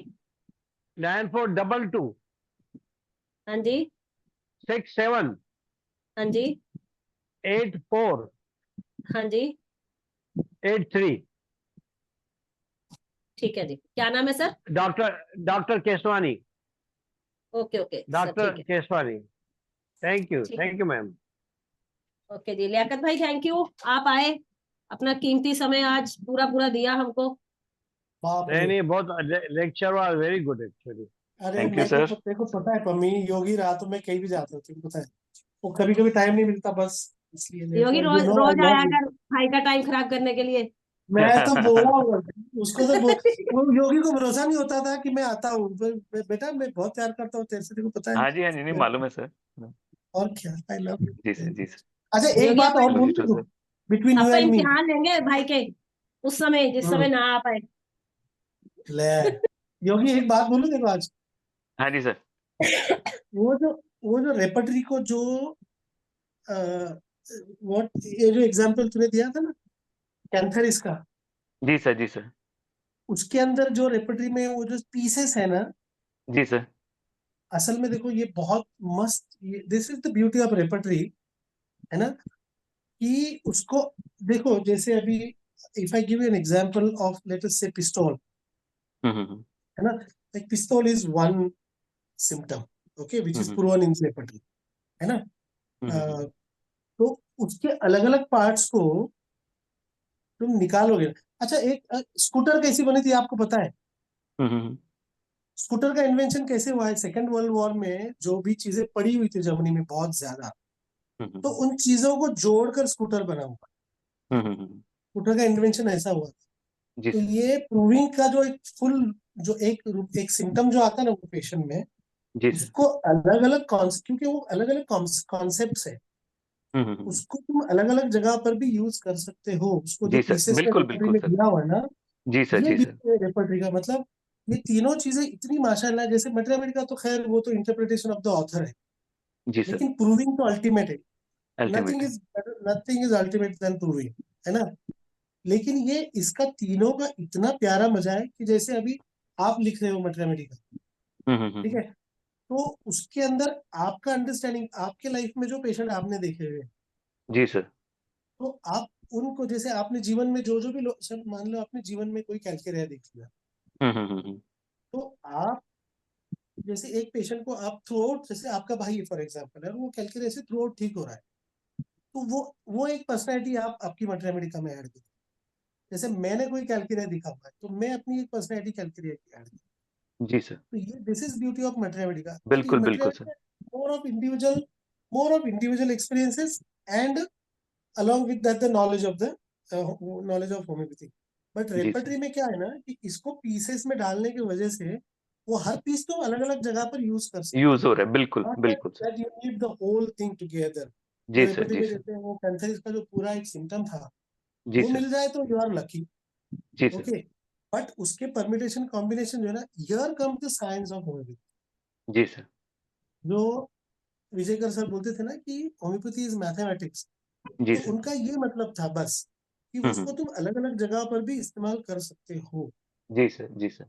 S7: 9422
S3: हाँ जी
S7: 67
S3: हाँ जी
S7: 84
S3: हाँ जी
S7: 83।
S3: ठीक है जी, क्या नाम है sir?
S7: Doctor Keswani.
S3: Okay okay sir,
S7: doctor
S3: ठीक है।
S7: Keswani. Thank you ma'am.
S3: Okay जी, लियाकत भाई थैंक यू, आप आए, अपना कीमती समय आज पूरा दिया हमको।
S7: नहीं, बहुत lecture was very good actually.
S2: अरे मेरे को पता है पम्मी, योगी रातों में कहीं भी जाते होते हैं, पता है वो कभी कभी टाइम नहीं मिलता, बस इसलिए।
S3: योगी रोज आया कर भाई का टाइम खराब करने के लिए।
S2: मैं तो बोला हूँ उसको, तो वो योगी को भरोसा नहीं होता था कि मैं आता हूँ। बेटा मैं बहुत प्यार करता हूँ तेरे से, तेरे को पता है।
S1: हाँ जी नहीं मालूम है सर।
S2: और क्या, आई लव यू।
S1: जी सर जी सर।
S2: अच्छा एक बात और बोलूं बिटवीन यू
S3: आपका
S2: एंड मी।
S3: इम्तिहान लेंगे भाई के उस समय जिस समय ना आ पाए।
S2: ले योगी एक बात बोलूं देखो आज।
S1: हाँ जी सर।
S2: वो जो रेपर्टरी को जो ये जो एग्जांपल तूने दिया था ना कैंथरिस का।
S1: जी सर।
S2: उसके अंदर जो रेपर्टरी में वो जो पीसेस है ना।
S1: जी सर।
S2: असल में देखो ये बहुत मस्त, this is the beauty of repertory, है ना, कि उसको देखो जैसे अभी if I give you an example of let us से पिस्तौल, है ना, लाइक पिस्तौल is one symptom, okay, which is proven in repertory, है ना। तो उसके अलग अलग पार्ट्स को तुम निकालोगे। अच्छा एक स्कूटर कैसी बनी थी आपको पता है? स्कूटर का इन्वेंशन कैसे हुआ है? सेकेंड वर्ल्ड वॉर में जो भी चीजें पड़ी हुई थी जर्मनी में बहुत ज्यादा, तो उन चीजों को जोड़कर स्कूटर बना हुआ। स्कूटर का इन्वेंशन ऐसा हुआ था। तो ये प्रूविंग का जो एक फुल जो एक सिम्टम जो आता है ना वो पेशेंट में, उसको अलग अलग क्योंकि वो अलग अलग कॉन्सेप्ट है, उसको तुम अलग अलग जगह पर भी यूज कर सकते हो। उसको जो पीसेस में दिया हुआ है ना, ये रेपर्टरी का मतलब ये तीनों चीजें इतनी माशाल्लाह। जैसे मैथमेटिक्स का तो खैर वो तो इंटरप्रिटेशन ऑफ द ऑथर है, लेकिन प्रूविंग तो अल्टीमेट है। Nothing is ultimate than proving, है ना। लेकिन ये इसका तीनों का इतना प्यारा मजा है कि जैसे अभी आप लिख रहे हो मैथमेटिक्स का, ठीक है, तो उसके अंदर आपका अंडरस्टैंडिंग, आपके लाइफ में जो पेशेंट आपने देखे हुए,
S1: जी सर,
S2: तो आप उनको जैसे आपने जीवन में जो जो भी लोग, सब मान लो आपने जीवन में कोई कैलकेरिया देख लिया, तो आप जैसे एक पेशेंट को आप थ्रू आउट, जैसे आपका भाई फॉर एग्जांपल है, वो कैलकेरिया से थ्रू आउट ठीक हो रहा है, तो वो एक पर्सनैलिटी आप आपकी मैथमेटिक्स में ऐड की। जैसे मैंने कोई कैलकेरिया दिखा हुआ है तो मैं अपनी एक पर्सनैलिटी कैलकेरिया की ऐड की।
S1: जी सर।
S2: तो ये this is beauty of mathematics.
S1: बिल्कुल sir.
S2: more of individual experiences and along with that the knowledge of homeopathy. But repertory में क्या है ना कि इसको पीसेस में डालने की वजह से वो हर पीस तो अलग अलग जगह पर यूज कर सकते
S1: यूज हो रहा है। बिल्कुल सर।
S2: you need the whole thing together.
S1: जी सर जी सर।
S2: जैसे वो कैंथरिस का जो पूरा एक सिम्टम था
S1: जी
S2: वो
S1: सर।
S2: मिल जाए तो यू आर लकी।
S1: जी सर।
S2: ओके, बट उसके परम्यूटेशन कॉम्बिनेशन जो है ना, here come the science of homeopathy.
S1: जी सर।
S2: जो विजयकर सर बोलते थे ना कि होम्योपैथी इज मैथमेटिक्स,
S1: जी
S2: तो
S1: सर।
S2: उनका ये मतलब था बस कि उसको तुम अलग अलग जगह पर भी इस्तेमाल कर सकते हो।
S1: जी सर जी sir.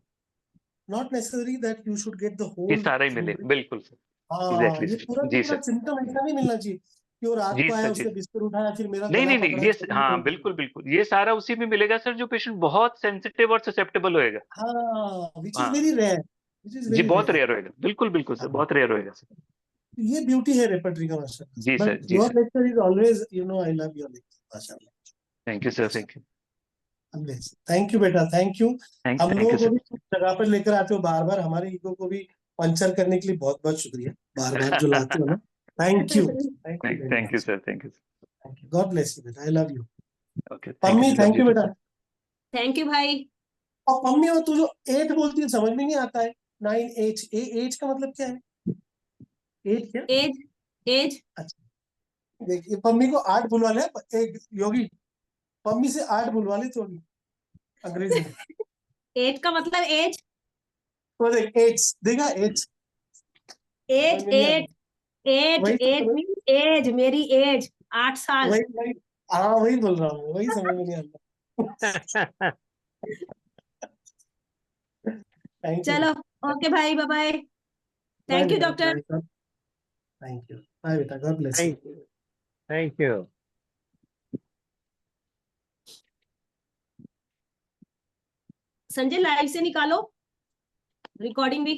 S2: Not necessary that you should get the
S1: कि
S2: होल।
S1: सारा ही मिले। बिल्कुल सर।
S2: हाँ,
S1: एग्जैक्टली
S2: ये
S1: सर।
S2: पूरा
S1: जी सर।
S2: सिम्टम ऐसा नहीं मिलना चाहिए कि वो रात
S1: जी
S2: को आया,
S1: सर। जी
S2: उसने बिस्तर उठाया, फिर मेरा
S1: नहीं
S2: गला
S1: नहीं नहीं,
S2: पकड़ा,
S1: ये
S2: चलिए
S1: हाँ
S2: कोई
S1: बिल्कुल ये सारा उसी में मिलेगा सर जो पेशेंट बहुत सेंसिटिव और ससेप्टेबल होएगा।
S2: हाँ, विच इज
S1: हाँ
S2: वेरी रेयर, विच इज
S1: जी,
S2: वेरी
S1: बहुत
S2: रेयर।
S1: रेयर होएगा। बिल्कुल सर, बहुत रेयर होएगा सर।
S2: ये ब्यूटी है रेपर्टरी का माशाल्लाह।
S1: जी सर,
S2: बट
S1: जी
S2: your
S1: sir.
S2: Lecture is always, you know, I love your lecture माशाल्लाह।
S1: Thank you sir, thank you,
S2: thank you बेटा, थैंक यू। हम
S1: थैंक
S2: लोगों
S1: यू
S2: को
S1: सर।
S2: भी जगह पर लेकर आते हो बार बार, हमारे ईगो को भी पंचर करने के लिए बहुत बहुत शुक्रिया, बार बार जो लाते हो ना। Thank you, thank you very
S1: thank you
S2: much.
S1: Sir, thank you sir.
S2: Thank you, God bless you बेटा, I love you.
S1: Okay, thank
S2: Pammi
S1: you, love
S2: thank
S1: you
S2: you
S1: too
S2: बेटा।
S1: सर।
S3: थैंक यू भाई।
S2: और पम्मी, और तू जो 8 बोलती है समझ में नहीं आता है। 9H, एज का मतलब क्या है? एज क्या?
S3: Age, age.
S2: अच्छा, देखिए पम्मी को 8 बुलवा ले, एक योगी पम्मी से 8 बुलवा ले थोड़ी अंग्रेजी में।
S3: एज का मतलब एज,
S2: तो देख एज, देखा एज,
S3: एज, एज, एज,
S2: वही
S3: एज
S2: तो,
S3: मीन्स एज, मेरी एज 8 साल।
S2: वही हाँ वही बोल रहा हूँ, वही समझ में नहीं आता। थैंक यू,
S3: चलो, ओके भाई, bye bye. Thank you doctor.
S2: Thank you, bye बेटा, God bless you.
S7: Thank you.
S3: Sanjay live से निकालो रिकॉर्डिंग भी।